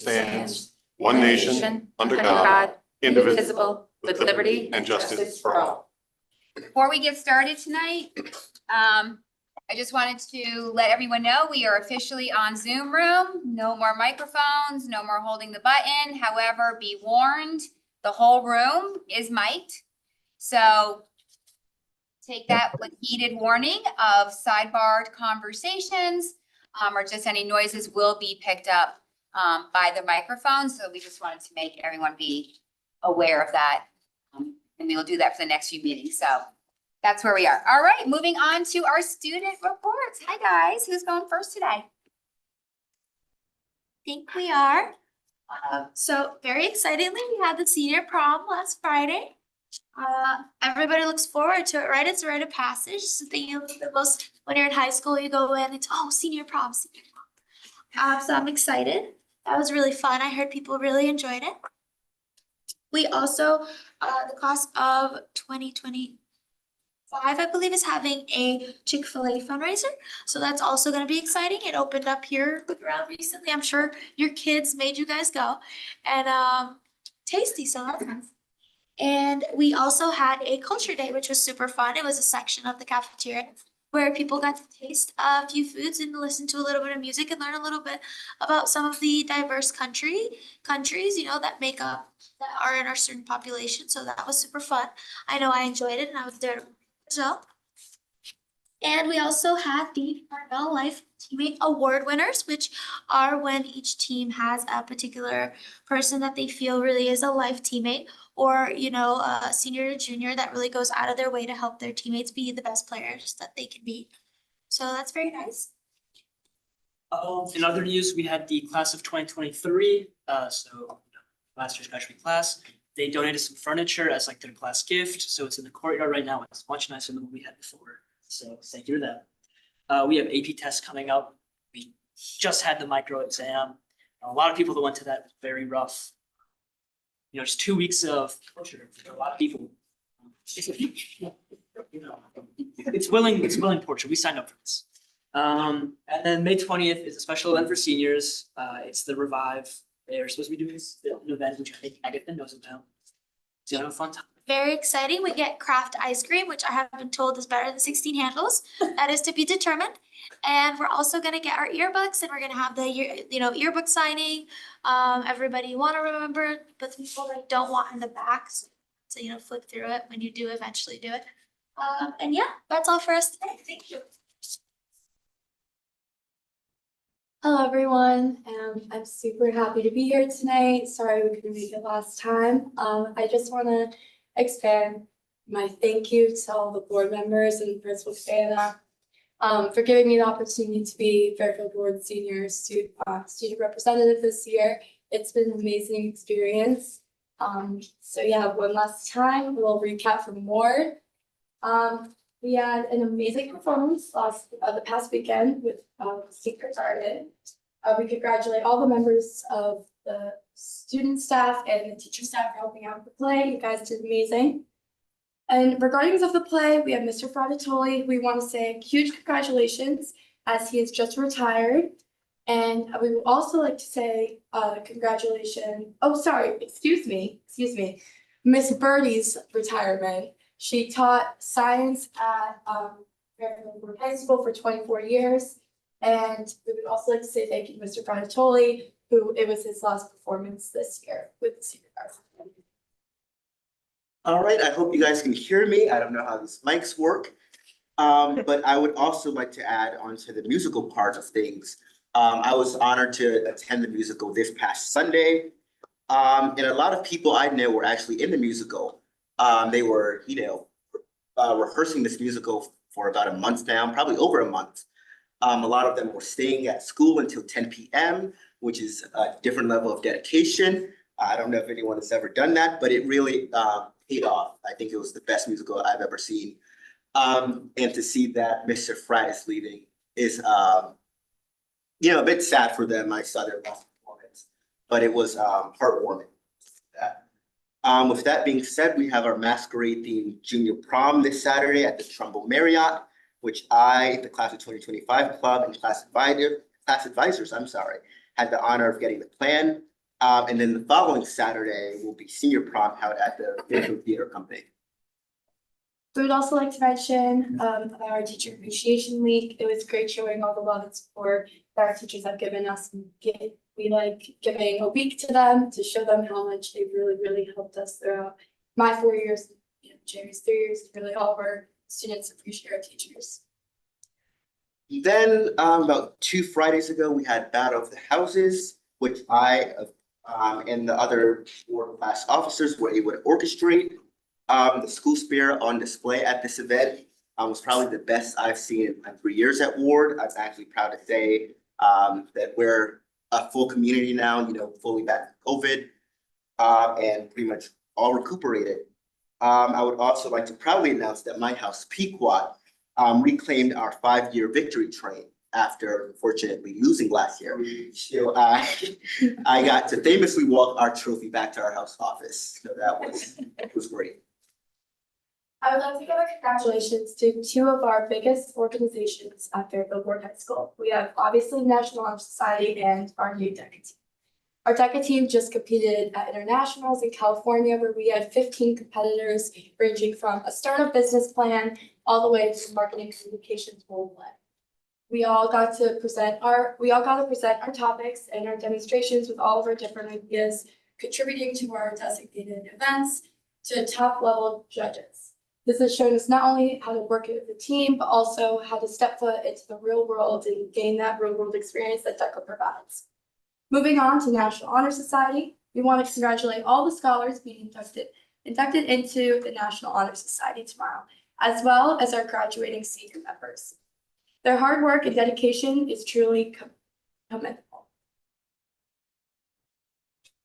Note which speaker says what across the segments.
Speaker 1: stands one nation under God, indivisible, with liberty and justice for all.
Speaker 2: Before we get started tonight, I just wanted to let everyone know we are officially on Zoom Room. No more microphones, no more holding the button. However, be warned, the whole room is mic'd. So take that with heeded warning of sidebarred conversations or just any noises will be picked up by the microphone. So we just wanted to make everyone be aware of that. And we will do that for the next few meetings. So that's where we are. All right, moving on to our student reports. Hi, guys. Who's going first today?
Speaker 3: I think we are. So very excitedly, we had the senior prom last Friday. Everybody looks forward to it, right? It's a rite of passage. So the most when you're in high school, you go in, it's senior prom, senior prom. So I'm excited. That was really fun. I heard people really enjoyed it. We also, the class of 2025, I believe, is having a Chick-fil-A fundraiser. So that's also going to be exciting. It opened up here around recently. I'm sure your kids made you guys go. And tasty, so that's nice. And we also had a culture day, which was super fun. It was a section of the cafeteria where people got to taste a few foods and listen to a little bit of music and learn a little bit about some of the diverse countries, that are in our student population. So that was super fun. I know I enjoyed it and I was there as well. And we also had the Parnell Life Teammate Award winners, which are when each team has a particular person that they feel really is a life teammate, or a senior or junior that really goes out of their way to help their teammates be the best players that they can be. So that's very nice.
Speaker 4: In other news, we had the class of 2023, so last year's graduating class. They donated some furniture as like their class gift, so it's in the courtyard right now. It's much nicer than what we had before. So thank you for that. We have AP tests coming up. We just had the micro exam. A lot of people that went to that, very rough. Just 2 weeks of torture for a lot of people. It's willing torture. We signed up for this. And then May 20th is a special event for seniors. It's the Revive. They're supposed to be doing this event, which I think Agatha knows about. So have a fun time.
Speaker 3: Very exciting. We get craft ice cream, which I have been told is better than 16 handles. That is to be determined. And we're also going to get our yearbooks, and we're going to have the yearbook signing. Everybody you want to remember, but people that don't want in the back. So flip through it when you do eventually do it. And yeah, that's all for us today. Thank you.
Speaker 5: Hello, everyone. I'm super happy to be here tonight. Sorry we couldn't make it last time. I just want to expand my thank you to all the board members and Principal Cabana for giving me the opportunity to be Fairfield Board Senior student representative this year. It's been an amazing experience. So yeah, one last time, we'll recap from Ward. We had an amazing performance the past weekend with Secret Garden. We congratulate all the members of the student staff and the teacher staff for helping out with the play. You guys did amazing. And regarding the play, we have Mr. Fradatoli. We want to say huge congratulations as he has just retired. And we would also like to say congratulations. Oh, sorry, excuse me. Miss Birdie's retirement. She taught science at Fairfield High School for 24 years. And we would also like to say thank you to Mr. Fradatoli, who it was his last performance this year with the Senior Garden.
Speaker 6: All right, I hope you guys can hear me. I don't know how these mics work. But I would also like to add on to the musical part of things. I was honored to attend the musical this past Sunday. And a lot of people I know were actually in the musical. They were, rehearsing this musical for about a month now, probably over a month. A lot of them were staying at school until 10 p.m., which is a different level of dedication. I don't know if anyone has ever done that, but it really paid off. I think it was the best musical I've ever seen. And to see that Mr. Fry is leaving is, a bit sad for them. I saw their last performance, but it was heartwarming. With that being said, we have our masquerade themed junior prom this Saturday at the Trumbull Marriott, which I, the class of 2025 club and class advisors, had the honor of getting the plan And then the following Saturday will be senior prom held at the Fairfield Theater Company.
Speaker 5: We would also like to mention our Teacher Appreciation Week. It was great showing all the love and support that our teachers have given us. We like giving a week to them to show them how much they've really helped us throughout my 4 years, Jerry's 3 years, really all of our students appreciate our teachers.
Speaker 6: Then about 2 Fridays ago, we had Battle of the Houses, which I and the other board class officers were able to orchestrate. The school spirit on display at this event was probably the best I've seen in my 3 years at Ward. I'm actually proud to say that we're a full community now, fully back from COVID and pretty much all recuperated. I would also like to proudly announce that my house, Pequot, reclaimed our 5-year victory train after unfortunately losing last year. So I got to famously walk our trophy back to our house office. So that was great.
Speaker 5: I would like to give a congratulations to 2 of our biggest organizations at Fairfield Ward High School. We have obviously National Honor Society and our new DECA team. Our DECA team just competed at internationals in California, where we had 15 competitors ranging from a startup business plan all the way to marketing communications worldwide. We all got to present our topics and our demonstrations with all of our different ideas, contributing to our designated events to top level judges. This has shown us not only how to work with the team, but also how to step foot into the real world and gain that real world experience that DECA provides. Moving on to National Honor Society, we want to congratulate all the scholars being inducted into the National Honor Society tomorrow, as well as our graduating senior members. Their hard work and dedication is truly commendable.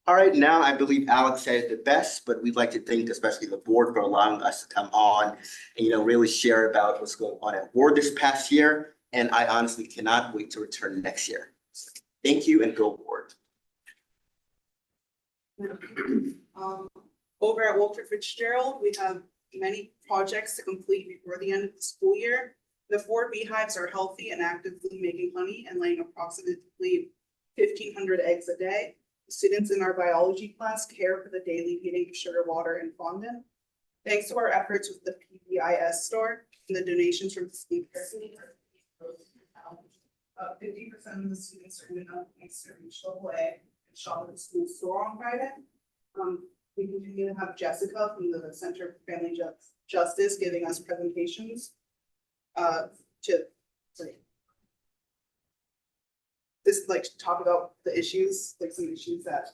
Speaker 6: All right, now I believe Alex said it the best, but we'd like to thank especially the board for allowing us to come on and really share about what's going on at Ward this past year. And I honestly cannot wait to return next year. Thank you and go Ward.
Speaker 7: Over at Walter Fitzgerald, we have many projects to complete before the end of the school year. The 4 beehives are healthy and actively making honey and laying approximately 1,500 eggs a day. Students in our biology class care for the daily feeding of sugar water and fondant. Thanks to our efforts with the PBIS store and the donations from the school community, 50% of the students are doing enough to reach away and shop at the school store on Friday. We continue to have Jessica from the Center for Family Justice giving us presentations to talk about the issues, some issues that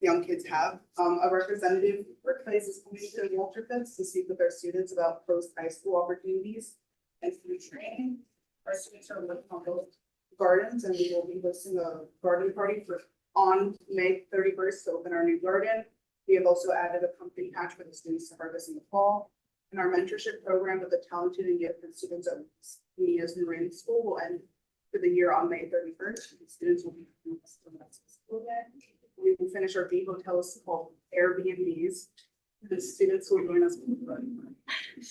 Speaker 7: young kids have. A representative workplace is coming to Walter Fitz to speak with our students about post high school opportunities and food training. Our students are working on both gardens, and we will be hosting a garden party on May 31st to open our new garden. We have also added a pumpkin patch for the students to harvest in the fall. And our mentorship program with the talented and gifted students at Mia's New Rain School will end for the year on May 31st. The students will be school day. We will finish our B hotels called Airbnbs. The students will join us.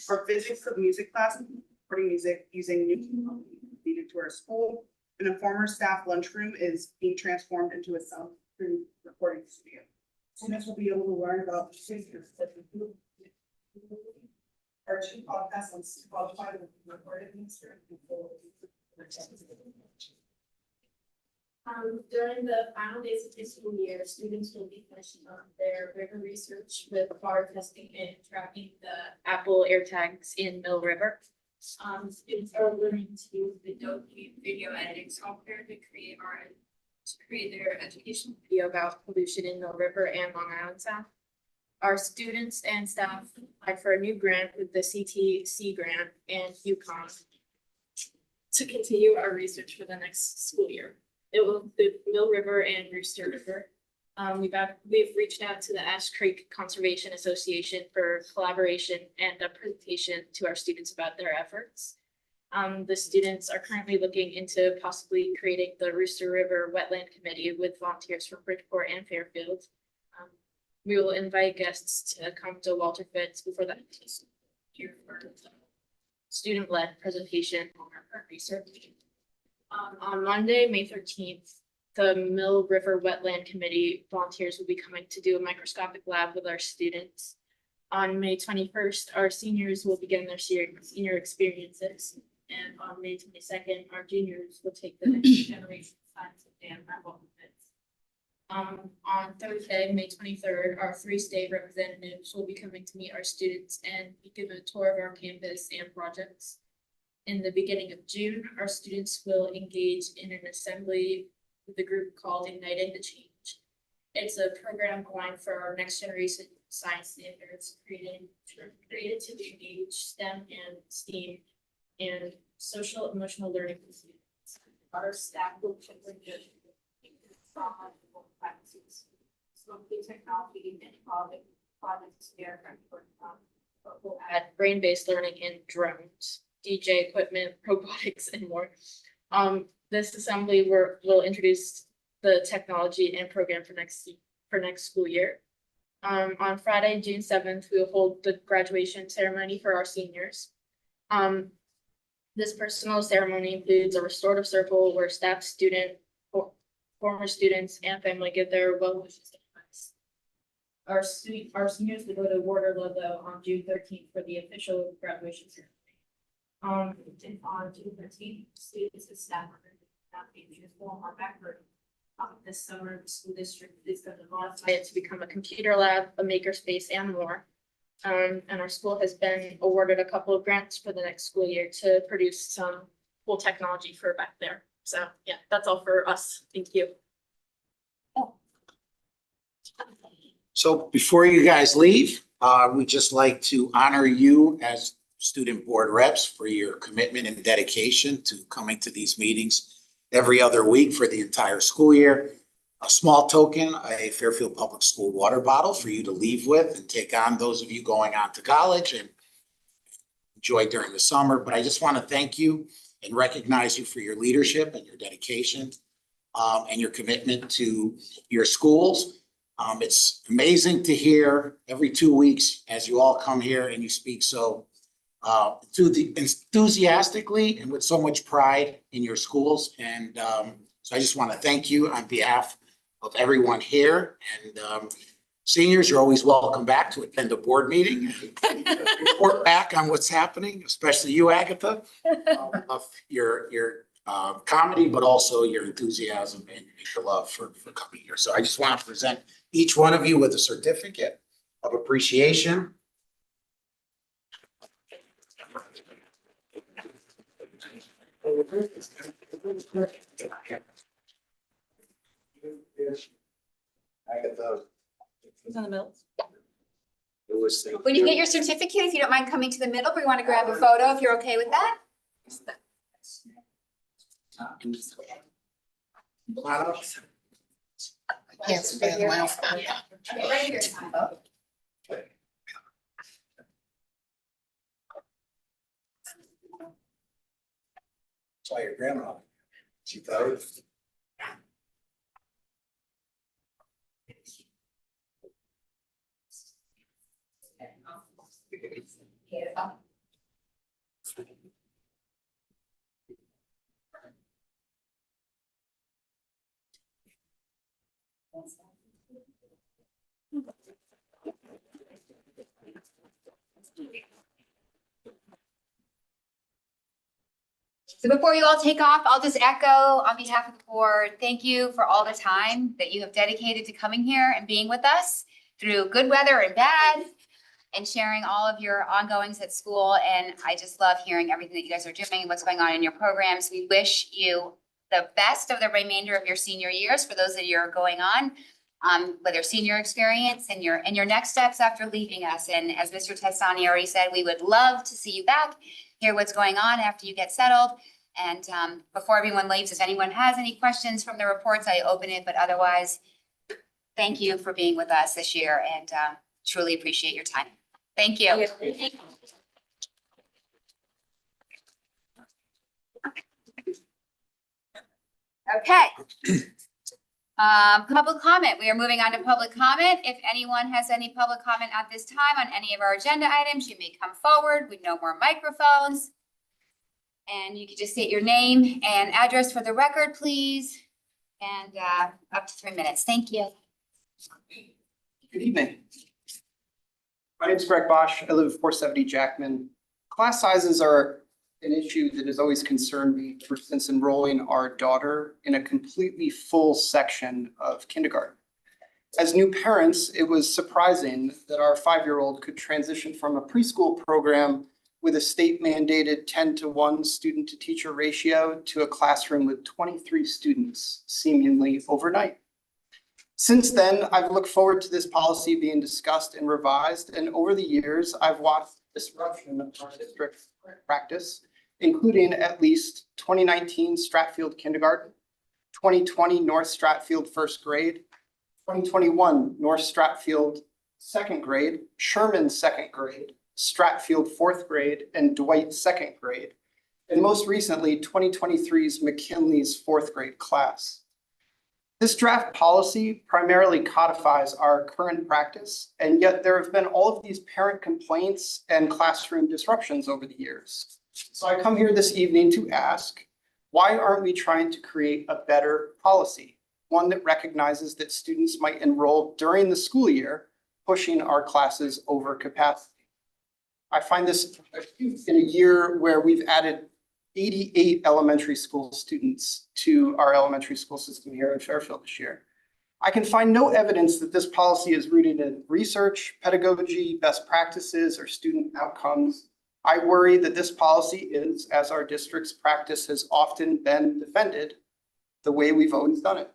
Speaker 7: Our physics of music class, recording music using new technology needed to our school. And a former staff lunchroom is being transformed into a soundproof recording studio. Students will be able to learn about our 2 podcasts on Spotify will be recorded in this room.
Speaker 5: During the final days of the school year, students will be finishing up their river research with bar testing and tracking the Apple AirTags in Mill River. Students are learning to use the Adobe video editing software to create their educational video about pollution in Mill River and Long Island Sound. Our students and staff applied for a new grant with the CTC grant and UConn to continue our research for the next school year. It will include Mill River and Rooster River. We've reached out to the Ash Creek Conservation Association for collaboration and a presentation to our students about their efforts. The students are currently looking into possibly creating the Rooster River Wetland Committee with volunteers from Bridgeport and Fairfield. We will invite guests to come to Walter Fitz before that here for student-led presentation on our current research. On Monday, May 13th,
Speaker 8: the Mill River Wetland Committee volunteers will be coming to do a microscopic lab with our students. On May 21st, our seniors will begin their senior experiences. And on May 22nd, our juniors will take the next generation science exam at Walton Fitz. On Thursday, May 23rd, our 3 state representatives will be coming to meet our students and be given a tour of our campus and projects. In the beginning of June, our students will engage in an assembly with a group called Igniting the Change. It's a program going for our next generation science standards, created to engage STEM and STEAM and social emotional learning for students. Our staff will practices, smoking technology and projects there. But we'll add brain-based learning in drones, DJ equipment, robotics, and more. This assembly will introduce the technology and program for next school year. On Friday, June 7th, we will hold the graduation ceremony for our seniors. This personal ceremony includes a restorative circle where staff, former students, and family give their well wishes to us. Our seniors will go to Waterloo on June 13th for the official graduation ceremony. On June 13th, students and staff are going to be useful on backward. This summer, the school district is going to modify it to become a computer lab, a makerspace, and more. And our school has been awarded a couple of grants for the next school year to produce some cool technology for back there. So yeah, that's all for us. Thank you.
Speaker 9: So before you guys leave, we'd just like to honor you as student board reps for your commitment and dedication to coming to these meetings every other week for the entire school year. A small token, a Fairfield Public School water bottle for you to leave with and take on, those of you going on to college and enjoy during the summer. But I just want to thank you and recognize you for your leadership and your dedication and your commitment to your schools. It's amazing to hear every 2 weeks as you all come here and you speak so enthusiastically and with so much pride in your schools. And so I just want to thank you on behalf of everyone here. And seniors, you're always welcome back to attend a board meeting and report back on what's happening, especially you, Agatha, of your comedy, but also your enthusiasm and your love for coming here. So I just want to present each one of you with a certificate of appreciation. Agatha.
Speaker 8: Who's in the middle?
Speaker 9: It was.
Speaker 2: When you get your certificate, if you don't mind coming to the middle, we want to grab a photo if you're okay with that.
Speaker 9: Yes.
Speaker 2: Right here.
Speaker 9: Saw your grandma. She thought.
Speaker 2: So before you all take off, I'll just echo on behalf of the board, thank you for all the time that you have dedicated to coming here and being with us through good weather and bad, and sharing all of your ongoings at school. And I just love hearing everything that you guys are doing and what's going on in your programs. We wish you the best of the remainder of your senior years for those that you're going on, with your senior experience and your next steps after leaving us. And as Mr. Testani already said, we would love to see you back, hear what's going on after you get settled. And before everyone leaves, if anyone has any questions from the reports, I open it, but otherwise, thank you for being with us this year and truly appreciate your time. Thank you. Okay. Public comment. We are moving on to public comment. If anyone has any public comment at this time on any of our agenda items, you may come forward with no more microphones. And you can just state your name and address for the record, please. and up to 3 minutes. Thank you.
Speaker 10: Good evening. My name is Greg Bosch. I live at 470 Jackman. Class sizes are an issue that has always concerned me since enrolling our daughter in a completely full section of kindergarten. As new parents, it was surprising that our 5-year-old could transition from a preschool program with a state mandated 10-to-1 student to teacher ratio to a classroom with 23 students seemingly overnight. Since then, I've looked forward to this policy being discussed and revised, and over the years, I've watched disruption of our district practice, including at least 2019 Stratfield Kindergarten, 2020 North Stratfield First Grade, 2021 North Stratfield Second Grade, Sherman Second Grade, Stratfield Fourth Grade, and Dwight Second Grade, and most recently 2023's McKinley's fourth grade class. This draft policy primarily codifies our current practice, and yet there have been all of these parent complaints and classroom disruptions over the years. So I come here this evening to ask, why aren't we trying to create a better policy? One that recognizes that students might enroll during the school year, pushing our classes over capacity. I find this acute in a year where we've added 88 elementary school students to our elementary school system here in Fairfield this year. I can find no evidence that this policy is rooted in research, pedagogy, best practices, or student outcomes. I worry that this policy is, as our district's practice has often been defended, the way we've always done it.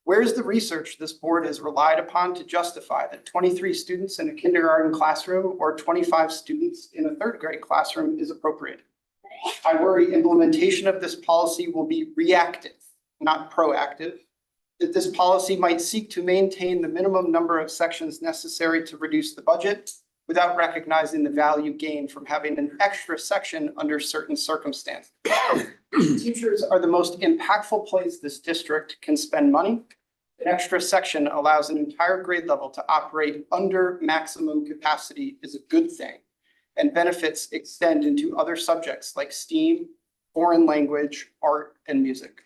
Speaker 10: Where's the research this board has relied upon to justify that 23 students in a kindergarten classroom or 25 students in a third grade classroom is appropriate? I worry implementation of this policy will be reactive, not proactive, that this policy might seek to maintain the minimum number of sections necessary to reduce the budget without recognizing the value gained from having an extra section under certain circumstances. Teachers are the most impactful place this district can spend money. An extra section allows an entire grade level to operate under maximum capacity is a good thing, and benefits extend into other subjects like STEAM, foreign language, art, and music.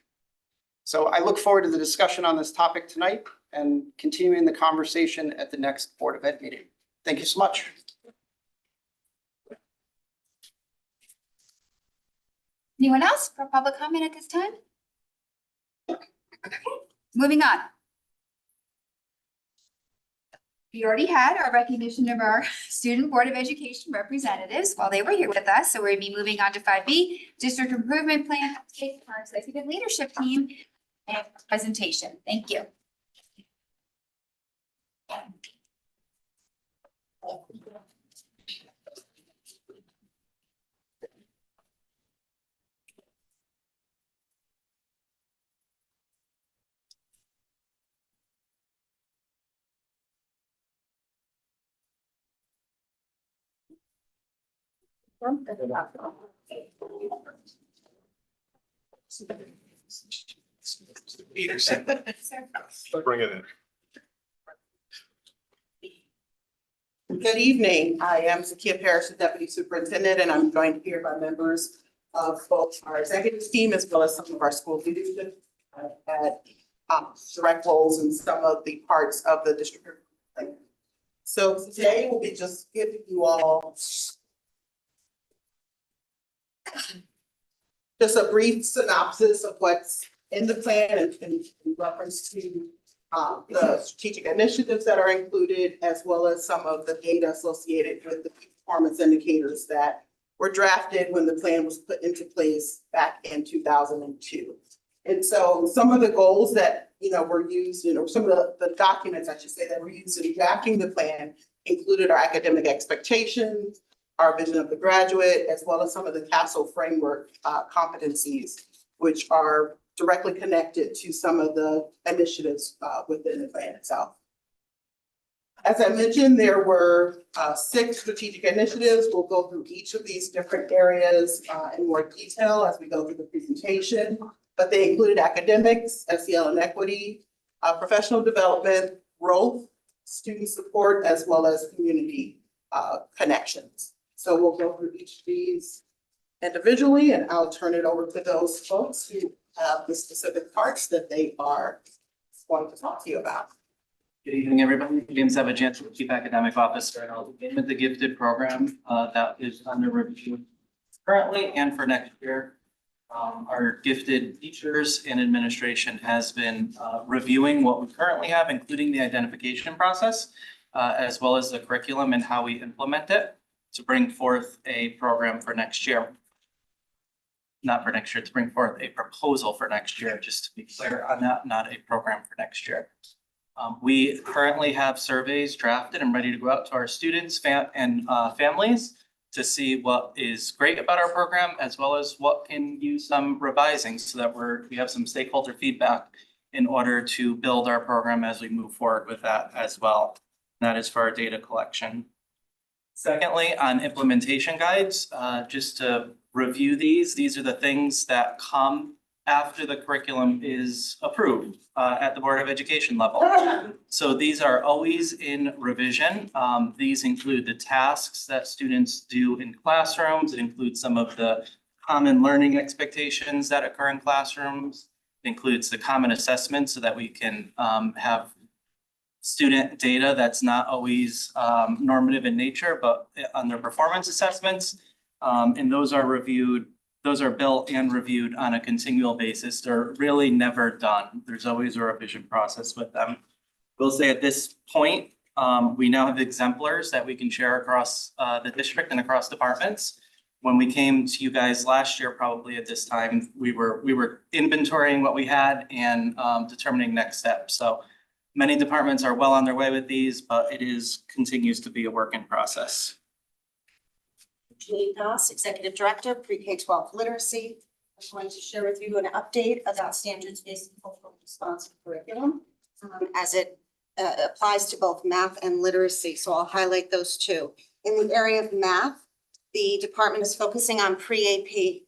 Speaker 10: So I look forward to the discussion on this topic tonight and continuing the conversation at the next Board of Ed meeting. Thank you so much.
Speaker 2: Anyone else for public comment at this time? Moving on. We already had our recognition of our Student Board of Education representatives while they were here with us. So we'll be moving on to 5B, District Improvement Plan, our executive leadership team and presentation. Thank you.
Speaker 1: Bring it in.
Speaker 7: Good evening. I am Zakia Parrish, the Deputy Superintendent, and I'm joined here by members of both our executive team as well as some of our school leadership. I've had direct roles in some of the parts of the district. So today we'll be just giving you all just a brief synopsis of what's in the plan and in reference to the strategic initiatives that are included, as well as some of the data associated with the performance indicators that were drafted when the plan was put into place back in 2002. And so some of the goals that were used, some of the documents, I should say, that were used in drafting the plan included our academic expectations, our vision of the graduate, as well as some of the CASEL framework competencies, which are directly connected to some of the initiatives within the plan itself. As I mentioned, there were 6 strategic initiatives. We'll go through each of these different areas in more detail as we go through the presentation, but they included academics, SEL and equity, professional development, growth, student support, as well as community connections. So we'll go through each of these individually, and I'll turn it over to those folks who have the specific parts that they are going to talk to you about.
Speaker 11: Good evening, everybody. My name is Evan, Chief Academic Officer, and I'll begin with the gifted program that is under review currently and for next year. Our gifted teachers and administration has been reviewing what we currently have, including the identification process, as well as the curriculum and how we implement it to bring forth a program for next year. Not for next year, to bring forth a proposal for next year, just to be clear on that, not a program for next year. We currently have surveys drafted and ready to go out to our students and families to see what is great about our program, as well as what can use some revising so that we have some stakeholder feedback in order to build our program as we move forward with that as well. That is for our data collection. Secondly, on implementation guides, just to review these are the things that come after the curriculum is approved at the Board of Education level. So these are always in revision. These include the tasks that students do in classrooms. It includes some of the common learning expectations that occur in classrooms. It includes the common assessments so that we can have student data that's not always normative in nature, but under performance assessments. And those are reviewed. Those are built and reviewed on a continual basis. They're really never done. There's always a revision process with them. We'll say at this point, we now have exemplars that we can share across the district and across departments. When we came to you guys last year, probably at this time, we were inventorying what we had and determining next steps. So many departments are well on their way with these, but it continues to be a work in process.
Speaker 12: Julie Doss, Executive Director, Pre-K-12 Literacy. I'm going to share with you an update about standards-based and culturally responsive curriculum as it applies to both math and literacy. So I'll highlight those two. In the area of math, the department is focusing on pre-AP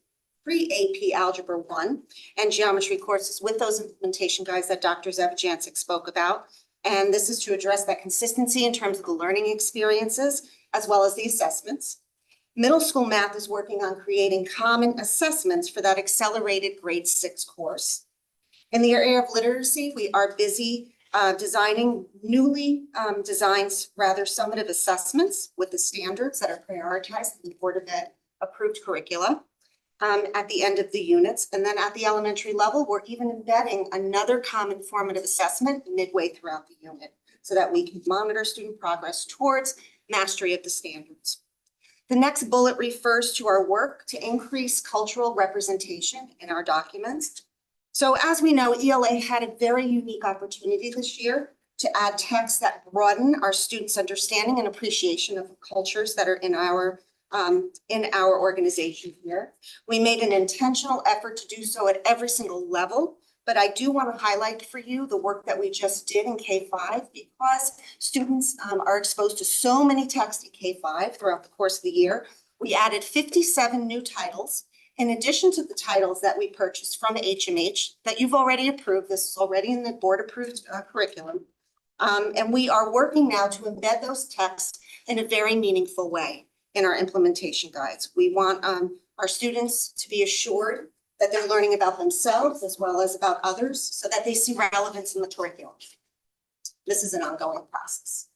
Speaker 12: Algebra 1 and geometry courses with those implementation guides that Dr. Zevajancic spoke about. And this is to address that consistency in terms of the learning experiences as well as the assessments. Middle school math is working on creating common assessments for that accelerated grade 6 course. In the area of literacy, we are busy designing newly designed summative assessments with the standards that are prioritized in the Board of Ed approved curricula at the end of the units. And then at the elementary level, we're even embedding another common formative assessment midway throughout the unit so that we can monitor student progress towards mastery of the standards. The next bullet refers to our work to increase cultural representation in our documents. So as we know, ELA had a very unique opportunity this year to add text that broaden our students' understanding and appreciation of the cultures that are in our organization here. We made an intentional effort to do so at every single level, but I do want to highlight for you the work that we just did in K-5 because students are exposed to so many texts in K-5 throughout the course of the year. We added 57 new titles in addition to the titles that we purchased from HMH that you've already approved. This is already in the board approved curriculum. And we are working now to embed those texts in a very meaningful way in our implementation guides. We want our students to be assured that they're learning about themselves as well as about others so that they see relevance in the curriculum. This is an ongoing process.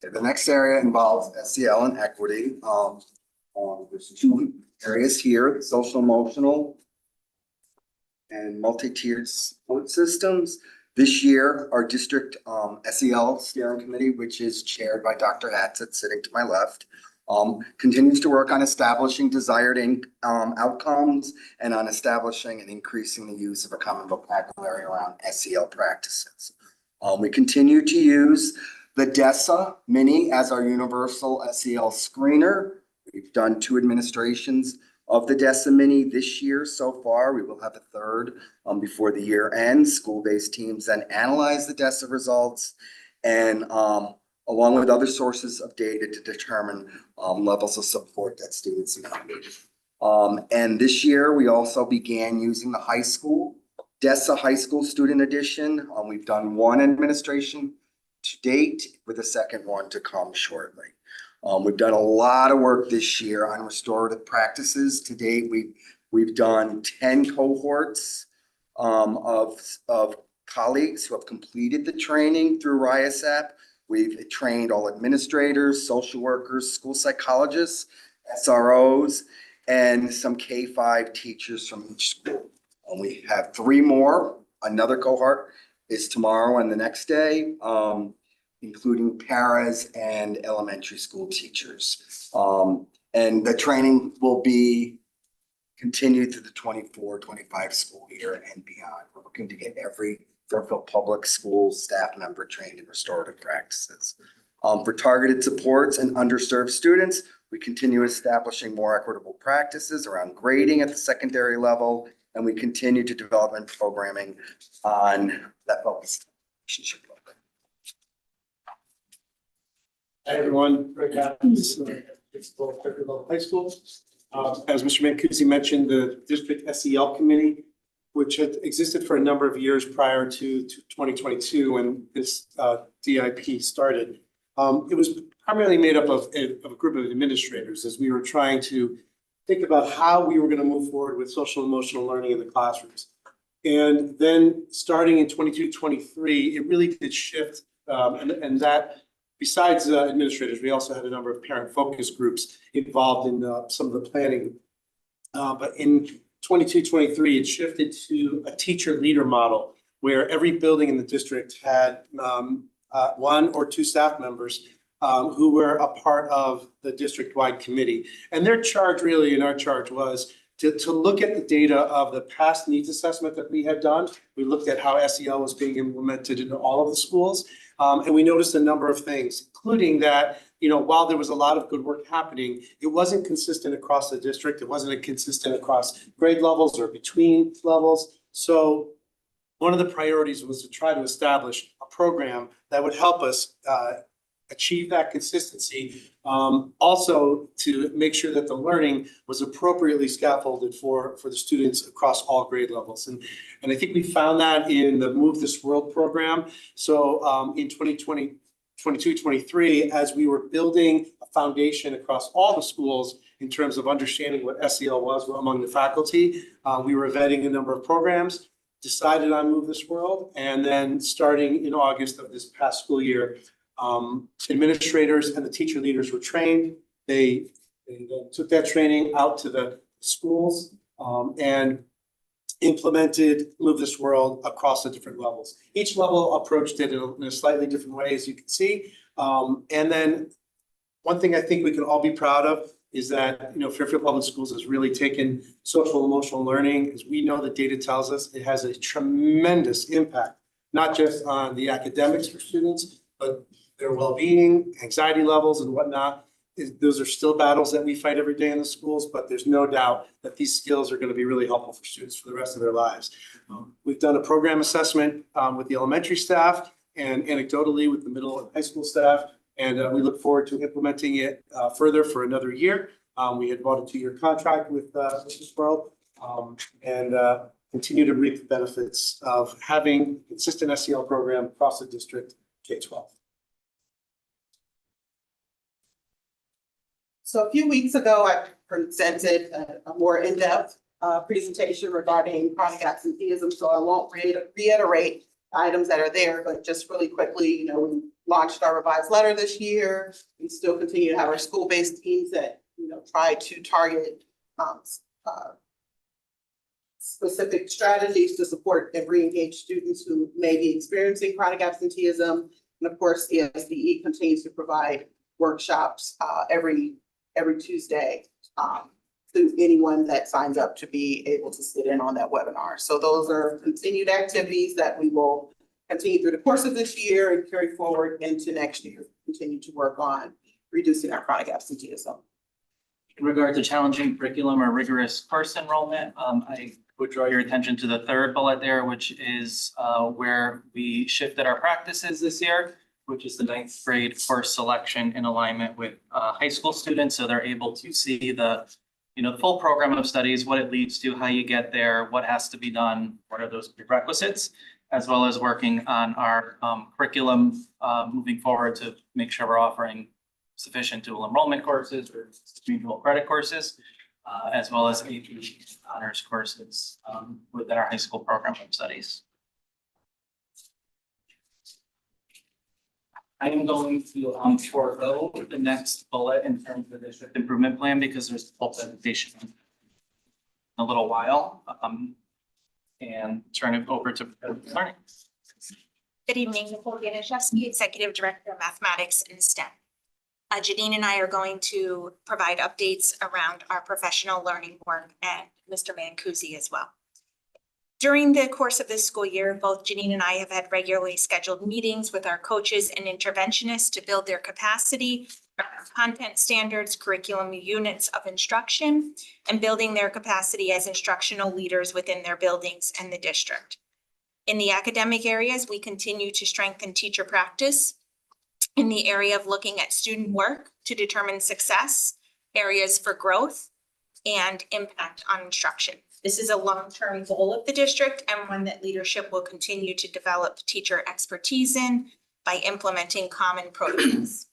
Speaker 13: The next area involves SEL and equity. There's two areas here, social emotional and multi-tiered support systems. This year, our district SEL steering committee, which is chaired by Dr. Hatzett sitting to my left, continues to work on establishing desired outcomes and on establishing and increasing the use of a common vocabulary around SEL practices. We continue to use the DESA Mini as our universal SEL screener. We've done 2 administrations of the DESA Mini this year so far. We will have a third before the year ends. School-based teams then analyze the DESA results and along with other sources of data to determine levels of support that students need. And this year, we also began using the high school, DESA High School Student Edition. We've done 1 administration to date with a second one to come shortly. We've done a lot of work this year on restorative practices. To date, we've done 10 cohorts of colleagues who have completed the training through RIASAP. We've trained all administrators, social workers, school psychologists, SROs, and some K-5 teachers from each school. And we have 3 more. Another cohort is tomorrow and the next day, including paras and elementary school teachers. And the training will be continued through the 24-25 school year and beyond. We're looking to get every Fairfield Public School staff member trained in restorative practices. For targeted supports and underserved students, we continue establishing more equitable practices around grading at the secondary level, and we continue to develop programming on that focus relationship program.
Speaker 14: Hi, everyone. Greg Adams, Principal of Fairfield High School. As Mr. Mancusi mentioned, the district SEL committee, which had existed for a number of years prior to 2022 when this DIP started. It was primarily made up of a group of administrators as we were trying to think about how we were going to move forward with social and emotional learning in the classrooms. And then starting in 22-23, it really did shift, and that besides administrators, we also had a number of parent focus groups involved in some of the planning. But in 22-23, it shifted to a teacher leader model where every building in the district had 1 or 2 staff members who were a part of the district-wide committee. And their charge really, and our charge was to look at the data of the past needs assessment that we had done. We looked at how SEL was being implemented in all of the schools. And we noticed a number of things, including that, while there was a lot of good work happening, it wasn't consistent across the district. It wasn't consistent across grade levels or between levels. So one of the priorities was to try to establish a program that would help us achieve that consistency. Also to make sure that the learning was appropriately scaffolded for the students across all grade levels. And I think we found that in the Move This World program. So in 22-23, as we were building a foundation across all the schools in terms of understanding what SEL was among the faculty, we were vetting a number of programs, decided on Move This World, and then starting in August of this past school year, administrators and the teacher leaders were trained. They then took that training out to the schools and implemented Move This World across the different levels. Each level approached it in a slightly different way, as you can see. And then one thing I think we can all be proud of is that, Fairfield Public Schools has really taken social emotional learning. As we know, the data tells us it has a tremendous impact, not just on the academics for students, but their well-being, anxiety levels and whatnot. Those are still battles that we fight every day in the schools, but there's no doubt that these skills are going to be really helpful for students for the rest of their lives. We've done a program assessment with the elementary staff and anecdotally with the middle and high school staff, and we look forward to implementing it further for another year. We had bought a 2-year contract with this world and continue to reap the benefits of having a consistent SEL program across the district K-12.
Speaker 7: So a few weeks ago, I presented a more in-depth presentation regarding chronic absenteeism, so I won't reiterate items that are there, but just really quickly, we launched our revised letter this year. We still continue to have our school-based teams that, try to target specific strategies to support and re-engage students who may be experiencing chronic absenteeism. And of course, the SDE continues to provide workshops every Tuesday to anyone that signs up to be able to sit in on that webinar. So those are continued activities that we will continue through the course of this year and carry forward into next year, continue to work on reducing our chronic absenteeism.
Speaker 11: In regard to challenging curriculum or rigorous course enrollment, I would draw your attention to the 3rd bullet there, which is where we shifted our practices this year, which is the 9th grade course selection in alignment with high school students. So they're able to see the full program of studies, what it leads to, how you get there, what has to be done, what are those prerequisites, as well as working on our curriculum moving forward to make sure we're offering sufficient dual enrollment courses or dual credit courses, as well as AP honors courses within our high school program of studies. I am going to forego the next bullet in terms of the district improvement plan because there's a full presentation in a little while, and turn it over to learning.
Speaker 12: Good evening, Nicole Ganishevsky, Executive Director of Mathematics and STEM. Janine and I are going to provide updates around our professional learning work and Mr. Mancusi as well. During the course of this school year, both Janine and I have had regularly scheduled meetings with our coaches and interventionists to build their capacity, content standards, curriculum units of instruction, and building their capacity as instructional leaders within their buildings and the district. In the academic areas, we continue to strengthen teacher practice in the area of looking at student work to determine success, areas for growth, and impact on instruction. This is a long-term goal of the district and one that leadership will continue to develop teacher expertise in by implementing common protocols.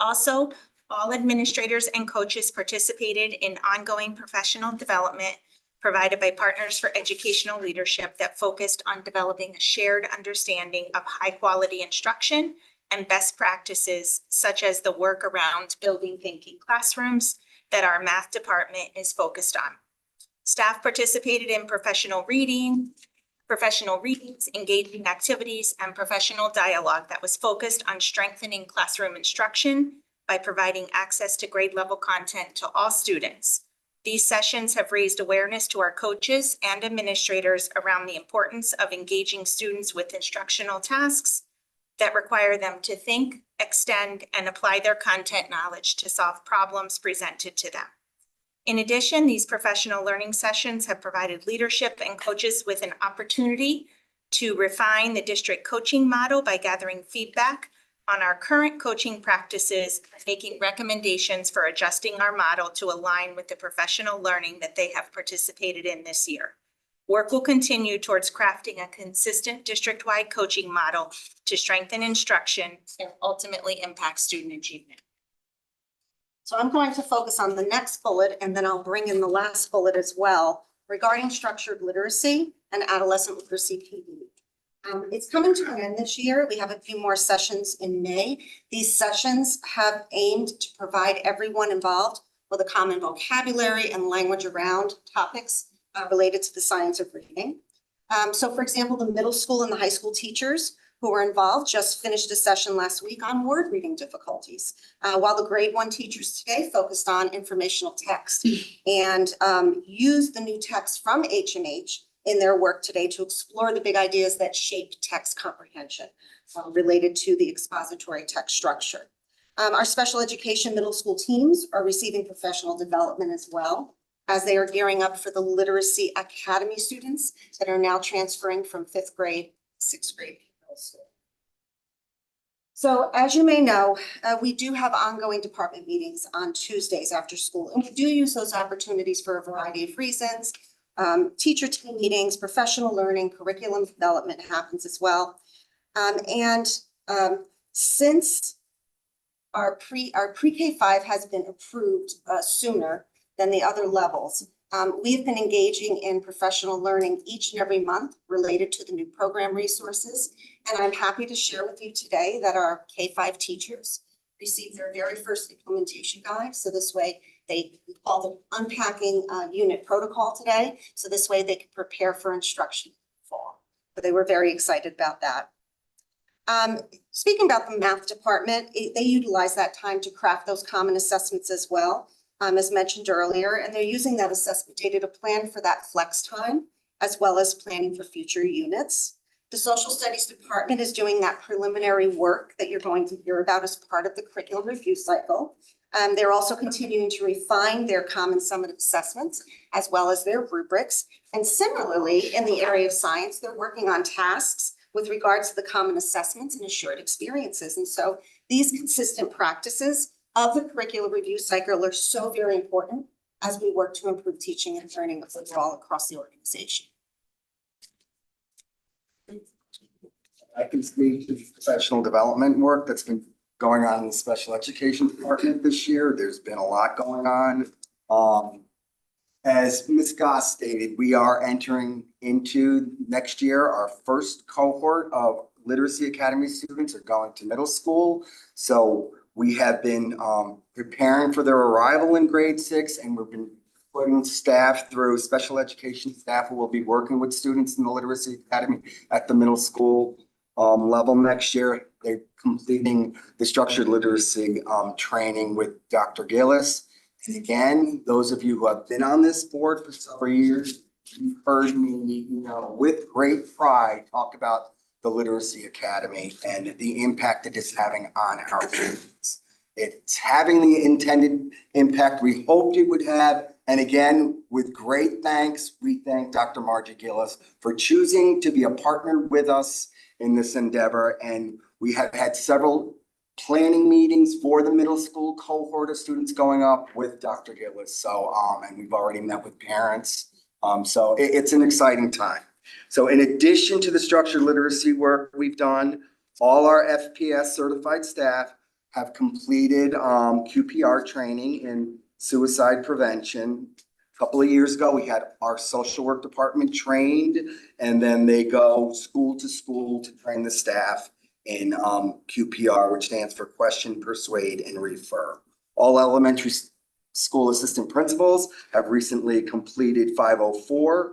Speaker 12: Also, all administrators and coaches participated in ongoing professional development provided by Partners for Educational Leadership that focused on developing a shared understanding of high-quality instruction and best practices, such as the work around building thinking classrooms that our math department is focused on. Staff participated in professional readings, engaging activities, and professional dialogue that was focused on strengthening classroom instruction by providing access to grade level content to all students. These sessions have raised awareness to our coaches and administrators around the importance of engaging students with instructional tasks that require them to think, extend, and apply their content knowledge to solve problems presented to them. In addition, these professional learning sessions have provided leadership and coaches with an opportunity to refine the district coaching model by gathering feedback on our current coaching practices, making recommendations for adjusting our model to align with the professional learning that they have participated in this year. Work will continue towards crafting a consistent district-wide coaching model to strengthen instruction and ultimately impact student achievement. So I'm going to focus on the next bullet, and then I'll bring in the last bullet as well regarding structured literacy and adolescent literacy PD. It's coming to an end this year. We have a few more sessions in May. These sessions have aimed to provide everyone involved with a common vocabulary and language around topics related to the science of reading. So for example, the middle school and the high school teachers who were involved just finished a session last week on word reading difficulties, while the grade 1 teachers today focused on informational text and used the new text from H&H in their work today to explore the big ideas that shape text comprehension related to the expository text structure. Our special education middle school teams are receiving professional development as well, as they are gearing up for the Literacy Academy students that are now transferring from 5th grade to 6th grade. So as you may know, we do have ongoing department meetings on Tuesdays after school, and we do use those opportunities for a variety of reasons. Teacher team meetings, professional learning, curriculum development happens as well. Since our pre-K-5 has been approved sooner than the other levels, we've been engaging in professional learning each and every month related to the new program resources. And I'm happy to share with you today that our K-5 teachers received their very first implementation guide. So this way we call them unpacking unit protocol today. So this way they can prepare for instruction in the fall. But they were very excited about that. Speaking about the math department, they utilize that time to craft those common assessments as well. As mentioned earlier, and they're using that assessment data to plan for that flex time, as well as planning for future units. The social studies department is doing that preliminary work that you're going to hear about as part of the curriculum review cycle. They're also continuing to refine their common summative assessments, as well as their rubrics. And similarly, in the area of science, they're working on tasks with regards to the common assessments and assured experiences. And so these consistent practices of the curriculum review cycle are so very important as we work to improve teaching and learning overall across the organization.
Speaker 13: I can speak to the professional development work that's been going on in the special education department this year. There's been a lot going on. As Ms. Goss stated, we are entering into next year. Our first cohort of Literacy Academy students are going to middle school. So we have been preparing for their arrival in grade 6, and we've been putting staff through, special education staff who will be working with students in the Literacy Academy at the middle school level next year. They're completing the structured literacy training with Dr. Gillis. And again, those of you who have been on this board for several years, you've heard me, with great pride, talk about the Literacy Academy and the impact it is having on our students. It's having the intended impact we hoped it would have. And again, with great thanks, we thank Dr. Margie Gillis for choosing to be a partner with us in this endeavor. And we have had several planning meetings for the middle school cohort of students going up with Dr. Gillis. So, and we've already met with parents. So it's an exciting time. So in addition to the structured literacy work we've done, all our FPS certified staff have completed QPR training in suicide prevention. A couple of years ago, we had our social work department trained, and then they go school to train the staff in QPR, which stands for question, persuade, and refer. All elementary school assistant principals have recently completed 504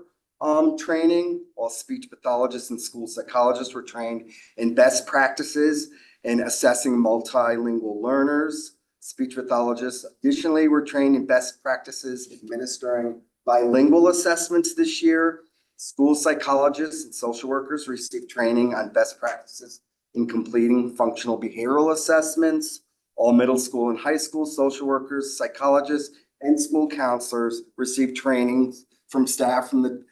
Speaker 13: training. All speech pathologists and school psychologists were trained in best practices in assessing multilingual learners. Speech pathologists additionally were trained in best practices administering bilingual assessments this year. School psychologists and social workers received training on best practices in completing functional behavioral assessments. All middle school and high school social workers, psychologists, and school counselors received training from staff from the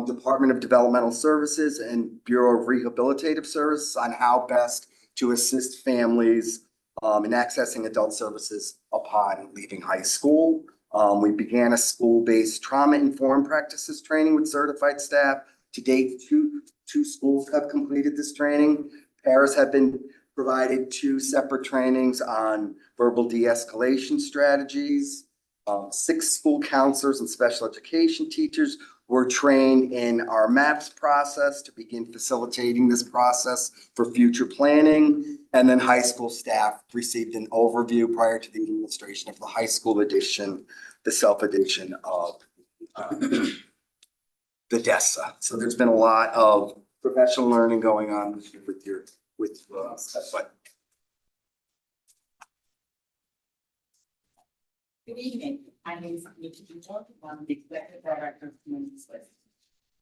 Speaker 13: Department of Developmental Services and Bureau of Rehabilitative Services on how best to assist families in accessing adult services upon leaving high school. We began a school-based trauma-informed practices training with certified staff. To date, two schools have completed this training. Paras have been provided 2 separate trainings on verbal de-escalation strategies. 6 school counselors and special education teachers were trained in our MAPS process to begin facilitating this process for future planning. And then high school staff received an overview prior to the administration of the high school edition, the self-edition of the DESA. So there's been a lot of professional learning going on with but
Speaker 15: Good evening. My name is Nikki Jones. I'm the Executive Director of Community Services.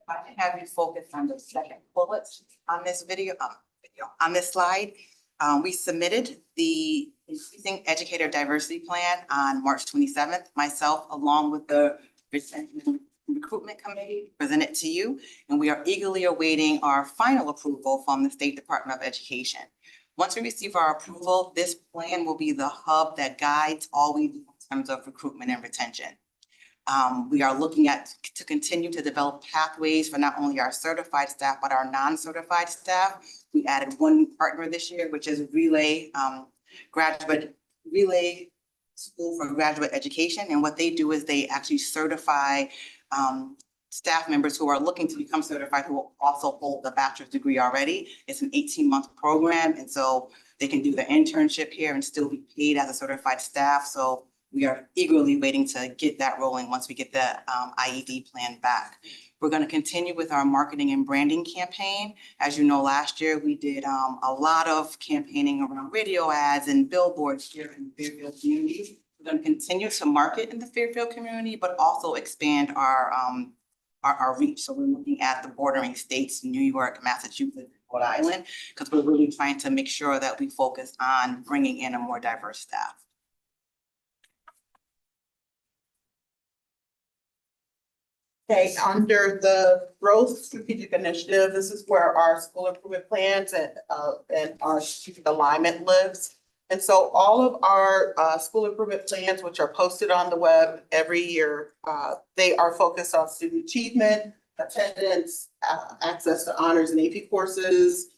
Speaker 15: If I can have you focus on the second bullet on this on this slide. We submitted the Increasing Educator Diversity Plan on March 27th. Myself, along with the Recruitment Committee, presented to you, and we are eagerly awaiting our final approval from the State Department of Education. Once we receive our approval, this plan will be the hub that guides all we do in terms of recruitment and retention. We are looking to continue to develop pathways for not only our certified staff, but our non-certified staff. We added 1 new partner this year, which is Relay School for Graduate Education. And what they do is they actually certify staff members who are looking to become certified who will also hold the bachelor's degree already. It's an 18-month program, and so they can do the internship here and still be paid as a certified staff. So we are eagerly waiting to get that rolling once we get the IED plan back. We're going to continue with our marketing and branding campaign. As you know, last year we did a lot of campaigning around radio ads and billboards here in the Fairfield community. We're going to continue to market in the Fairfield community, but also expand our reach. So we're looking at the bordering states, New York, Massachusetts, Rhode Island, because we're really trying to make sure that we focus on bringing in a more diverse staff.
Speaker 7: Okay, under the growth strategic initiative, this is where our school improvement plans and our strategic alignment lives. And so all of our school improvement plans, which are posted on the web every year, they are focused on student achievement, attendance, access to honors and AP courses,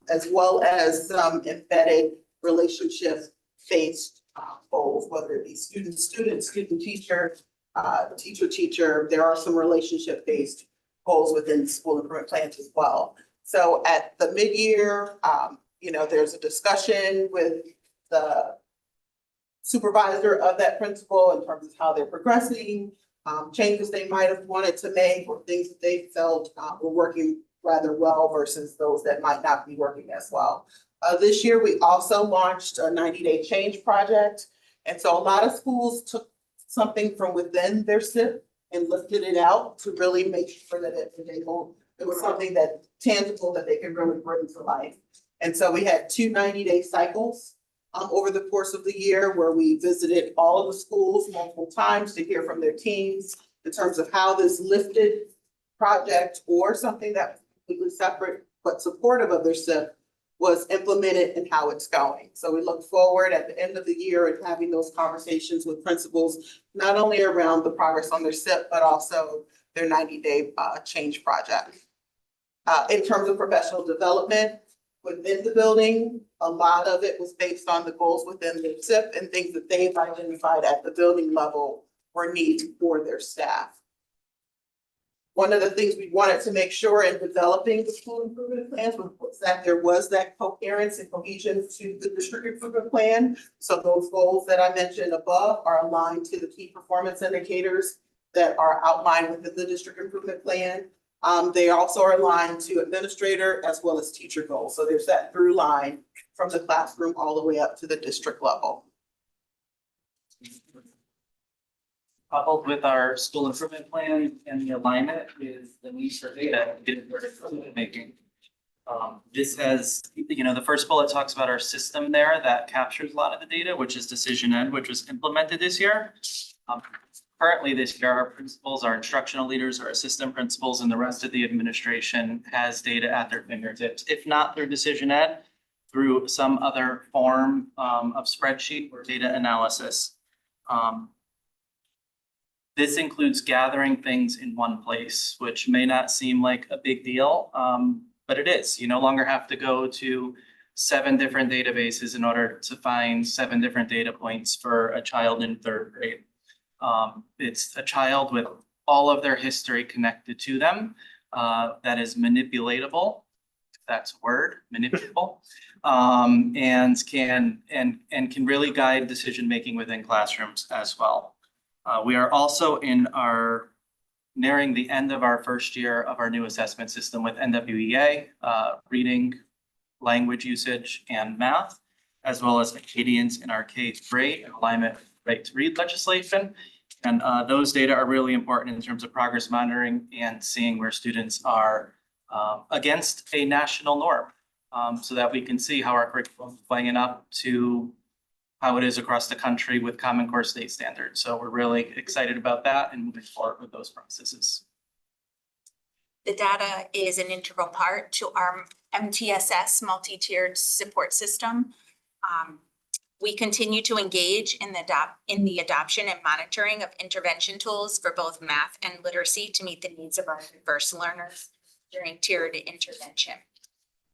Speaker 7: as well as some embedded relationship-based goals, whether it be student-student, student-teacher, teacher-teacher. There are some relationship-based goals within school improvement plans as well. So at the mid-year, there's a discussion with the supervisor of that principal in terms of how they're progressing, changes they might have wanted to make, or things that they felt were working rather well versus those that might not be working as well. This year, we also launched a 90-day change project. And so a lot of schools took something from within their SIP and lifted it out to really make sure that it was something that tangible that they could really bring to life. And so we had 2 90-day cycles over the course of the year where we visited all of the schools multiple times to hear from their teams in terms of how this lifted project or something that was completely separate but supportive of their SIP was implemented and how it's going. So we look forward at the end of the year and having those conversations with principals, not only around the progress on their SIP, but also their 90-day change project. In terms of professional development within the building, a lot of it was based on the goals within the SIP and things that they've identified at the building level were needs for their staff. One of the things we wanted to make sure in developing the school improvement plans was that there was that coherence and cohesion to the district improvement plan. So those goals that I mentioned above are aligned to the key performance indicators that are outlined within the district improvement plan. They also are aligned to administrator as well as teacher goals. So there's that through line from the classroom all the way up to the district level.
Speaker 11: Coupled with our school improvement plan and the alignment is the need for data to get decision making. This has, the first bullet talks about our system there that captures a lot of the data, which is Decision Ed, which was implemented this year. Currently this year, our principals, our instructional leaders, our assistant principals, and the rest of the administration has data at their fingertips. If not through Decision Ed, through some other form of spreadsheet or data analysis. This includes gathering things in one place, which may not seem like a big deal, but it is. You no longer have to go to 7 different databases in order to find 7 different data points for a child in 3rd grade. It's a child with all of their history connected to them that is manipulatable. If that's a word, manipulable, and can really guide decision making within classrooms as well. We are also nearing the end of our first year of our new assessment system with NWEA, reading, language usage, and math, as well as Acadians in our K-3 and alignment with right to read legislation. And those data are really important in terms of progress monitoring and seeing where students are against a national norm, so that we can see how our curriculum is playing up to how it is across the country with Common Core state standards. So we're really excited about that and moving forward with those processes.
Speaker 16: The data is an integral part to our MTSS multi-tiered support system. We continue to engage in the adoption and monitoring of intervention tools for both math and literacy to meet the needs of our diverse learners during tiered intervention.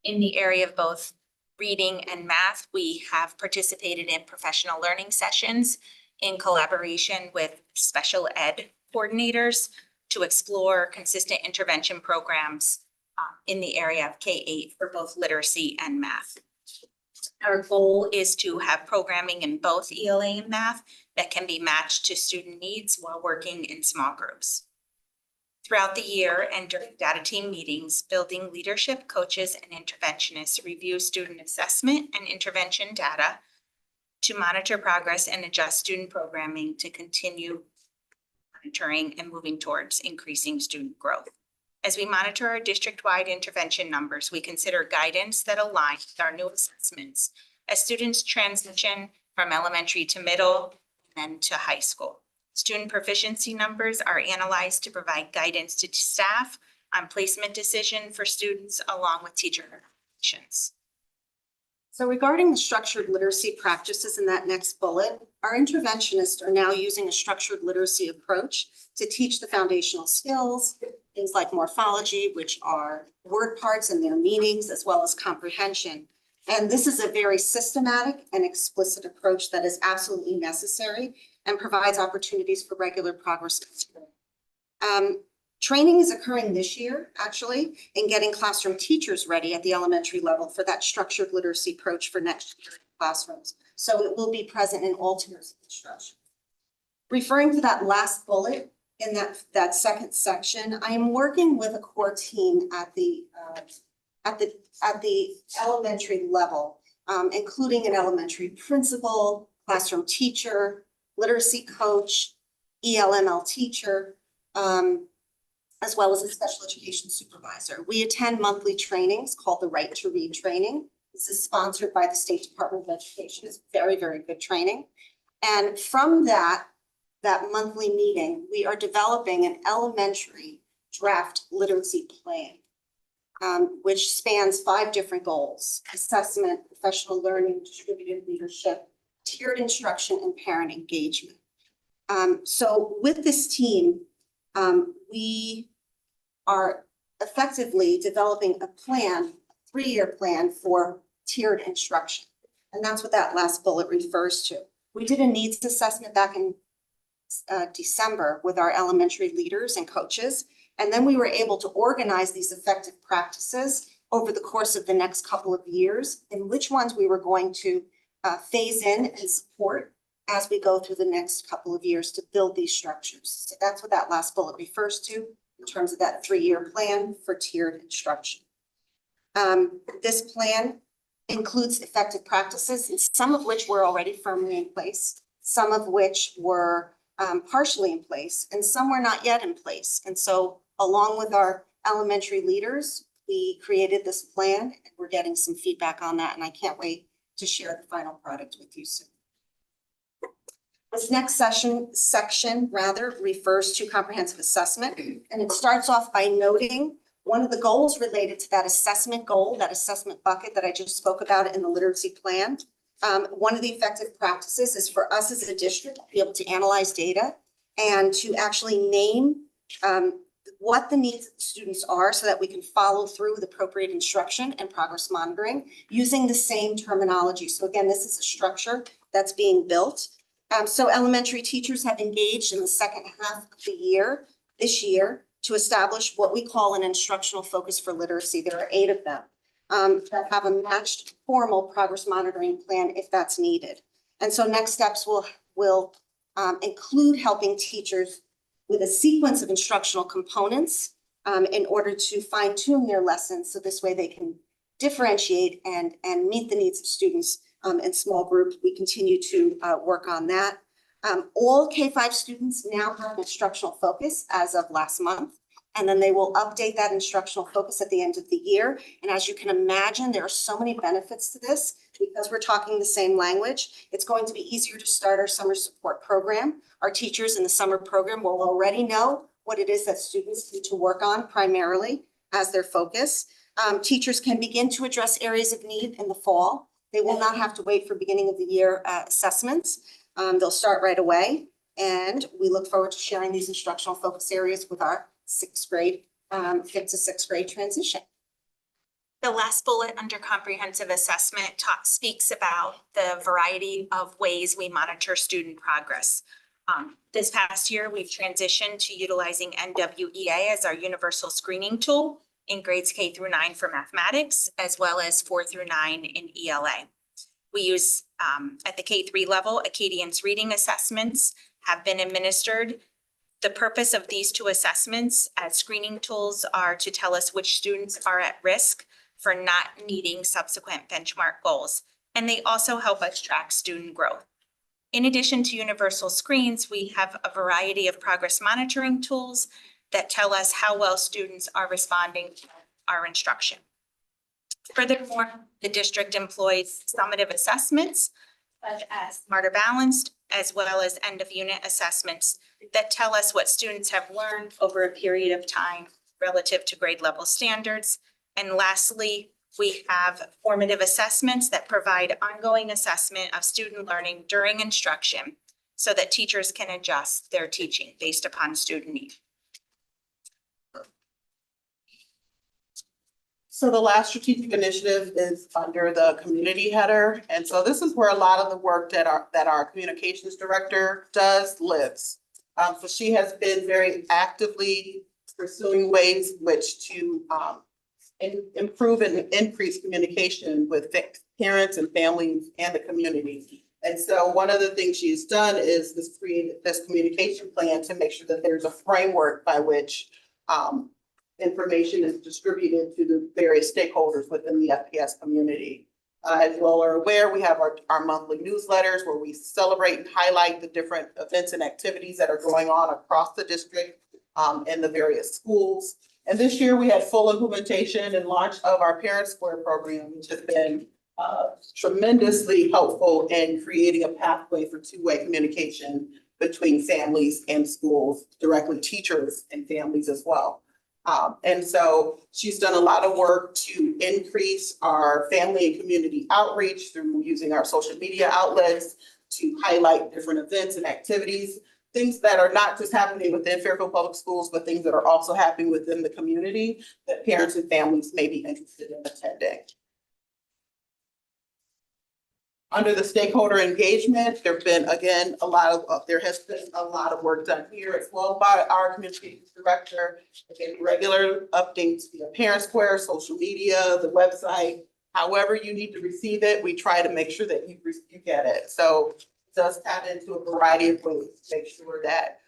Speaker 16: In the area of both reading and math, we have participated in professional learning sessions in collaboration with special ed coordinators to explore consistent intervention programs in the area of K-8 for both literacy and math. Our goal is to have programming in both ELA and math that can be matched to student needs while working in small groups. Throughout the year and during data team meetings, building leadership coaches and interventionists review student assessment and intervention data to monitor progress and adjust student programming to continue monitoring and moving towards increasing student growth. As we monitor our district-wide intervention numbers, we consider guidance that aligns with our new assessments as students transition from elementary to middle and then to high school. Student proficiency numbers are analyzed to provide guidance to staff on placement decision for students along with teacher recommendations.
Speaker 12: So regarding the structured literacy practices in that next bullet, our interventionists are now using a structured literacy approach to teach the foundational skills, things like morphology, which are word parts and their meanings, as well as comprehension. And this is a very systematic and explicit approach that is absolutely necessary and provides opportunities for regular progress. Training is occurring this year, actually, in getting classroom teachers ready at the elementary level for that structured literacy approach for next year in classrooms. So it will be present in all tiers of instruction. Referring to that last bullet in that second section, I am working with a core team at the elementary level, including an elementary principal, classroom teacher, literacy coach, ELML teacher, as well as a special education supervisor. We attend monthly trainings called the Right to Read training. This is sponsored by the State Department of Education. It's very, very good training. And from that monthly meeting, we are developing an elementary draft literacy plan, which spans 5 different goals: assessment, professional learning, distributed leadership, tiered instruction, and parent engagement. So with this team, we are effectively developing a plan, a 3-year plan for tiered instruction. And that's what that last bullet refers to. We did a needs assessment back in December with our elementary leaders and coaches. And then we were able to organize these effective practices over the course of the next couple of years, and which ones we were going to phase in and support as we go through the next couple of years to build these structures. So that's what that last bullet refers to in terms of that 3-year plan for tiered instruction. This plan includes effective practices, and some of which were already firmly in place, some of which were partially in place, and some were not yet in place. And so along with our elementary leaders, we created this plan, and we're getting some feedback on that, and I can't wait to share the final product with you soon. This next section refers to comprehensive assessment, and it starts off by noting one of the goals related to that assessment goal, that assessment bucket that I just spoke about in the literacy plan. One of the effective practices is for us as a district to be able to analyze data and to actually name what the needs of the students are so that we can follow through with appropriate instruction and progress monitoring using the same terminology. So again, this is a structure that's being built. So elementary teachers have engaged in the second half of the year, this year, to establish what we call an instructional focus for literacy. There are 8 of them that have a matched formal progress monitoring plan if that's needed. And so next steps will include helping teachers with a sequence of instructional components in order to fine tune their lessons. So this way they can differentiate and meet the needs of students in small groups. We continue to work on that. All K-5 students now have an instructional focus as of last month, and then they will update that instructional focus at the end of the year. And as you can imagine, there are so many benefits to this because we're talking the same language. It's going to be easier to start our summer support program. Our teachers in the summer program will already know what it is that students need to work on primarily as their focus. Teachers can begin to address areas of need in the fall. They will not have to wait for beginning of the year assessments. They'll start right away. And we look forward to sharing these instructional focus areas with our 6th grade, 5th to 6th grade transition.
Speaker 16: The last bullet under comprehensive assessment speaks about the variety of ways we monitor student progress. This past year, we've transitioned to utilizing NWEA as our universal screening tool in grades K through 9 for mathematics, as well as 4 through 9 in ELA. We use, at the K3 level, Acadian's reading assessments have been administered. The purpose of these 2 assessments as screening tools are to tell us which students are at risk for not meeting subsequent benchmark goals, and they also help us track student growth. In addition to universal screens, we have a variety of progress monitoring tools that tell us how well students are responding to our instruction. Furthermore, the district employs summative assessments, such as Smarter Balanced, as well as end of unit assessments that tell us what students have learned over a period of time relative to grade level standards. And lastly, we have formative assessments that provide ongoing assessment of student learning during instruction so that teachers can adjust their teaching based upon student need.
Speaker 7: So the last strategic initiative is under the community header. And so this is where a lot of the work that our communications director does lives. So she has been very actively pursuing ways which to improve and increase communication with parents and families and the community. And so one of the things she's done is create this communication plan to make sure that there's a framework by which information is distributed to the various stakeholders within the FPS community. As you all are aware, we have our monthly newsletters where we celebrate and highlight the different events and activities that are going on across the district in the various schools. And this year we had full implementation and launch of our Parent Square program, which has been tremendously helpful in creating a pathway for two-way communication between families and schools, directly teachers and families as well. And so she's done a lot of work to increase our family and community outreach through using our social media outlets to highlight different events and activities, things that are not just happening within Fairfield Public Schools, but things that are also happening within the community that parents and families may be interested in attending. Under the stakeholder engagement, there has been a lot of work done here as well by our communications director. Again, regular updates via Parent Square, social media, the website, however you need to receive it, we try to make sure that you get it. So it does tap into a variety of ways to make sure that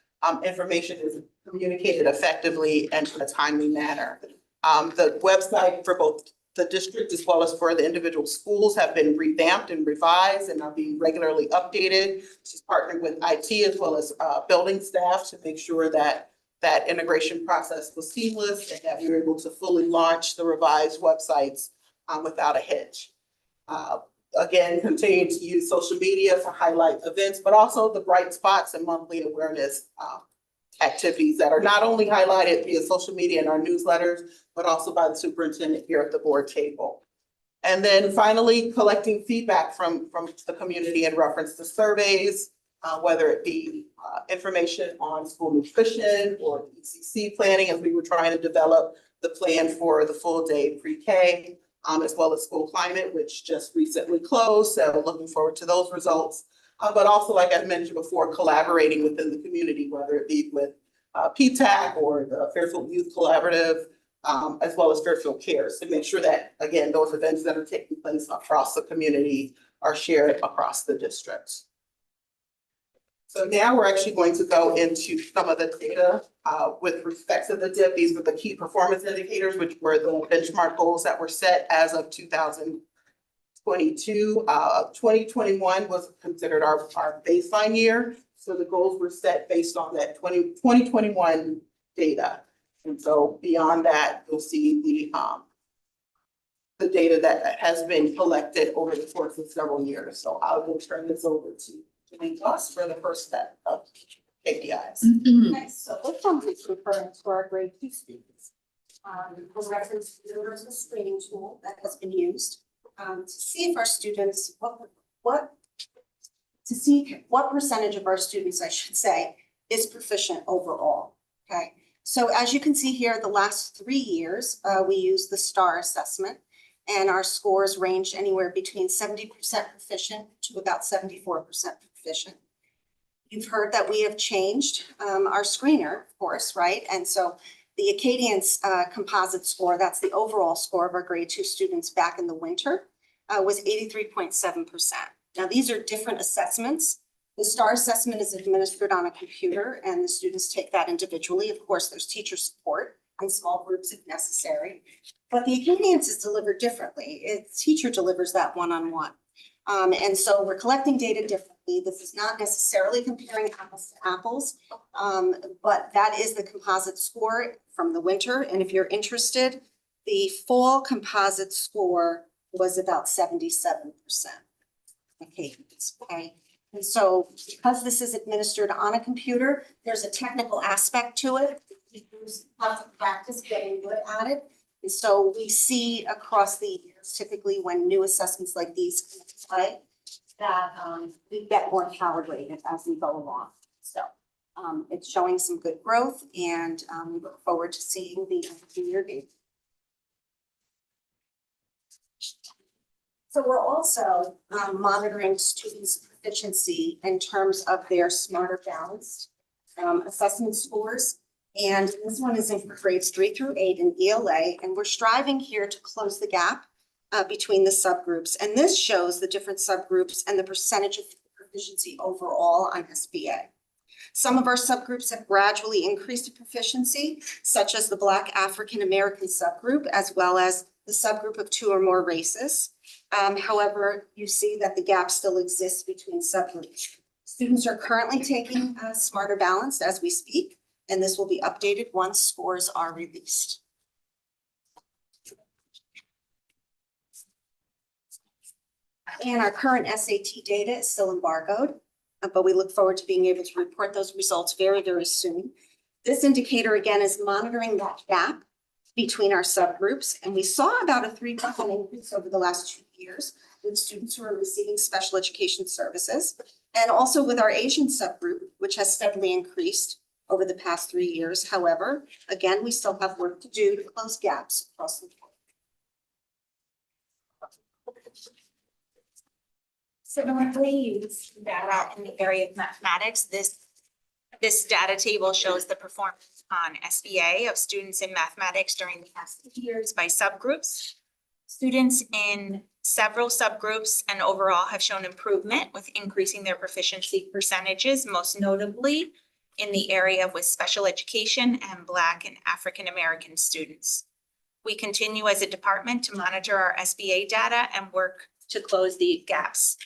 Speaker 7: information is communicated effectively and in a timely manner. The website for both the district as well as for the individual schools have been revamped and revised and are being regularly updated. She's partnering with IT as well as building staff to make sure that that integration process was seamless and that we were able to fully launch the revised websites without a hitch. Again, continue to use social media to highlight events, but also the bright spots and monthly awareness activities that are not only highlighted via social media and our newsletters, but also by the superintendent here at the board table. And then finally, collecting feedback from the community in reference to surveys, whether it be information on school nutrition or ECC planning, as we were trying to develop the plan for the full day pre-K, as well as school climate, which just recently closed. So looking forward to those results. But also, like I mentioned before, collaborating within the community, whether it be with PTAC or the Fairfield Youth Collaborative, as well as Fairfield Cares, to make sure that, again, those events that are taking place across the community are shared across the district. So now we're actually going to go into some of the data with respect to the DIP. These are the key performance indicators, which were the benchmark goals that were set as of 2022. 2021 was considered our baseline year. So the goals were set based on that 2021 data. And so beyond that, you'll see the data that has been collected over the course of several years. So I will turn this over to us for the first step of KPIs.
Speaker 12: Okay, so this one is referring to our grade 2 students. For reference to the universal screening tool that has been used to see if our students, what percentage of our students, I should say, is proficient overall. Okay, so as you can see here, the last 3 years, we used the STAR assessment, and our scores ranged anywhere between 70% proficient to about 74% proficient. You've heard that we have changed our screener, of course, right? And so the Acadian's composite score, that's the overall score of our grade 2 students back in the winter, was 83.7%. Now, these are different assessments. The STAR assessment is administered on a computer and the students take that individually. Of course, there's teacher support in small groups if necessary. But the Acadian's is delivered differently. Its teacher delivers that one-on-one. And so we're collecting data differently. This is not necessarily comparing apples to apples, but that is the composite score from the winter. And if you're interested, the fall composite score was about 77%. Okay. And so because this is administered on a computer, there's a technical aspect to it. There's lots of practice getting good at it. And so we see across the years, typically when new assessments like these come into play, that we get more calibrated as we go along. So it's showing some good growth, and we look forward to seeing the year data. So we're also monitoring students' proficiency in terms of their smarter balanced assessment scores. And this one is in grades 3 through 8 in ELA, and we're striving here to close the gap between the subgroups. And this shows the different subgroups and the percentage of proficiency overall on SBA. Some of our subgroups have gradually increased in proficiency, such as the Black African American subgroup, as well as the subgroup of 2 or more races. However, you see that the gap still exists between subgroups. Students are currently taking Smarter Balanced as we speak, and this will be updated once scores are released. And our current SAT data is still embargoed, but we look forward to being able to report those results very, very soon. This indicator, again, is monitoring that gap between our subgroups, and we saw about a 3% increase over the last 2 years with students who are receiving special education services, and also with our Asian subgroup, which has steadily increased over the past 3 years. However, again, we still have work to do to close gaps across the board.
Speaker 16: Similarly, you see data in the area of mathematics. This data table shows the performance on SBA of students in mathematics during the past years by subgroups. Students in several subgroups and overall have shown improvement with increasing their proficiency percentages, most notably in the area with special education and Black and African American students. We continue as a department to monitor our SBA data and work to close the gaps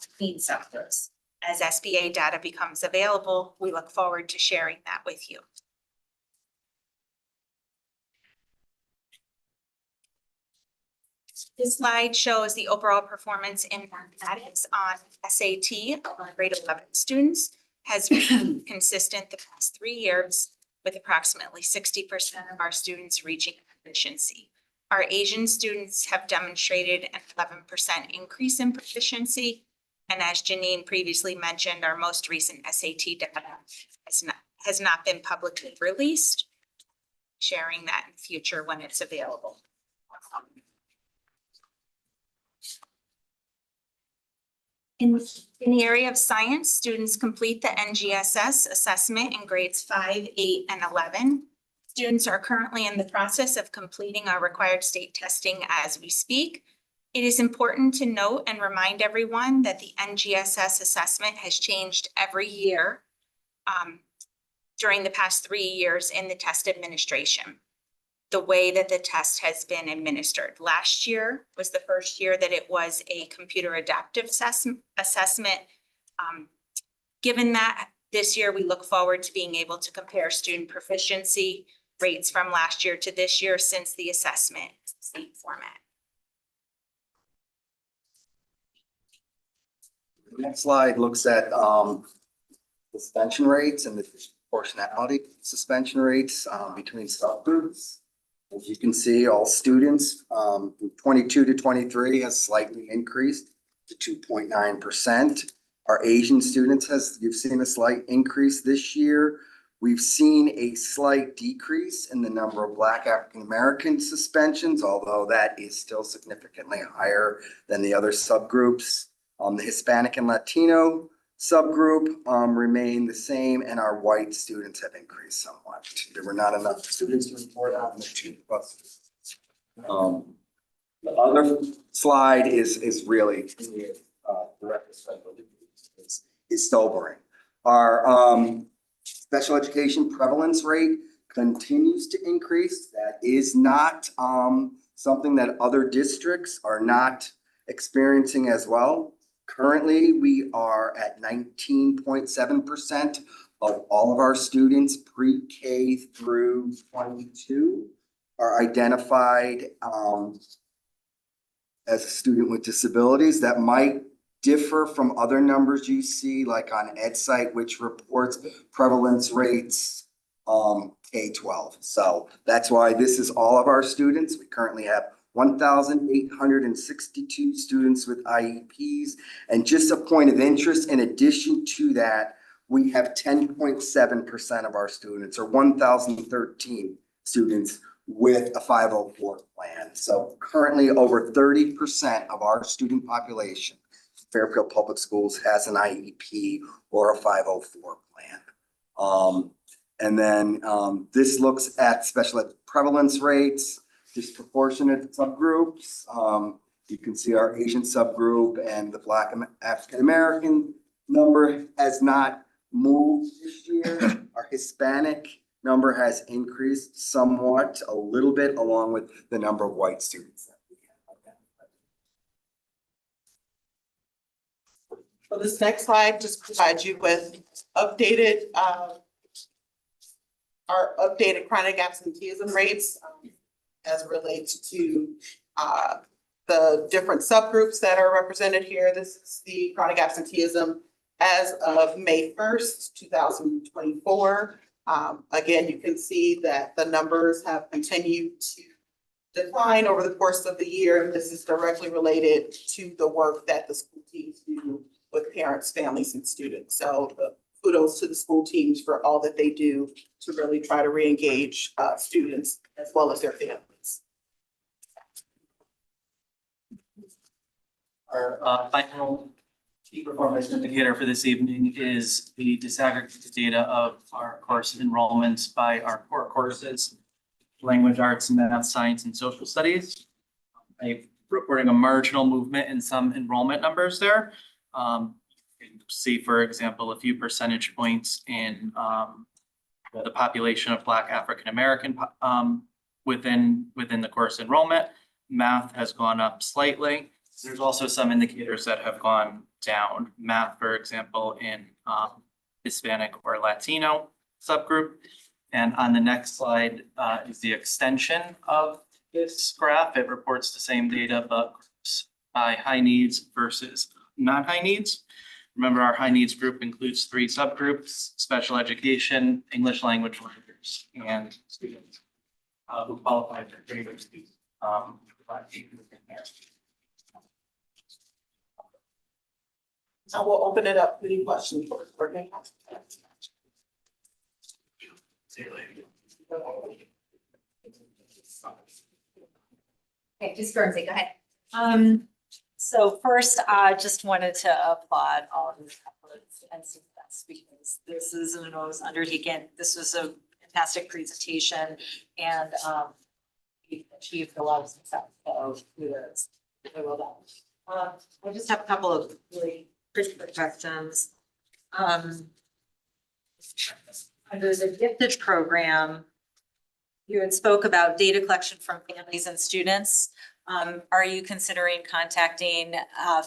Speaker 16: between subgroups. As SBA data becomes available, we look forward to sharing that with you. This slide shows the overall performance in mathematics on SAT of grade 11 students has been consistent the past 3 years, with approximately 60% of our students reaching proficiency. Our Asian students have demonstrated an 11% increase in proficiency. And as Janine previously mentioned, our most recent SAT data has not been publicly released, sharing that in the future when it's available. In the area of science, students complete the NGSS assessment in grades 5, 8, and 11. Students are currently in the process of completing our required state testing as we speak. It is important to note and remind everyone that the NGSS assessment has changed every year during the past 3 years in the test administration, the way that the test has been administered. Last year was the first year that it was a computer adaptive assessment. Given that, this year we look forward to being able to compare student proficiency rates from last year to this year since the assessment is the same format.
Speaker 13: The next slide looks at suspension rates and the proportionality suspension rates between subgroups. As you can see, all students from 22 to 23 has slightly increased to 2.9%. Our Asian students you've seen a slight increase this year. We've seen a slight decrease in the number of Black African American suspensions, although that is still significantly higher than the other subgroups. The Hispanic and Latino subgroup remain the same, and our white students have increased somewhat. There were not enough students to report on the 2 buses. The other slide is really is sobering. Our special education prevalence rate continues to increase. That is not something that other districts are not experiencing as well. Currently, we are at 19.7% of all of our students pre-K through 22 are identified as a student with disabilities. That might differ from other numbers you see, like on EdSite, which reports prevalence rates K-12. So that's why this is all of our students. We currently have 1,862 students with IEPs. And just a point of interest, in addition to that, we have 10.7% of our students, or 1,013 students with a 504 plan. So currently over 30% of our student population, Fairfield Public Schools has an IEP or a 504 plan. And then this looks at special ed prevalence rates, disproportionate subgroups. You can see our Asian subgroup and the Black and African American number has not moved this year. Our Hispanic number has increased somewhat, a little bit, along with the number of white students that we have.
Speaker 17: So this next slide just provides you with updated, our updated chronic absenteeism rates as it relates to the different subgroups that are represented here. This is the chronic absenteeism as of May 1st, 2024. Again, you can see that the numbers have continued to decline over the course of the year. This is directly related to the work that the school teams do with parents, families, and students. So kudos to the school teams for all that they do to really try to re-engage students as well as their families.
Speaker 11: Our final key performance indicator for this evening is the disaggregated data of our course enrollments by our core courses, language arts, math, science, and social studies. I'm reporting a marginal movement in some enrollment numbers there. You can see, for example, a few percentage points in the population of Black African American within the course enrollment. Math has gone up slightly. There's also some indicators that have gone down. Math, for example, in Hispanic or Latino subgroup. And on the next slide is the extension of this graph. It reports the same data, but by high needs versus non-high needs. Remember, our high needs group includes 3 subgroups: special education, English language learners, and students who qualify for greater students.
Speaker 17: Now we'll open it up to any questions for Courtney.
Speaker 2: Okay, just Guernsey, go ahead.
Speaker 18: So first, I just wanted to applaud all of these efforts and success because this is an enormous undertaking. This was a fantastic presentation and we achieved a lot of success. So kudos, very well done. I just have a couple of really quick questions. Under the gifted program, you had spoke about data collection from families and students. Are you considering contacting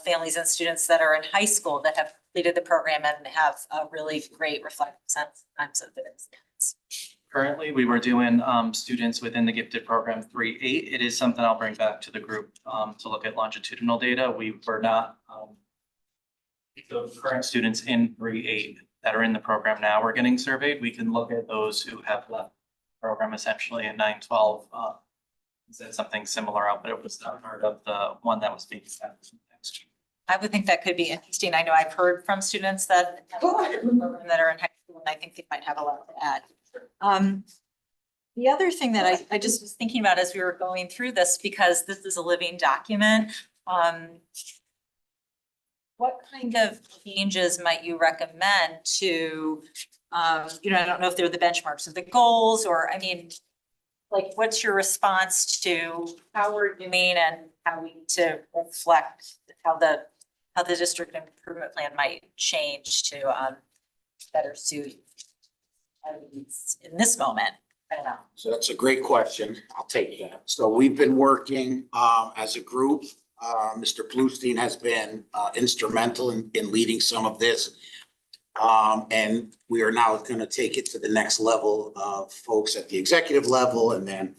Speaker 18: families and students that are in high school that have completed the program and have a really great reflective sense times of the experience?
Speaker 11: Currently, we were doing students within the gifted program 3-8. It is something I'll bring back to the group to look at longitudinal data. We were not the current students in 3-8 that are in the program now we're getting surveyed. We can look at those who have left the program essentially in 9-12. Said something similar out, but it was not part of the one that was being sent next year.
Speaker 18: I would think that could be interesting. I know I've heard from students that are in high school, and I think they might have a lot to add. The other thing that I just was thinking about as we were going through this, because this is a living document, what kind of changes might you recommend to, I don't know if they're the benchmarks of the goals, or I mean, like, what's your response to how we're doing and how we need to reflect how the district improvement plan might change to better suit in this moment? I don't know.
Speaker 9: So that's a great question. I'll take that. So we've been working as a group. Mr. Bluestein has been instrumental in leading some of this. And we are now going to take it to the next level of folks at the executive level and then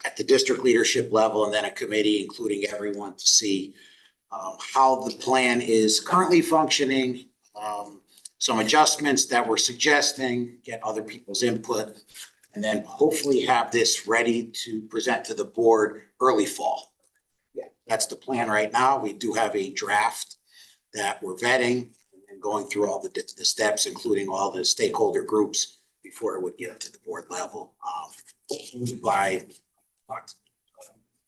Speaker 9: at the district leadership level, and then a committee, including everyone, to see how the plan is currently functioning, some adjustments that we're suggesting, get other people's input, and then hopefully have this ready to present to the board early fall. Yeah, that's the plan right now. We do have a draft that we're vetting and going through all the steps, including all the stakeholder groups before it would get to the board level. by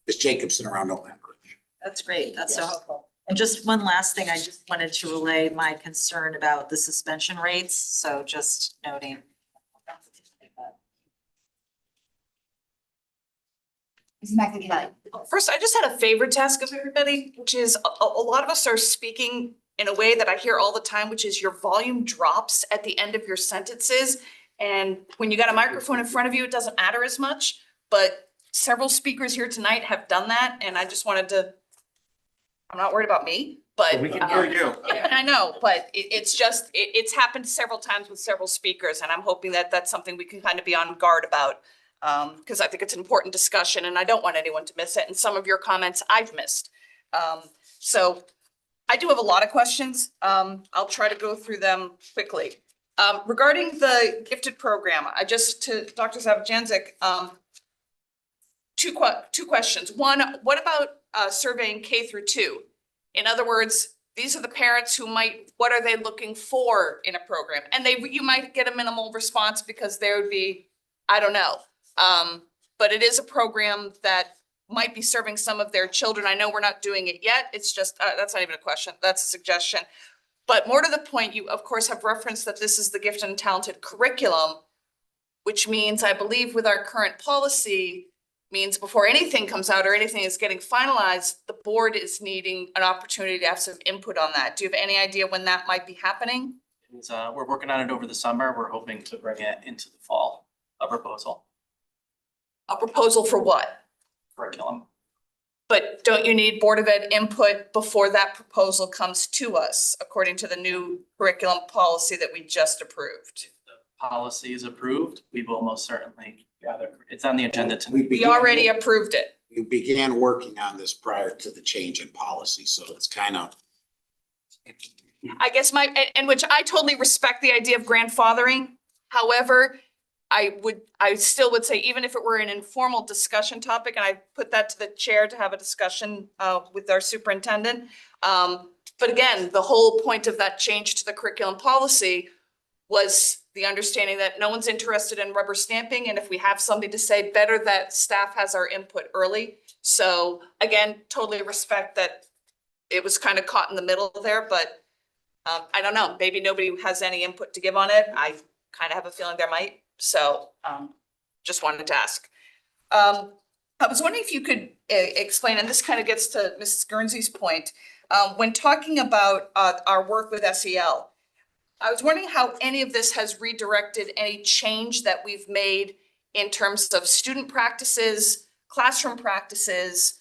Speaker 9: Ms. Jacobson around November.
Speaker 18: That's great. That's so helpful. And just one last thing, I just wanted to relay my concern about the suspension rates. So just noting.
Speaker 2: Ms. McIntyre.
Speaker 19: First, I just had a favor to ask of everybody, which is a lot of us are speaking in a way that I hear all the time, which is your volume drops at the end of your sentences. And when you got a microphone in front of you, it doesn't matter as much, but several speakers here tonight have done that. And I just wanted to, I'm not worried about me, but.
Speaker 1: We can hear you.
Speaker 19: Yeah, I know, but it's just, it's happened several times with several speakers, and I'm hoping that that's something we can kind of be on guard about. Because I think it's an important discussion and I don't want anyone to miss it. And some of your comments I've missed. So I do have a lot of questions. I'll try to go through them quickly. Regarding the gifted program, to Dr. Zavajanzik, two questions. One, what about surveying K through 2? In other words, these are the parents who what are they looking for in a program? And you might get a minimal response because there would be, I don't know. But it is a program that might be serving some of their children. I know we're not doing it yet. It's just, that's not even a question. That's a suggestion. But more to the point, you of course have referenced that this is the gifted and talented curriculum, which means I believe with our current policy means before anything comes out or anything is getting finalized, the board is needing an opportunity to have some input on that. Do you have any idea when that might be happening?
Speaker 11: We're working on it over the summer. We're hoping to bring it into the fall, a proposal.
Speaker 19: A proposal for what?
Speaker 11: Curriculum.
Speaker 19: But don't you need Board of Ed input before that proposal comes to us, according to the new curriculum policy that we just approved?
Speaker 11: Policy is approved. We will most certainly gather. It's on the agenda tonight.
Speaker 19: We already approved it.
Speaker 9: We began working on this prior to the change in policy, so it's kind of.
Speaker 19: I guess and which I totally respect the idea of grandfathering. However, I still would say, even if it were an informal discussion topic, and I put that to the chair to have a discussion with our superintendent. But again, the whole point of that change to the curriculum policy was the understanding that no one's interested in rubber stamping. And if we have something to say, better that staff has our input early. So again, totally respect that it was kind of caught in the middle there, but I don't know, maybe nobody has any input to give on it. I kind of have a feeling there might. So just wanted to ask. I was wondering if you could explain, and this kind of gets to Mrs. Guernsey's point, when talking about our work with SEL, I was wondering how any of this has redirected any change that we've made in terms of student practices, classroom practices.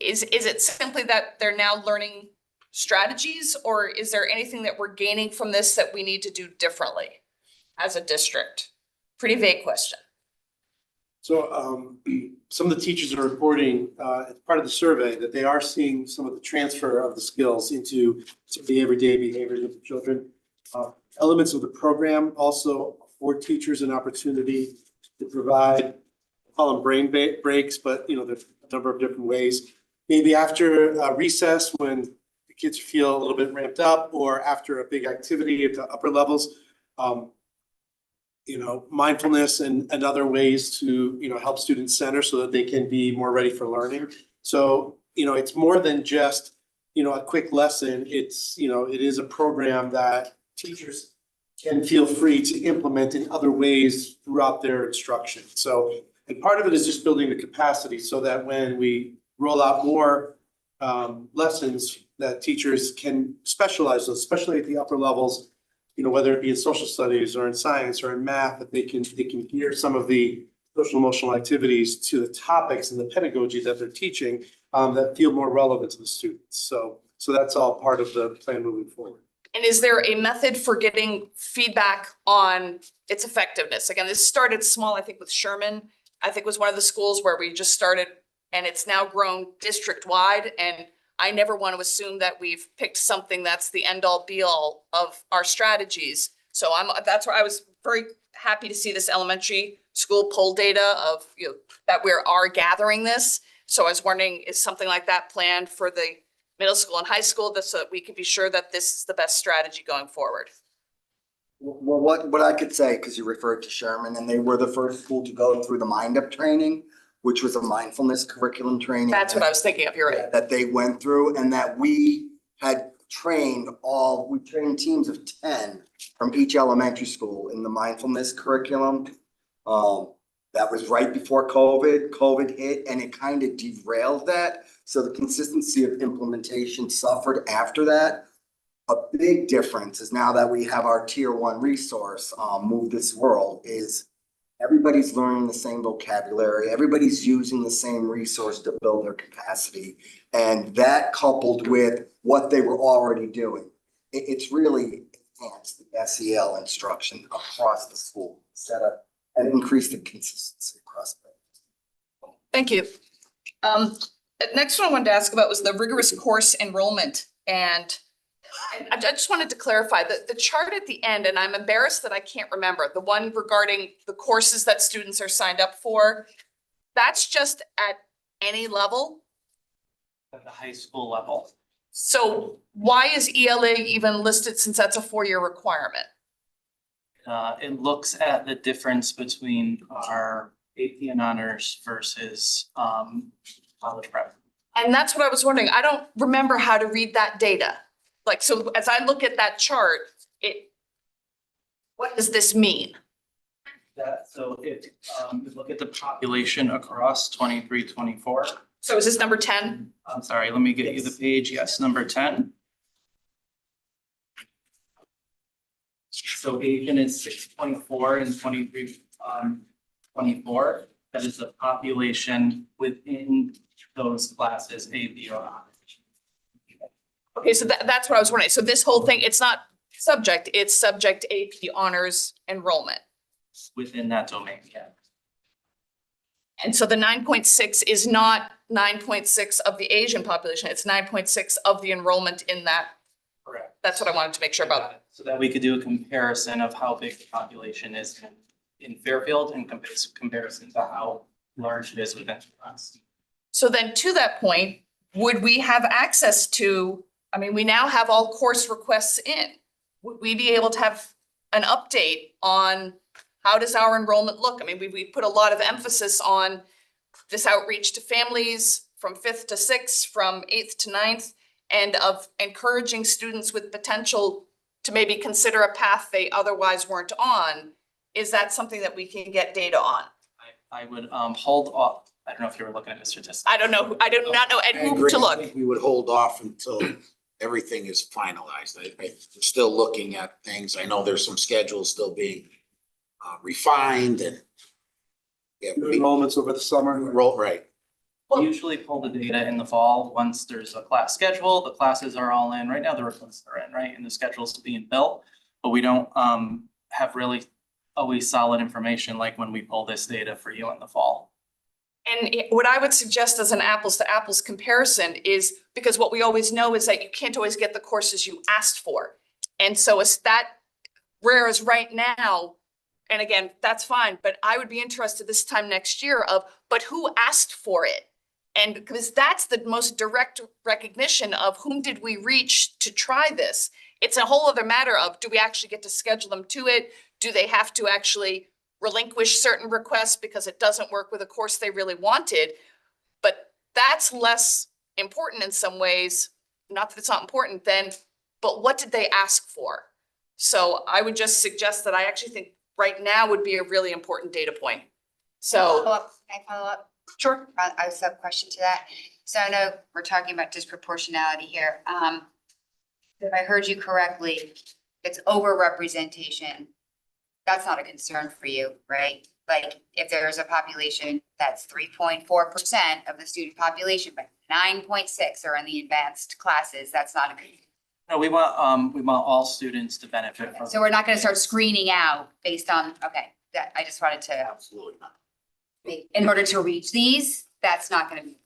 Speaker 19: Is it simply that they're now learning strategies, or is there anything that we're gaining from this that we need to do differently as a district? Pretty vague question.
Speaker 14: So some of the teachers are reporting as part of the survey that they are seeing some of the transfer of the skills into some of the everyday behaviors of the children. Elements of the program also afford teachers an opportunity to provide, call them brain breaks, but there's a number of different ways. Maybe after recess when the kids feel a little bit ramped up, or after a big activity at the upper levels, mindfulness and other ways to, help students center so that they can be more ready for learning. So, it's more than just, a quick lesson. It's, it is a program that teachers can feel free to implement in other ways throughout their instruction. So, and part of it is just building the capacity so that when we roll out more lessons, that teachers can specialize those, especially at the upper levels, whether it be in social studies or in science or in math, that they can gear some of the social emotional activities to the topics and the pedagogy that they're teaching that feel more relevant to the students. So that's all part of the plan moving forward.
Speaker 19: And is there a method for getting feedback on its effectiveness? Again, this started small, I think with Sherman, I think was one of the schools where we just started, and it's now grown district-wide. And I never want to assume that we've picked something that's the end-all be-all of our strategies. So that's where I was very happy to see this elementary school poll data of, that we are gathering this. So I was wondering, is something like that planned for the middle school and high school, so that we can be sure that this is the best strategy going forward?
Speaker 13: Well, what I could say, because you referred to Sherman, and they were the first school to go through the Mind Up training, which was a mindfulness curriculum training.
Speaker 19: That's what I was thinking of, you're right.
Speaker 13: That they went through, and that we had trained we trained teams of 10 from each elementary school in the mindfulness curriculum. That was right before COVID hit, and it kind of derailed that. So the consistency of implementation suffered after that. A big difference is now that we have our tier 1 resource, Move This World, is everybody's learning the same vocabulary, everybody's using the same resource to build their capacity. And that coupled with what they were already doing, it's really enhanced the SEL instruction across the school, set up and increased the consistency across the.
Speaker 19: Thank you. Next one I wanted to ask about was the rigorous course enrollment. And I just wanted to clarify that the chart at the end, and I'm embarrassed that I can't remember, the one regarding the courses that students are signed up for, that's just at any level?
Speaker 11: At the high school level.
Speaker 19: So why is ELA even listed since that's a 4-year requirement?
Speaker 11: It looks at the difference between our AP and honors versus college prep.
Speaker 19: And that's what I was wondering. I don't remember how to read that data. Like, so as I look at that chart, what does this mean?
Speaker 11: So if you look at the population across 23-24.
Speaker 19: So is this number 10?
Speaker 11: I'm sorry, let me get you the page. Yes, number 10. So Asian is 6.4 and 23-24. That is the population within those classes, AP or honors.
Speaker 19: Okay, so that's what I was wondering. So this whole thing, it's not subject, it's subject AP honors enrollment.
Speaker 11: Within that domain, yeah.
Speaker 19: And so the 9.6 is not 9.6 of the Asian population, it's 9.6 of the enrollment in that.
Speaker 11: Correct.
Speaker 19: That's what I wanted to make sure about.
Speaker 11: So that we could do a comparison of how big the population is in Fairfield and comparison to how large it is within the class.
Speaker 19: So then to that point, would we have access to, I mean, we now have all course requests in. Would we be able to have an update on how does our enrollment look? I mean, we put a lot of emphasis on this outreach to families from 5th to 6th, from 8th to 9th, and of encouraging students with potential to maybe consider a path they otherwise weren't on. Is that something that we can get data on?
Speaker 11: I would hold off. I don't know if you were looking at Mr. Tisdale.
Speaker 19: I don't know. I do not know
Speaker 9: I
Speaker 19: who
Speaker 9: agree.
Speaker 19: to
Speaker 9: I
Speaker 19: look.
Speaker 9: think we would hold off until everything is finalized. I'm still looking at things. I know there's some schedules still being refined and. Yeah,
Speaker 14: Enrollments over the summer.
Speaker 9: right.
Speaker 11: We usually pull the data in the fall, once there's a class schedule, the classes are all in. Right now, the requests are in, right? And the schedule's being built, but we don't have really always solid information like when we pull this data for you in the fall.
Speaker 19: And what I would suggest as an apples to apples comparison is, because what we always know is that you can't always get the courses you asked for. And so it's that, whereas right now, and again, that's fine, but I would be interested this time next year of, but who asked for it? And because that's the most direct recognition of whom did we reach to try this? It's a whole other matter of, do we actually get to schedule them to it? Do they have to actually relinquish certain requests because it doesn't work with a course they really wanted? But that's less important in some ways, not that it's not important then, but what did they ask for? So I would just suggest that I actually think right now would be a really important data point. So.
Speaker 2: Can I follow up?
Speaker 19: Sure.
Speaker 2: I have a sub question to that. So I know we're talking about disproportionality here. If I heard you correctly, it's overrepresentation. That's not a concern for you, right? Like if there's a population that's 3.4% of the student population, but 9.6 are in the advanced classes, that's not a good.
Speaker 11: No, we want all students to benefit from.
Speaker 2: So we're not gonna start screening out based on, okay, that, I just wanted to.
Speaker 9: Absolutely not.
Speaker 2: In order to reach these, that's not gonna be.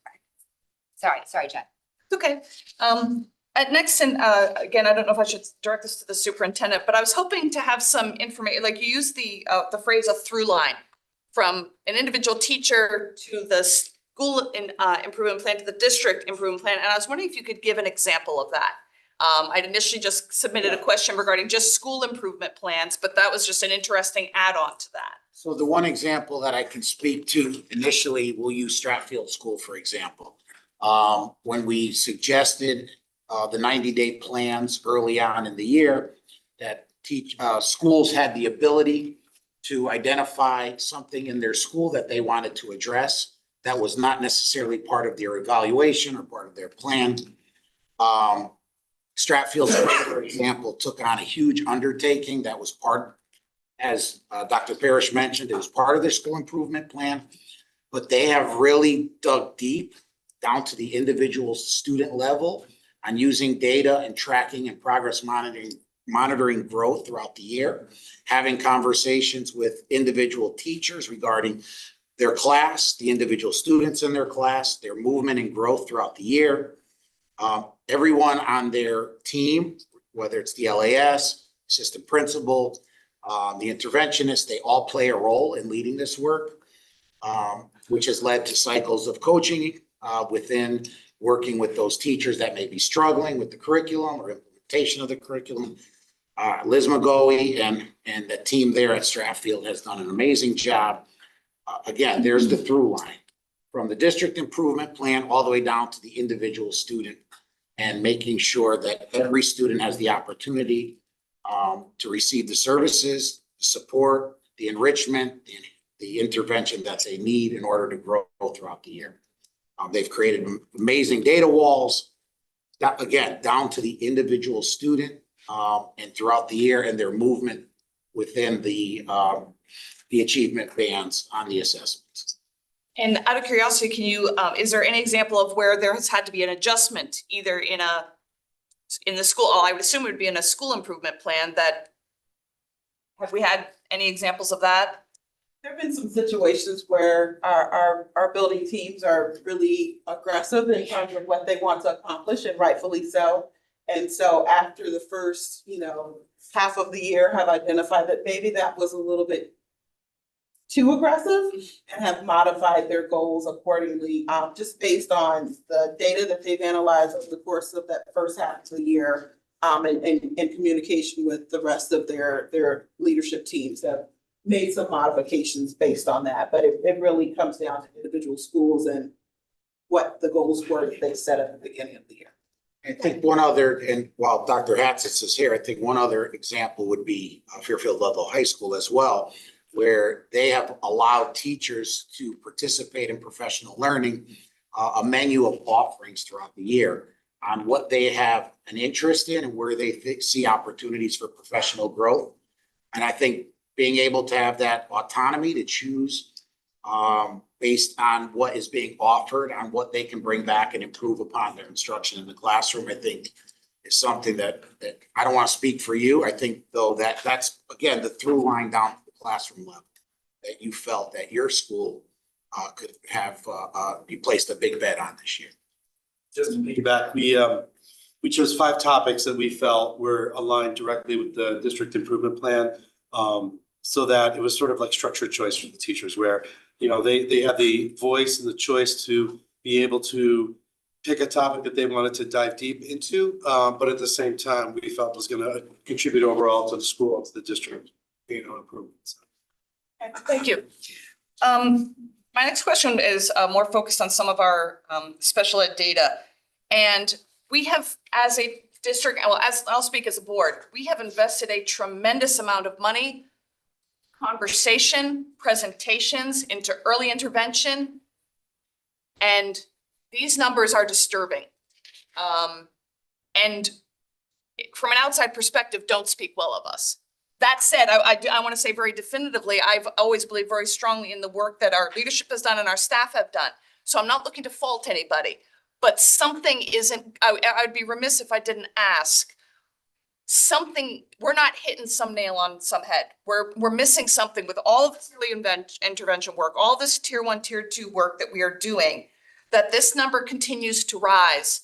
Speaker 2: Sorry, Jen.
Speaker 19: Okay. Next, and again, I don't know if I should direct this to the superintendent, but I was hoping to have some information, like you used the phrase a through line from an individual teacher to the school improvement plan to the district improvement plan. And I was wondering if you could give an example of that. I'd initially just submitted a question regarding just school improvement plans, but that was just an interesting add-on to that.
Speaker 9: So the one example that I can speak to initially, we'll use Stratfield School, for example. When we suggested the 90-day plans early on in the year, that schools had the ability to identify something in their school that they wanted to address that was not necessarily part of their evaluation or part of their plan. Stratfield School, for example, took on a huge undertaking that was part, as Dr. Parrish mentioned, it was part of their school improvement plan, but they have really dug deep down to the individual student level on using data and tracking and progress monitoring growth throughout the year, having conversations with individual teachers regarding their class, the individual students in their class, their movement and growth throughout the year. Everyone on their team, whether it's the LAS, assistant principal, the interventionist, they all play a role in leading this work, which has led to cycles of coaching within working with those teachers that may be struggling with the curriculum or implementation of the curriculum. Liz McGoey and the team there at Stratfield has done an amazing job. Again, there's the through line from the district improvement plan all the way down to the individual student, and making sure that every student has the opportunity to receive the services, the support, the enrichment, the intervention that they need in order to grow throughout the year. They've created amazing data walls, again, down to the individual student and throughout the year, and their movement within the achievement bands on the assessments.
Speaker 19: And out of curiosity, can you, is there any example of where there has had to be an adjustment, either in the school, I would assume it would be in a school improvement plan, that, have we had any examples of that?
Speaker 17: There've been some situations where our building teams are really aggressive in terms of what they want to accomplish, and rightfully so. And so after the first, half of the year, have identified that maybe that was a little bit too aggressive, and have modified their goals accordingly, just based on the data that they've analyzed over the course of that first half of the year, and communication with the rest of their leadership teams have made some modifications based on that. But it really comes down to individual schools and what the goals were that they set at the beginning of the year.
Speaker 9: I think one other, and while Dr. Hatzis is here, I think one other example would be Fairfield Ludlow High School as well, where they have allowed teachers to participate in professional learning, a menu of offerings throughout the year on what they have an interest in and where they see opportunities for professional growth. And I think being able to have that autonomy to choose based on what is being offered, on what they can bring back and improve upon their instruction in the classroom, I think is something that I don't want to speak for you. I think though that's, again, the through line down to the classroom level, that you felt that your school could have, you placed a big bet on this year.
Speaker 14: Just to piggyback, we chose 5 topics that we felt were aligned directly with the district improvement plan. So that it was sort of like structured choice for the teachers, where, they had the voice and the choice to be able to pick a topic that they wanted to dive deep into. But at the same time, we felt was going to contribute overall to the school, to the district, improvements.
Speaker 19: Thank you. My next question is more focused on some of our special ed data. And we have, as a district, well, as I'll speak as a board, we have invested a tremendous amount of money, conversation, presentations into early intervention. And these numbers are disturbing. And from an outside perspective, don't speak well of us. That said, I want to say very definitively, I've always believed very strongly in the work that our leadership has done and our staff have done. So I'm not looking to fault anybody, but something isn't, I'd be remiss if I didn't ask. Something, we're not hitting some nail on some head. We're missing something with all of this early intervention work, all this tier 1, tier 2 work that we are doing, that this number continues to rise.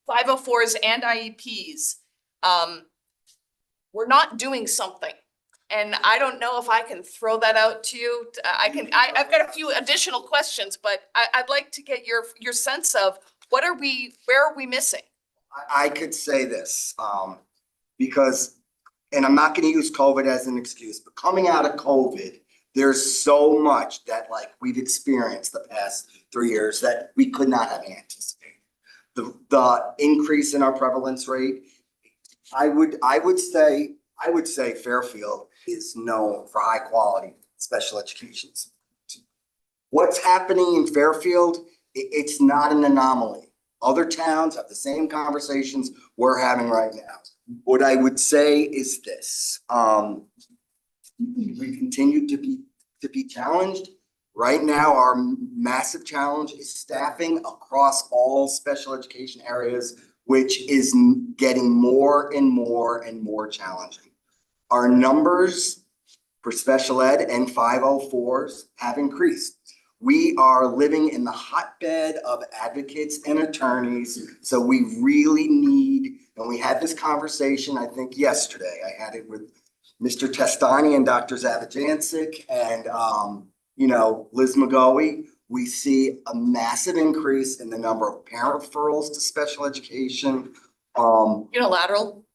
Speaker 19: 504s and IEPs. We're not doing something. And I don't know if I can throw that out to you. I've got a few additional questions, but I'd like to get your sense of where are we missing?
Speaker 13: I could say this, because, and I'm not gonna use COVID as an excuse, but coming out of COVID, there's so much that like we've experienced the past 3 years that we could not have anticipated. The increase in our prevalence rate, I would say Fairfield is known for high quality special education. What's happening in Fairfield, it's not an anomaly. Other towns have the same conversations we're having right now. What I would say is this, we continue to be challenged. Right now, our massive challenge is staffing across all special education areas, which is getting more and more and more challenging. Our numbers for special ed and 504s have increased. We are living in the hotbed of advocates and attorneys, so we really need, and we had this conversation, I think yesterday, I had it with Mr. Testani and Dr. Zavajancic and Liz McGoey. We see a massive increase in the number of parent referrals to special education.
Speaker 19: Unilateral?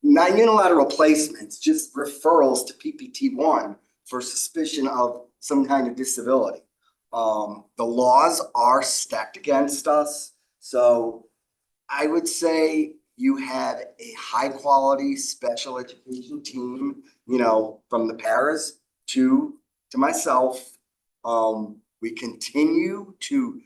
Speaker 13: Not unilateral placements, just referrals to PPT1 for suspicion of some kind of disability. The laws are stacked against us. So I would say you have a high quality special education team, from the paras to myself. We continue to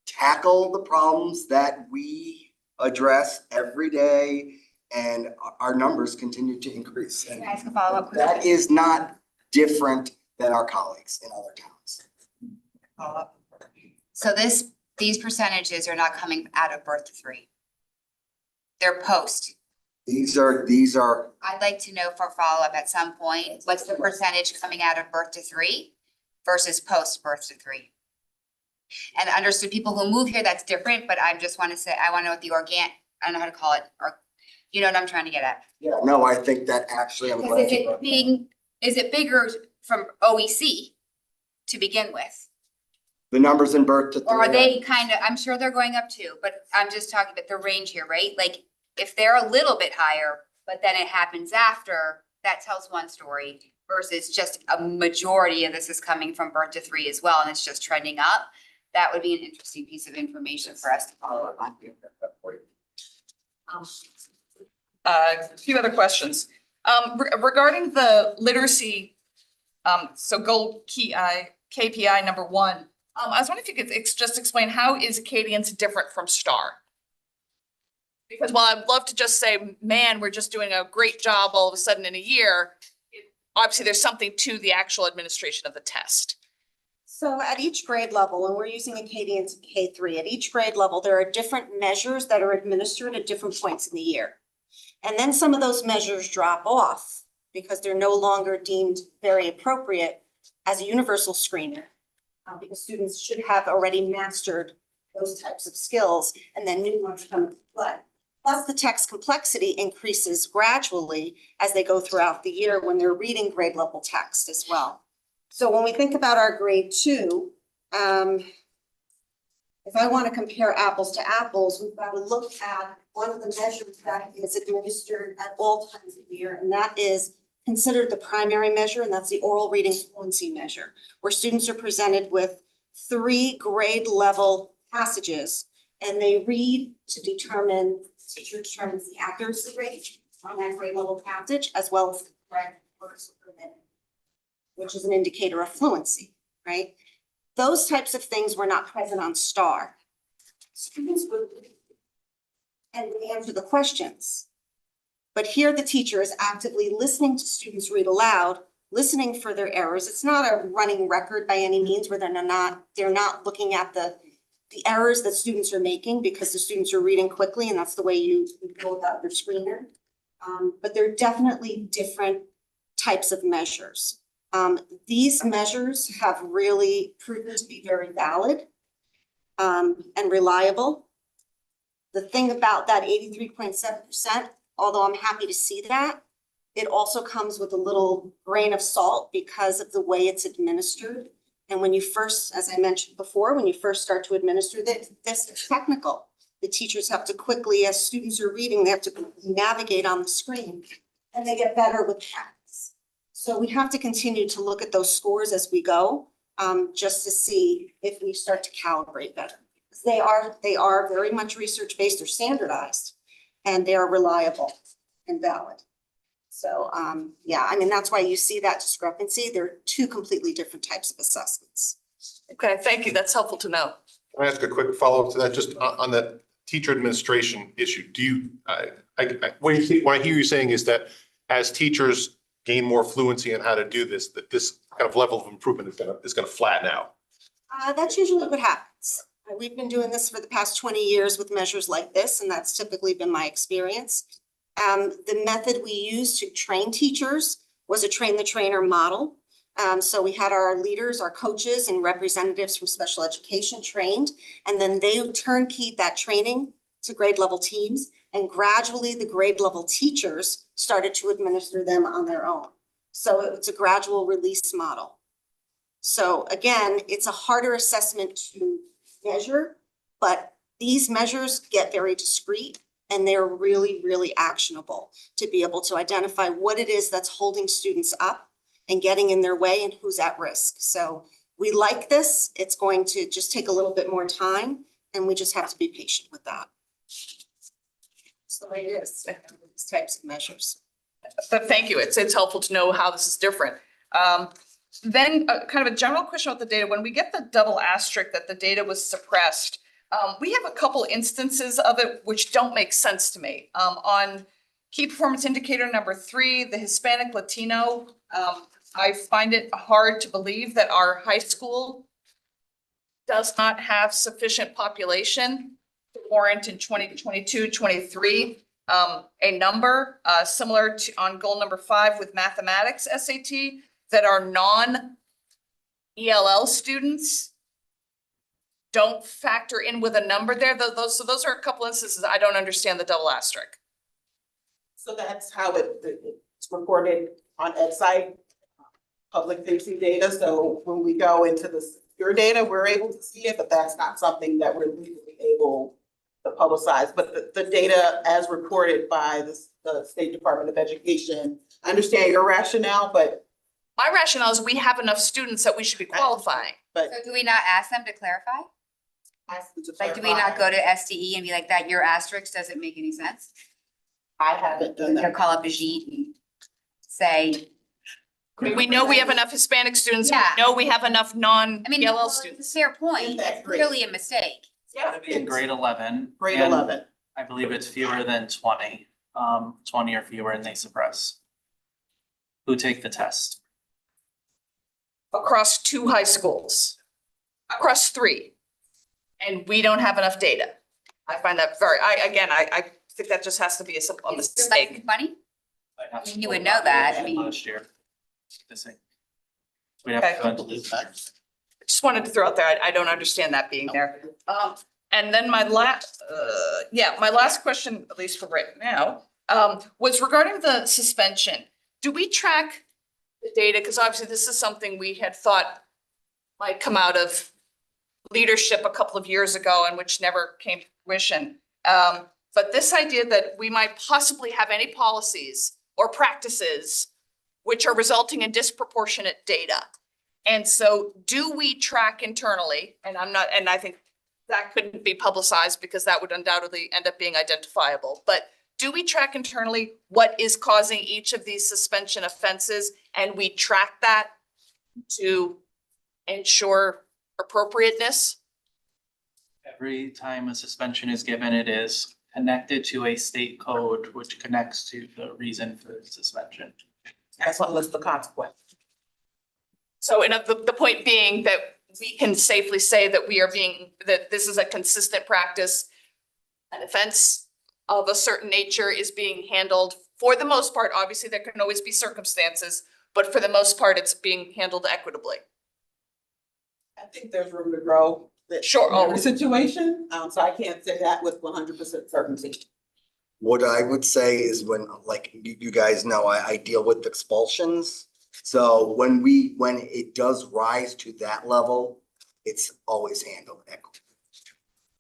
Speaker 13: tackle the problems that we address every day, and our numbers continue to increase.
Speaker 2: Can I ask a follow-up question?
Speaker 13: That is not different than our colleagues in other towns.
Speaker 2: So these percentages are not coming out of birth to 3. They're post.
Speaker 13: These are,
Speaker 2: I'd like to know for follow-up at some point, what's the percentage coming out of birth to 3 versus post birth to 3? And understood people who move here, that's different, but I just want to say, I want to know what the I don't know how to call it, or, you know what I'm trying to get at?
Speaker 13: yeah, no, I think that actually, I'm glad.
Speaker 2: Is it bigger from OEC to begin with?
Speaker 13: The numbers in birth to 3.
Speaker 2: Or are they kind of, I'm sure they're going up too, but I'm just talking about the range here, right? Like, if they're a little bit higher, but then it happens after, that tells one story versus just a majority of this is coming from birth to 3 as well, and it's just trending up. That would be an interesting piece of information for us to follow up on.
Speaker 19: A few other questions. Regarding the literacy, so goal key KPI number 1, I was wondering if you could just explain how is Acadians different from STAR? Because while I'd love to just say, man, we're just doing a great job all of a sudden in a year, obviously there's something to the actual administration of the test.
Speaker 12: So at each grade level, and we're using Acadians K3, at each grade level, there are different measures that are administered at different points in the year. And then some of those measures drop off because they're no longer deemed very appropriate as a universal screener, because students should have already mastered those types of skills, and then new ones come into play. Plus, the text complexity increases gradually as they go throughout the year when they're reading grade level text as well. So when we think about our grade 2, if I want to compare apples to apples, we've got to look at one of the measures that is administered at all times of the year, and that is considered the primary measure, and that's the oral reading fluency measure, where students are presented with 3 grade level passages, and they read to determine, teacher determines the accuracy rate on that grade level passage, as well as the correct words per minute, which is an indicator of fluency, right? Those types of things were not present on STAR. Students would and answer the questions. But here the teacher is actively listening to students read aloud, listening for their errors. It's not a running record by any means where they're not looking at the errors that students are making because the students are reading quickly, and that's the way you go about your screener. But they're definitely different types of measures. These measures have really proven to be very valid and reliable. The thing about that 83.7%, although I'm happy to see that, it also comes with a little grain of salt because of the way it's administered. And when you first, as I mentioned before, when you first start to administer this, it's technical. The teachers have to quickly, as students are reading, they have to navigate on the screen, and they get better with practice. So we have to continue to look at those scores as we go, just to see if we start to calibrate better. They are very much research-based, they're standardized, and they are reliable and valid. So, yeah, I mean, that's why you see that discrepancy. They're two completely different types of assessments.
Speaker 19: Okay, thank you. That's helpful to know.
Speaker 1: Can I ask a quick follow-up to that, just on that teacher administration issue? Do you, what I hear you saying is that as teachers gain more fluency in how to do this, that this kind of level of improvement is gonna flatten out?
Speaker 12: That's usually what happens. We've been doing this for the past 20 years with measures like this, and that's typically been my experience. The method we used to train teachers was a train the trainer model. So we had our leaders, our coaches, and representatives from special education trained, and then they turnkeyed that training to grade level teams, and gradually the grade level teachers started to administer them on their own. So it's a gradual release model. So again, it's a harder assessment to measure, but these measures get very discrete, and they're really, really actionable to be able to identify what it is that's holding students up and getting in their way and who's at risk. So we like this. It's going to just take a little bit more time, and we just have to be patient with that. So it is, these types of measures.
Speaker 19: But thank you. It's helpful to know how this is different. Then kind of a general question about the data. When we get the double asterisk that the data was suppressed, we have a couple instances of it which don't make sense to me. On key performance indicator number 3, the Hispanic Latino, I find it hard to believe that our high school does not have sufficient population to warrant in 2022-23 a number similar to on goal number 5 with mathematics SAT that are non-ELL students don't factor in with a number there. So those are a couple instances I don't understand the double asterisk.
Speaker 17: So that's how it's reported on EdSite, public facing data. So when we go into the secure data, we're able to see it, but that's not something that we're legally able to publicize. But the data as reported by the State Department of Education, I understand your rationale, but
Speaker 19: my rationale is we have enough students that we should be qualifying.
Speaker 2: So do we not ask them to clarify? Like, do we not go to SDE and be like, that your asterisk doesn't make any sense?
Speaker 17: I haven't done that.
Speaker 2: Or call up Ajit and say.
Speaker 19: I mean, we know we have enough Hispanic students.
Speaker 2: Yeah.
Speaker 19: We know we have enough non-ELL students.
Speaker 2: It's a fair point. It's clearly a mistake.
Speaker 17: Yeah.
Speaker 11: In grade 11.
Speaker 17: Grade
Speaker 11: and
Speaker 17: 11.
Speaker 11: I believe it's fewer than 20, 20 or fewer, and they suppress. Who take the test?
Speaker 19: Across 2 high schools, across 3. And we don't have enough data. I find that I think that just has to be a mistake.
Speaker 2: Funny? I mean, you would know that. I mean.
Speaker 11: Last year. We'd have to go into loop back.
Speaker 19: I just wanted to throw out there, I don't understand that being there. And then my last question, at least for right now, was regarding the suspension. Do we track the data? Because obviously this is something we had thought might come out of leadership a couple of years ago and which never came to fruition. But this idea that we might possibly have any policies or practices which are resulting in disproportionate data. And so do we track internally? And I think that couldn't be publicized because that would undoubtedly end up being identifiable. But do we track internally what is causing each of these suspension offenses? And we track that to ensure appropriateness?
Speaker 11: Every time a suspension is given, it is connected to a state code, which connects to the reason for the suspension.
Speaker 17: That's what lists the consequence.
Speaker 19: So the point being that we can safely say that that this is a consistent practice. An offense of a certain nature is being handled for the most part. Obviously, there can always be circumstances, but for the most part, it's being handled equitably.
Speaker 17: I think there's room to grow.
Speaker 19: Sure.
Speaker 17: In every situation, so I can't say that with 100% certainty.
Speaker 13: What I would say is when, like, you guys know, I deal with expulsions. So when it does rise to that level, it's always handled equitably.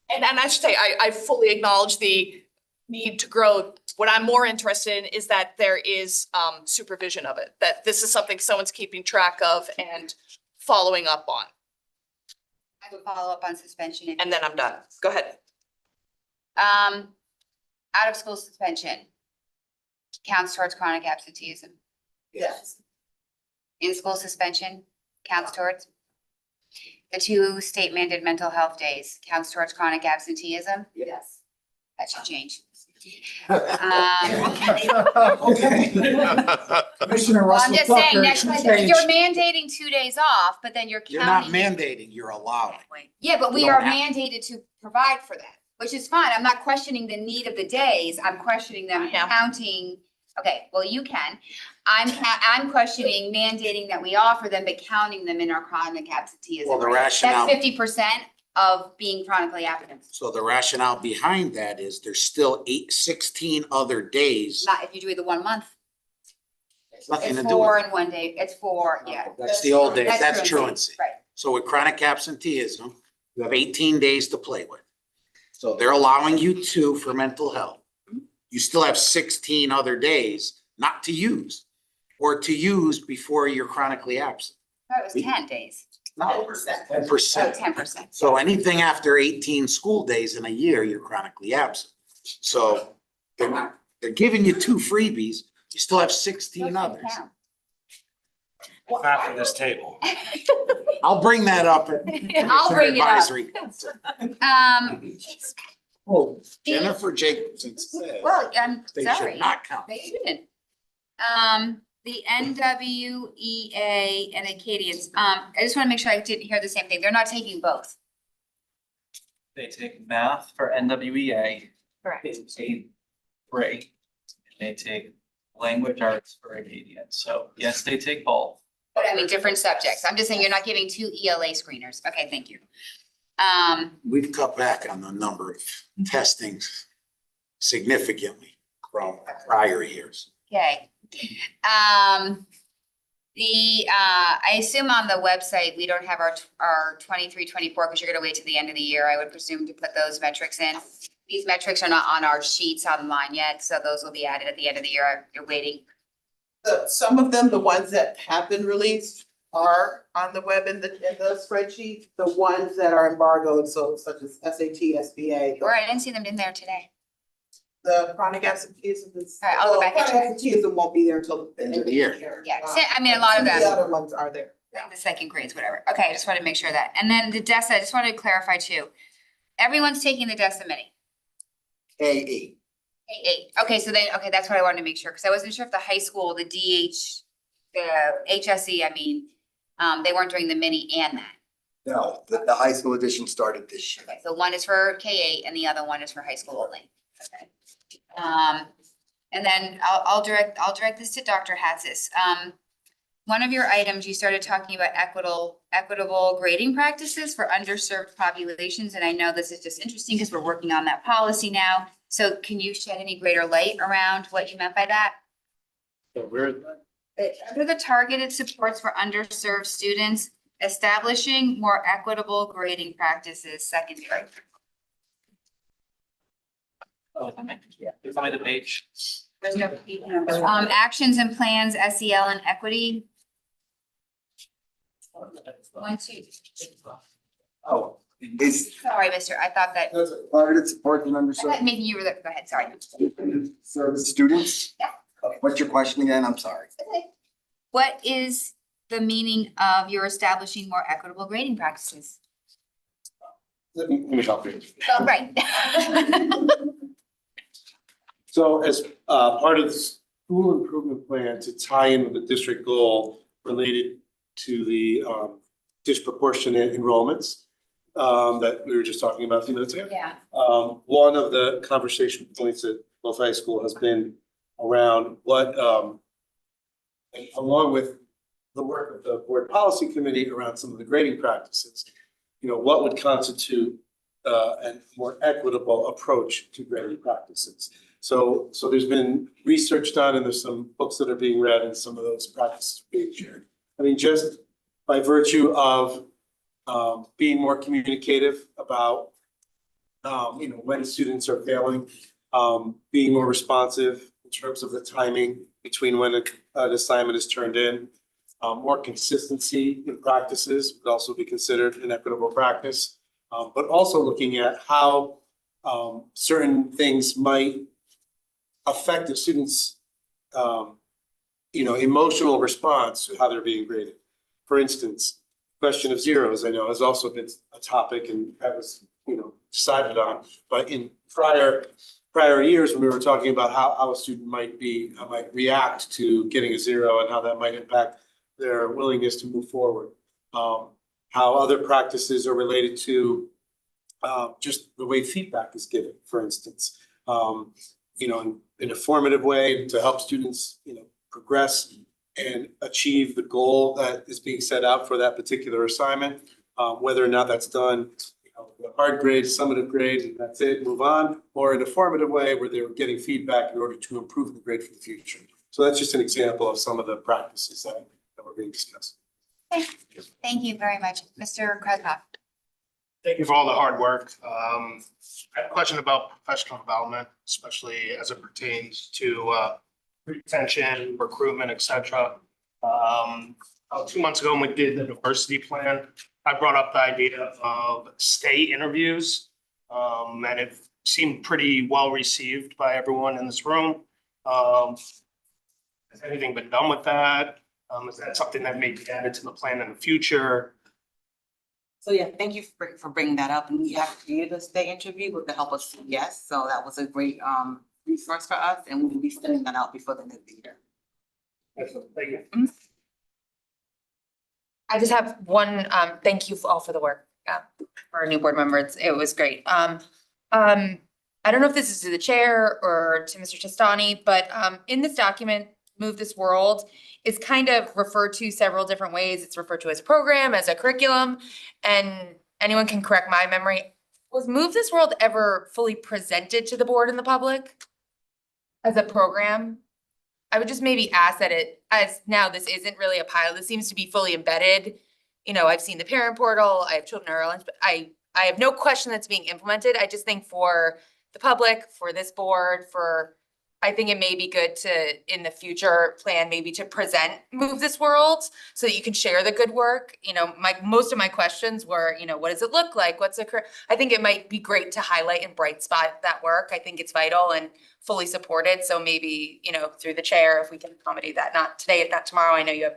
Speaker 19: And I should say, I fully acknowledge the need to grow. What I'm more interested in is that there is supervision of it, that this is something someone's keeping track of and following up on.
Speaker 2: I will follow up on suspension.
Speaker 19: And then I'm done. Go ahead.
Speaker 2: Out of school suspension counts towards chronic absenteeism.
Speaker 17: Yes.
Speaker 2: In school suspension counts towards. The 2 state mandated mental health days counts towards chronic absenteeism.
Speaker 17: Yes.
Speaker 2: That should change.
Speaker 9: Okay. Commissioner
Speaker 2: Well, I'm
Speaker 9: Russell
Speaker 2: just saying,
Speaker 9: Tucker,
Speaker 2: next,
Speaker 9: change.
Speaker 2: you're mandating 2 days off, but then you're
Speaker 9: You're not
Speaker 2: counting.
Speaker 9: mandating, you're allowing.
Speaker 2: Yeah, but we
Speaker 9: You
Speaker 2: are
Speaker 9: don't have-
Speaker 2: mandated to provide for that, which is fine. I'm not questioning the need of the days. I'm questioning them
Speaker 19: I am.
Speaker 2: counting. Okay, well, you can. I'm questioning mandating that we offer them, but counting them in our chronic absenteeism.
Speaker 9: Well, the
Speaker 2: rate.
Speaker 9: rationale-
Speaker 2: That's 50% of being chronically absent.
Speaker 9: So the rationale behind that is there's still 16 other days.
Speaker 2: Not if you do it the 1 month.
Speaker 9: It's nothing
Speaker 2: It's
Speaker 9: to do
Speaker 2: 4
Speaker 9: with.
Speaker 2: in 1 day. It's 4, yeah.
Speaker 9: That's the old days, that's
Speaker 2: truancy,
Speaker 9: truancy.
Speaker 2: Right.
Speaker 9: So with chronic absenteeism, you have 18 days to play with. So they're allowing you 2 for mental health. You still have 16 other days not to use or to use before you're chronically absent.
Speaker 2: That was 10 days.
Speaker 9: No, 10%.
Speaker 2: 10%.
Speaker 9: So anything after 18 school days in a year, you're chronically absent. So they're giving you 2 freebies, you still have 16 others.
Speaker 20: Not for this table.
Speaker 9: I'll bring that up at
Speaker 2: I'll bring it up.
Speaker 9: advisory. Oh, Jennifer Jacobson said
Speaker 2: Well, I'm
Speaker 9: they
Speaker 2: sorry.
Speaker 9: should not count.
Speaker 2: They shouldn't. The NWEA and Acadians, I just want to make sure I didn't hear the same thing. They're not taking both.
Speaker 11: They take math for NWEA.
Speaker 2: Correct.
Speaker 11: They take break. They take language arts for Acadian. So yes, they take both.
Speaker 2: But I mean, different subjects. I'm just saying you're not giving 2 ELA screeners. Okay, thank you.
Speaker 9: We've cut back on the number of testings significantly from prior years.
Speaker 2: Okay. I assume on the website, we don't have our 23, 24, because you're gonna wait till the end of the year, I would presume, to put those metrics in. These metrics are not on our sheets online yet, so those will be added at the end of the year. You're waiting.
Speaker 17: Some of them, the ones that have been released are on the web in the spreadsheet. The ones that are embargoed, so such as SAT, SBA.
Speaker 2: Or I didn't see them in there today.
Speaker 17: The chronic absenteeism is.
Speaker 2: All right, I'll go back and
Speaker 17: Chronic
Speaker 2: check.
Speaker 17: absenteeism won't be there until the end of the year.
Speaker 2: Yeah, I mean, a lot of
Speaker 17: The
Speaker 2: them.
Speaker 17: other ones are there.
Speaker 2: The second grades, whatever. Okay, I just wanted to make sure of that. And then the DESA, I just wanted to clarify too. Everyone's taking the DESA mini.
Speaker 13: K8.
Speaker 2: K8. Okay, so then, okay, that's what I wanted to make sure, because I wasn't sure if the high school, the HSE, I mean, they weren't doing the mini and that.
Speaker 13: No, the high school edition started this year.
Speaker 2: Okay, so one is for K8 and the other one is for high school only. Okay. And then I'll direct this to Dr. Hatzis. One of your items, you started talking about equitable grading practices for underserved populations, and I know this is just interesting because we're working on that policy now. So can you shed any greater light around what you meant by that?
Speaker 20: So where,
Speaker 2: Under the targeted supports for underserved students, establishing more equitable grading practices, secondary.
Speaker 11: Oh, yeah, tell me the page.
Speaker 2: Actions and plans, SEL and equity. 1, 2.
Speaker 13: Oh, it's
Speaker 2: Sorry, mister, I thought that,
Speaker 13: targeted support and
Speaker 2: I thought
Speaker 13: underserved
Speaker 2: maybe you were the, go ahead, sorry.
Speaker 13: service students.
Speaker 2: Yeah.
Speaker 13: What's your question again? I'm sorry.
Speaker 2: Okay. What is the meaning of your establishing more equitable grading practices?
Speaker 14: Let me help you.
Speaker 2: Oh, right.
Speaker 14: So as part of the school improvement plan to tie in with the district goal related to the disproportionate enrollments that we were just talking about a few minutes ago.
Speaker 2: Yeah.
Speaker 14: One of the conversation points at both high school has been around what, along with the work of the board policy committee around some of the grading practices, what would constitute a more equitable approach to grading practices. So there's been research done and there's some books that are being read and some of those practices are being shared. I mean, just by virtue of being more communicative about when students are failing, being more responsive in terms of the timing between when an assignment is turned in. More consistency in practices would also be considered an equitable practice. But also looking at how certain things might affect the students' emotional response to how they're being graded. For instance, question of zeros, I know, has also been a topic and that was, decided on. But in prior years, when we were talking about how a student might react to getting a zero and how that might impact their willingness to move forward. How other practices are related to just the way feedback is given, for instance. In a formative way to help students, progress and achieve the goal that is being set out for that particular assignment. Whether or not that's done, the hard grades, summative grades, and that's it, move on, or in a formative way where they're getting feedback in order to improve the grade for the future. So that's just an example of some of the practices that were being discussed.
Speaker 2: Thank you very much, Mr. Kresnoff.
Speaker 1: Thank you for all the hard work. I have a question about professional development, especially as it pertains to retention, recruitment, et cetera. 2 months ago, when we did the diversity plan, I brought up the idea of stay interviews, and it seemed pretty well received by everyone in this room. Has anything been done with that? Is that something that may be added to the plan in the future?
Speaker 15: So yeah, thank you for bringing that up. And we have created a stay interview with the help of CES. So that was a great resource for us, and we will be sending that out before the end of the year.
Speaker 1: Excellent, thank you.
Speaker 21: I just have one, thank you all for the work, for our new board members. It was great. I don't know if this is to the chair or to Mr. Testani, but in this document, Move This World is kind of referred to several different ways. It's referred to as a program, as a curriculum, and anyone can correct my memory. Was Move This World ever fully presented to the board and the public as a program? I would just maybe ask that as now this isn't really a pilot, this seems to be fully embedded. I've seen the parent portal, I have children at lunch, but I have no question that's being implemented. I just think for the public, for this board, I think it may be good to, in the future plan, maybe to present Move This World so that you can share the good work. Most of my questions were, what does it look like? I think it might be great to highlight and bright spot that work. I think it's vital and fully supported. So maybe, through the chair, if we can accommodate that, not today, not tomorrow. I know you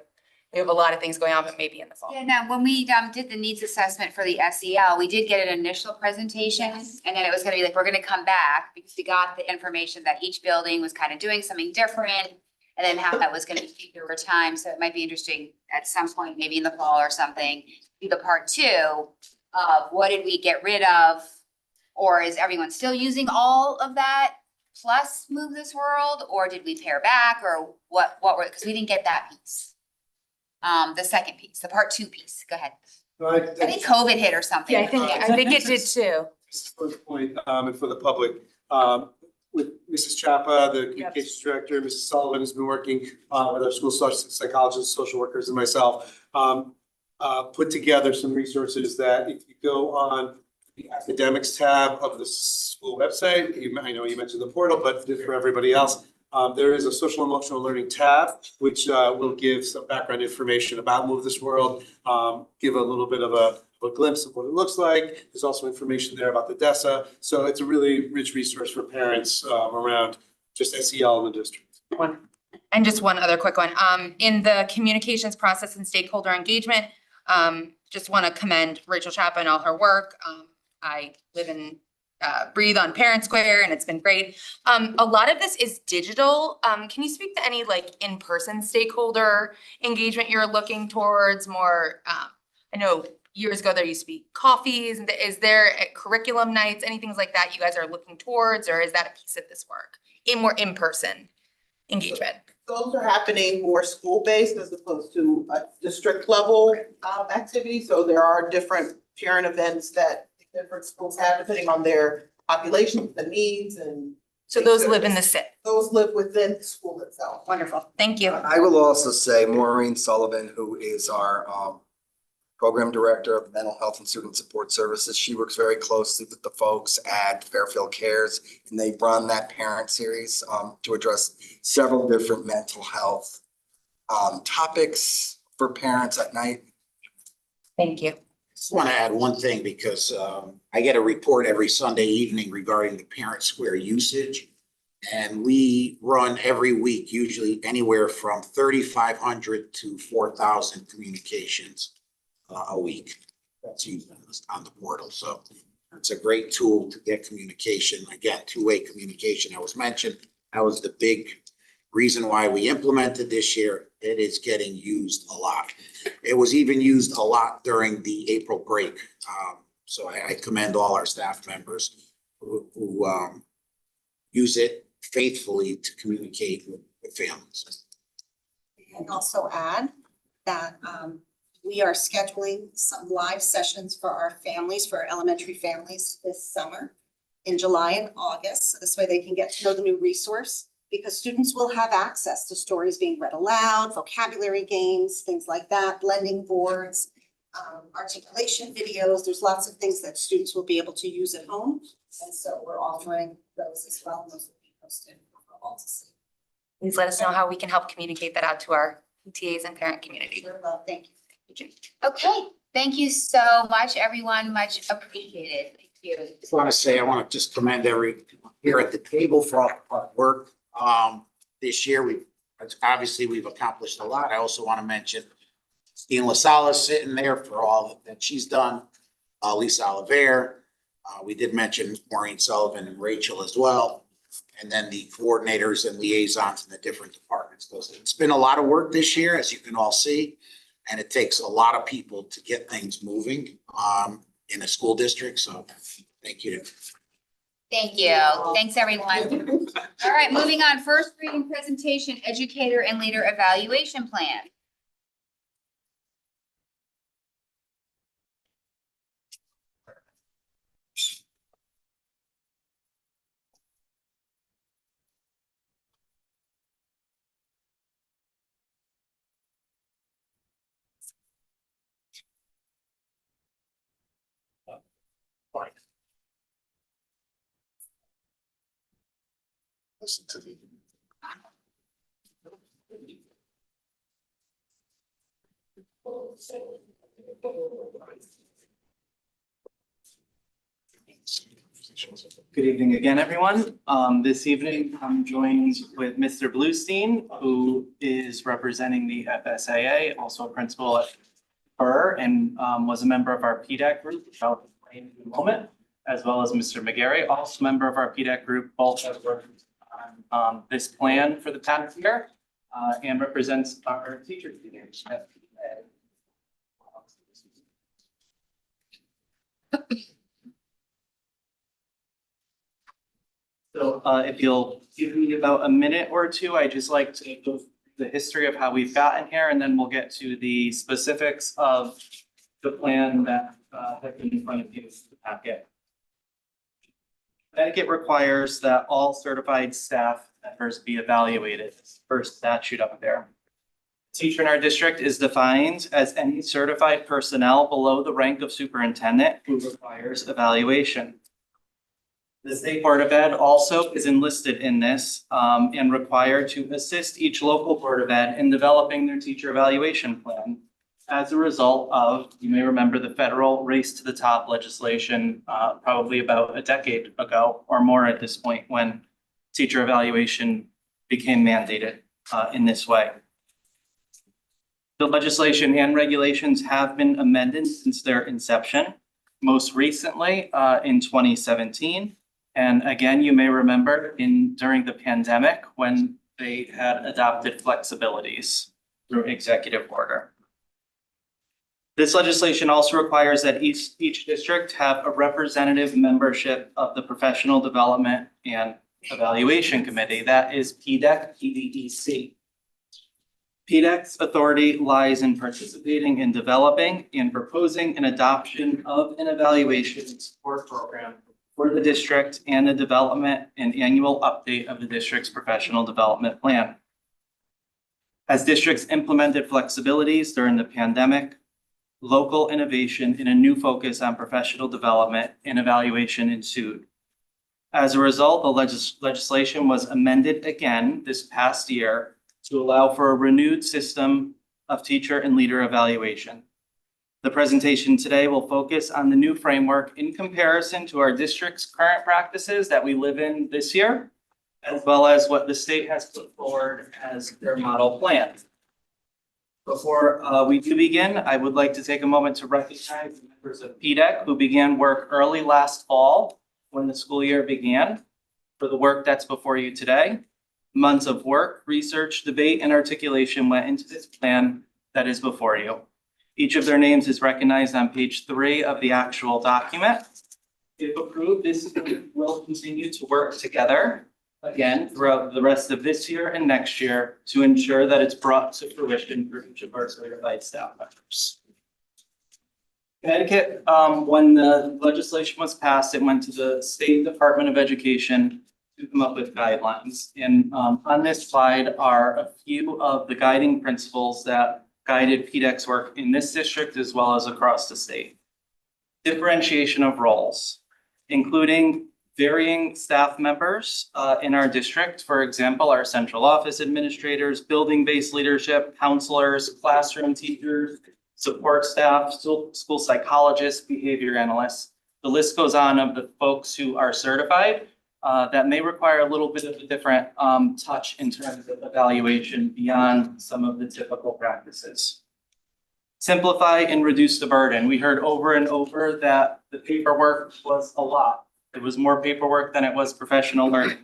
Speaker 21: have a lot of things going on, but maybe in the fall.
Speaker 2: Yeah, now, when we did the needs assessment for the SEL, we did get an initial presentation, and then it was gonna be like, we're gonna come back because we got the information that each building was kind of doing something different, and then how that was gonna be over time. So it might be interesting at some point, maybe in the fall or something, do the part 2 of what did we get rid of, or is everyone still using all of that plus Move This World, or did we pare back, or what were, because we didn't get that piece. The second piece, the part 2 piece, go ahead. I think COVID hit or something.
Speaker 21: Yeah, I think it did too.
Speaker 14: First point, and for the public, with Mrs. Chapa, the communications director, Mrs. Sullivan has been working with our school psychologists, social workers, and myself, put together some resources that if you go on the academics tab of the school website, I know you mentioned the portal, but for everybody else, there is a social emotional learning tab, which will give some background information about Move This World, give a little bit of a glimpse of what it looks like. There's also information there about the DESA. So it's a really rich resource for parents around just SEL in the district.
Speaker 21: And just one other quick one. In the communications process and stakeholder engagement, just want to commend Rachel Chapa and all her work. I live in breathe on Parent Square, and it's been great. A lot of this is digital. Can you speak to any in-person stakeholder engagement you're looking towards more? I know years ago there used to be coffees. Is there curriculum nights, anything like that you guys are looking towards, or is that a piece of this work? More in-person engagement?
Speaker 17: Those are happening more school-based as opposed to a district level activity. So there are different parent events that different schools have depending on their population, the needs, and
Speaker 21: so those live in the SIP.
Speaker 17: Those live within the school itself.
Speaker 21: Wonderful, thank you.
Speaker 13: I will also say Maureen Sullivan, who is our Program Director of Mental Health and Student Support Services. She works very closely with the folks at Fairfield Cares, and they run that parent series to address several different mental health topics for parents at night.
Speaker 21: Thank you.
Speaker 9: Just want to add one thing because I get a report every Sunday evening regarding the Parent Square usage. And we run every week, usually anywhere from 3,500 to 4,000 communications a week. That's used on the portal. So it's a great tool to get communication. Again, two-way communication. I was mentioned, that was the big reason why we implemented this year. It is getting used a lot. It was even used a lot during the April break. So I commend all our staff members who use it faithfully to communicate with families.
Speaker 12: And also add that we are scheduling some live sessions for our families, for our elementary families this summer in July and August. So this way they can get to know the new resource, because students will have access to stories being read aloud, vocabulary games, things like that, blending boards, articulation videos. There's lots of things that students will be able to use at home. And so we're offering those as well. Those will be posted for all to see.
Speaker 21: Please let us know how we can help communicate that out to our PTAs and parent community.
Speaker 12: Well, thank you.
Speaker 2: Okay, thank you so much, everyone. Much appreciated. Thank you.
Speaker 9: Just want to say, I want to just commend everyone here at the table for all the hard work. This year, we've accomplished a lot. I also want to mention Christine LaSalle sitting there for all that she's done. Lisa Oliver. We did mention Maureen Sullivan and Rachel as well. And then the coordinators and liaisons in the different departments. It's been a lot of work this year, as you can all see. And it takes a lot of people to get things moving in a school district. So thank you.
Speaker 2: Thank you. Thanks, everyone. All right, moving on. First reading presentation, educator and leader evaluation plan.
Speaker 1: Listen to the.
Speaker 11: Good evening again, everyone. This evening, I'm joined with Mr. Bluestein, who is representing the FSAA, also a principal at FER, and was a member of our PDAC group, which I'll explain in a moment, as well as Mr. McGarry, also a member of our PDAC group, both have worked on this plan for the past year, and represents our teacher teams at PDAC. So if you'll give me about a minute or two, I'd just like to go through the history of how we've gotten here, and then we'll get to the specifics of the plan that has been in front of you in the packet. Connecticut requires that all certified staff members be evaluated. It's the first statute up there. Teacher in our district is defined as any certified personnel below the rank of superintendent who requires evaluation. The State Board of Ed also is enlisted in this and required to assist each local Board of Ed in developing their teacher evaluation plan. As a result of, you may remember, the federal race to the top legislation probably about a decade ago or more at this point, when teacher evaluation became mandated in this way. The legislation and regulations have been amended since their inception, most recently in 2017. And again, you may remember during the pandemic when they had adopted flexibilities through executive order. This legislation also requires that each district have a representative membership of the Professional Development and Evaluation Committee. That is PDEC, PDEC. PDEC's authority lies in participating in developing and proposing an adoption of an evaluation support program for the district and the development and annual update of the district's professional development plan. As districts implemented flexibilities during the pandemic, local innovation, and a new focus on professional development and evaluation ensued. As a result, the legislation was amended again this past year to allow for a renewed system of teacher and leader evaluation. The presentation today will focus on the new framework in comparison to our district's current practices that we live in this year, as well as what the state has put forward as their model plan. Before we do begin, I would like to take a moment to recognize the members of PDEC who began work early last fall when the school year began for the work that's before you today. Months of work, research, debate, and articulation went into this plan that is before you. Each of their names is recognized on page 3 of the actual document. If approved, this group will continue to work together again throughout the rest of this year and next year to ensure that it's brought to fruition for each of our certified staff members. Connecticut, when the legislation was passed, it went to the State Department of Education to come up with guidelines. And on this slide are a few of the guiding principles that guided PDEC's work in this district as well as across the state. Differentiation of roles, including varying staff members in our district. For example, our central office administrators, building-based leadership, counselors, classroom teachers, support staff, school psychologists, behavior analysts. The list goes on of the folks who are certified that may require a little bit of a different touch in terms of evaluation beyond some of the typical practices. Simplify and reduce the burden. We heard over and over that the paperwork was a lot. It was more paperwork than it was professional learning.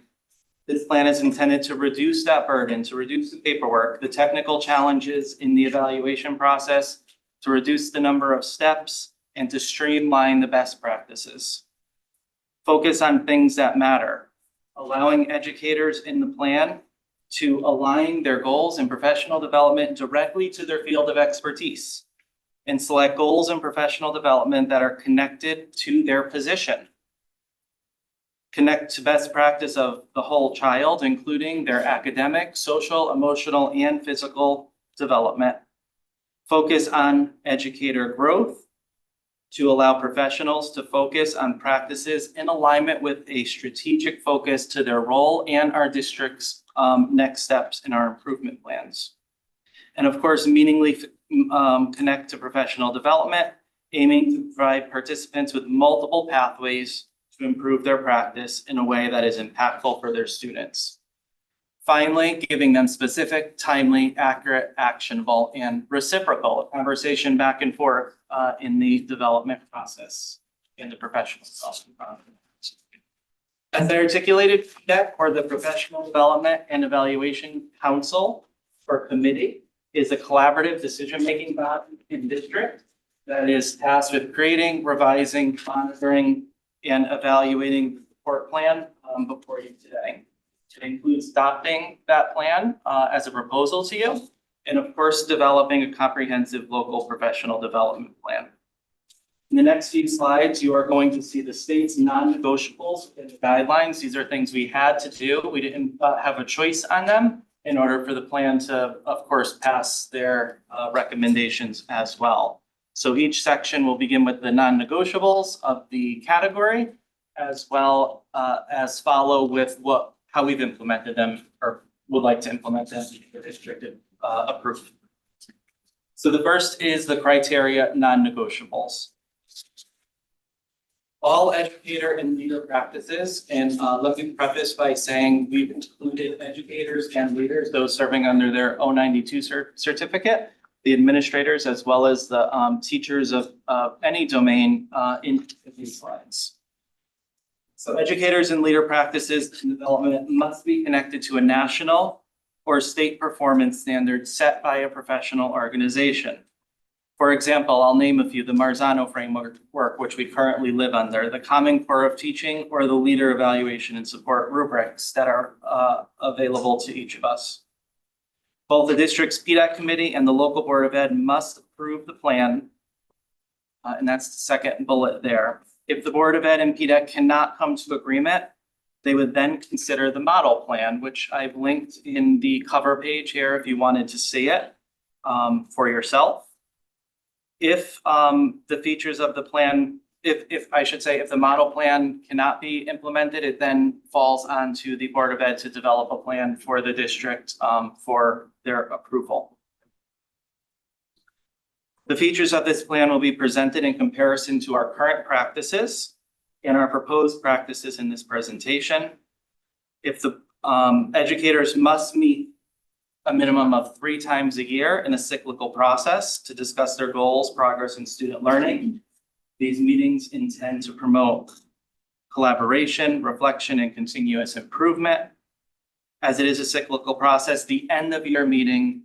Speaker 11: This plan is intended to reduce that burden, to reduce the paperwork, the technical challenges in the evaluation process, to reduce the number of steps, and to streamline the best practices. Focus on things that matter, allowing educators in the plan to align their goals and professional development directly to their field of expertise, and select goals and professional development that are connected to their position. Connect to best practice of the whole child, including their academic, social, emotional, and physical development. Focus on educator growth to allow professionals to focus on practices in alignment with a strategic focus to their role and our district's next steps in our improvement plans. And of course, meaningfully connect to professional development, aiming to provide participants with multiple pathways to improve their practice in a way that is impactful for their students. Finally, giving them specific, timely, accurate, actionable, and reciprocal conversation back and forth in the development process, in the professional development process. As I articulated, PDEC, or the Professional Development and Evaluation Council or Committee, is a collaborative decision-making body in district that is tasked with creating, revising, monitoring, and evaluating the support plan before you today. It includes adopting that plan as a proposal to you, and of course, developing a comprehensive local professional development plan. In the next few slides, you are going to see the state's non-negotiables and guidelines. These are things we had to do. We didn't have a choice on them in order for the plan to, of course, pass their recommendations as well. So each section will begin with the non-negotiables of the category, as well as follow with how we've implemented them or would like to implement them if the district approved. So the first is the criteria non-negotiables. All educator and leader practices, and let me preface by saying we've included educators and leaders, those serving under their 092 certificate, the administrators, as well as the teachers of any domain in these slides. So educators and leader practices and development must be connected to a national or state performance standard set by a professional organization. For example, I'll name a few: the Marzano framework, which we currently live under, the Common Core of Teaching, or the Leader Evaluation and Support rubrics that are available to each of us. Both the district's PDEC committee and the local board of ed must approve the plan, and that's the second bullet there. If the board of ed and PDEC cannot come to agreement, they would then consider the model plan, which I've linked in the cover page here if you wanted to see it for yourself. If the features of the plan, if I should say, if the model plan cannot be implemented, it then falls onto the Board of Ed to develop a plan for the district for their approval. The features of this plan will be presented in comparison to our current practices and our proposed practices in this presentation. If the educators must meet a minimum of 3 times a year in a cyclical process to discuss their goals, progress, and student learning. These meetings intend to promote collaboration, reflection, and continuous improvement. As it is a cyclical process, the end of year meeting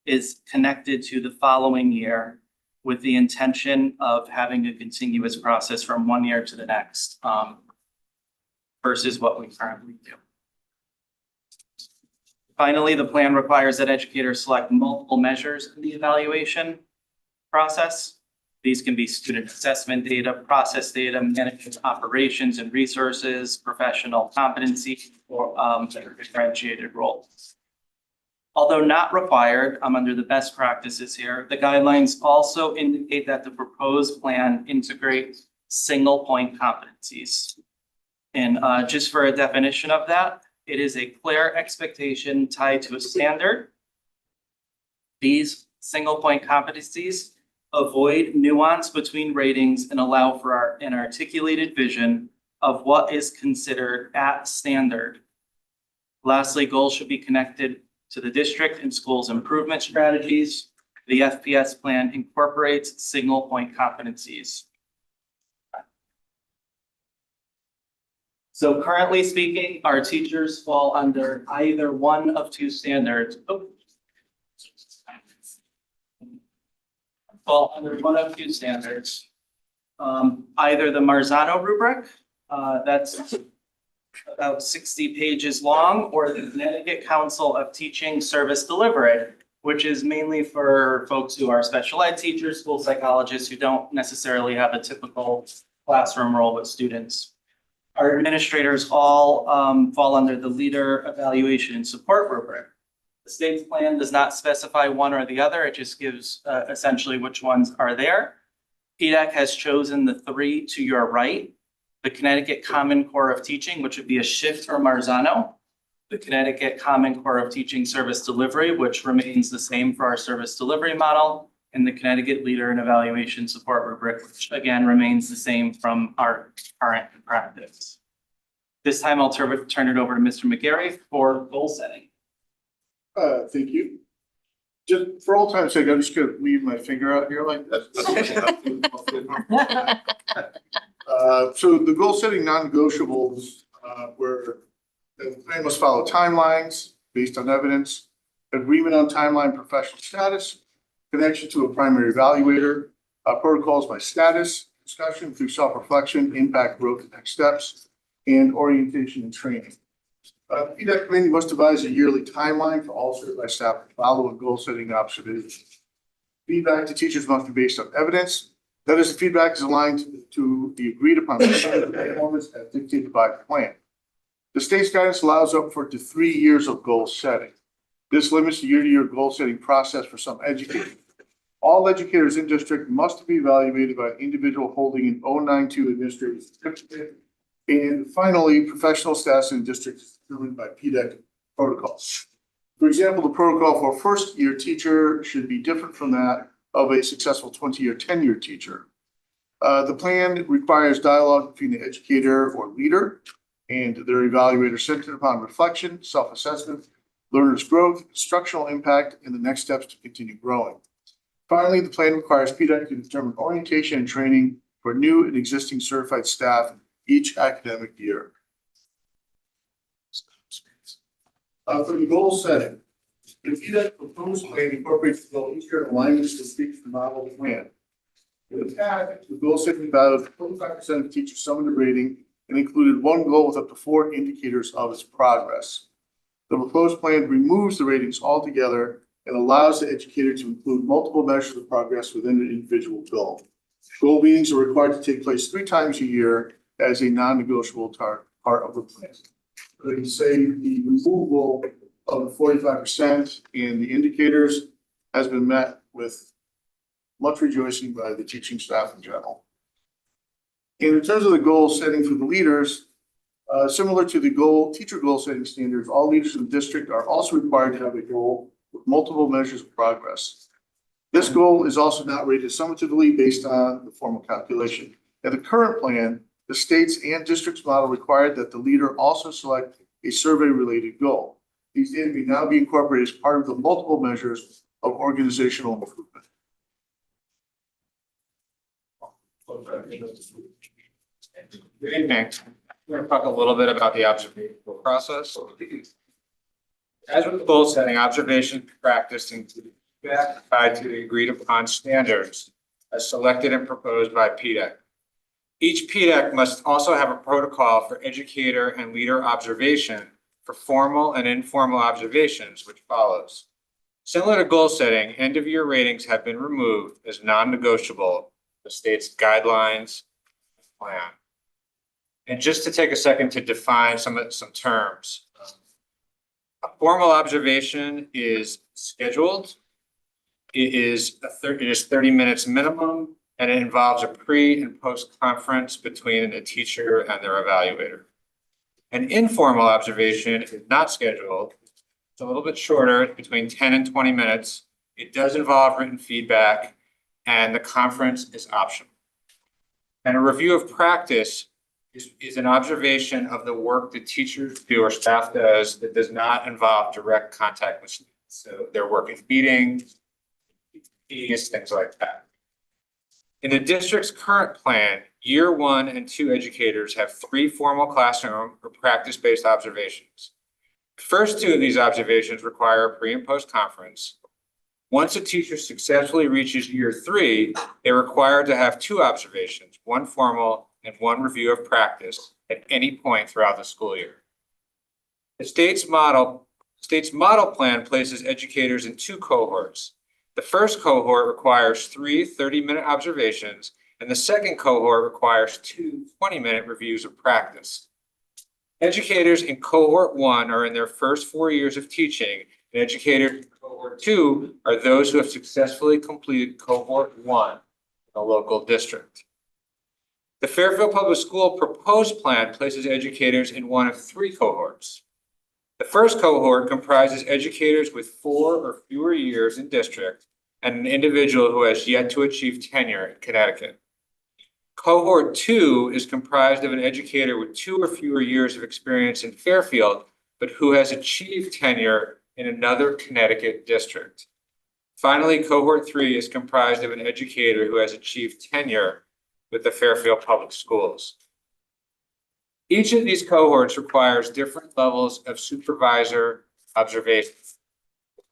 Speaker 11: is connected to the following year with the intention of having a continuous process from one year to the next versus what we currently do. Finally, the plan requires that educators select multiple measures in the evaluation process. These can be student assessment data, process data, management operations and resources, professional competency, or differentiated roles. Although not required, under the best practices here, the guidelines also indicate that the proposed plan integrates single point competencies. And just for a definition of that, it is a clear expectation tied to a standard. These single point competencies avoid nuance between ratings and allow for an articulated vision of what is considered at standard. Lastly, goals should be connected to the district and schools' improvement strategies. The FPS plan incorporates single point competencies. So currently speaking, our teachers fall under either one of 2 standards. Fall under one of 2 standards. Either the Marzano rubric, that's about 60 pages long, or the Connecticut Council of Teaching Service Delivery, which is mainly for folks who are special ed teachers, school psychologists who don't necessarily have a typical classroom role with students. Our administrators all fall under the Leader Evaluation and Support rubric. The state's plan does not specify one or the other. It just gives essentially which ones are there. PDEC has chosen the 3 to your right. The Connecticut Common Core of Teaching, which would be a shift from Marzano. The Connecticut Common Core of Teaching Service Delivery, which remains the same for our service delivery model. And the Connecticut Leader and Evaluation Support rubric, which again remains the same from our current practice. This time I'll turn it over to Mr. McGarry for goal setting.
Speaker 14: Thank you. Just for all time's sake, I'm just gonna leave my finger out here like that. So the goal setting non-negotiables were the plan must follow timelines based on evidence, agreement on timeline, professional status, connection to a primary evaluator, protocols by status, discussion through self-reflection, impact, growth, and next steps, and orientation and training. PDEC committee must devise a yearly timeline for all certified staff to follow a goal-setting observations. Feedback to teachers must be based on evidence. That is, the feedback is aligned to the agreed upon performance as dictated by the plan. The state's guidance allows up for 3 years of goal setting. This limits the year-to-year goal-setting process for some educators. All educators in district must be evaluated by an individual holding an 092 administrative certificate. And finally, professional status in district is determined by PDEC protocols. For example, the protocol for a first-year teacher should be different from that of a successful 20-year tenure teacher. The plan requires dialogue between the educator or leader and their evaluator centered upon reflection, self-assessment, learners' growth, instructional impact, and the next steps to continue growing. Finally, the plan requires PDEC to determine orientation and training for new and existing certified staff each academic year. For the goal setting, the PDEC proposed plan incorporates the goal each year in alignment to speak the model plan. In the past, the goal setting evaluated 25% of teachers summed a rating and included one goal with up to 4 indicators of its progress. The proposed plan removes the ratings altogether and allows the educator to include multiple measures of progress within an individual goal. Goal meetings are required to take place 3 times a year as a non-negotiable part of the plan. So you can say the removal of the 45% and the indicators has been met with
Speaker 4: much rejoicing by the teaching staff in general. And in terms of the goal setting for the leaders, similar to the teacher goal setting standards, all leaders in the district are also required to have a goal with multiple measures of progress. This goal is also not rated summatively based on the formal calculation. In the current plan, the state's and district's model required that the leader also select a survey-related goal. These data may now be incorporated as part of the multiple measures of organizational improvement.
Speaker 22: Good evening. We're going to talk a little bit about the observational process. As with goal setting, observation practice includes feedback tied to the agreed upon standards as selected and proposed by PDEC. Each PDEC must also have a protocol for educator and leader observation for formal and informal observations, which follows. Similar to goal setting, end-of-year ratings have been removed as non-negotiable, the state's guidelines plan. And just to take a second to define some terms. A formal observation is scheduled. It is 30 minutes minimum, and it involves a pre and post conference between a teacher and their evaluator. An informal observation is not scheduled. It's a little bit shorter, between 10 and 20 minutes. It does involve written feedback, and the conference is optional. And a review of practice is an observation of the work that teachers do or staff does that does not involve direct contact with students. So their work in meetings, things like that. In the district's current plan, year 1 and 2 educators have 3 formal classroom or practice-based observations. The first 2 of these observations require a pre and post conference. Once a teacher successfully reaches year 3, they're required to have 2 observations, 1 formal and 1 review of practice at any point throughout the school year. The state's model plan places educators in 2 cohorts. The first cohort requires 3 30-minute observations, and the second cohort requires 2 20-minute reviews of practice. Educators in cohort 1 are in their first 4 years of teaching, and educators in cohort 2 are those who have successfully completed cohort 1 in a local district. The Fairfield Public School proposed plan places educators in one of 3 cohorts. The first cohort comprises educators with 4 or fewer years in district and an individual who has yet to achieve tenure in Connecticut. Cohort 2 is comprised of an educator with 2 or fewer years of experience in Fairfield, but who has achieved tenure in another Connecticut district. Finally, cohort 3 is comprised of an educator who has achieved tenure with the Fairfield Public Schools. Each of these cohorts requires different levels of supervisor observation.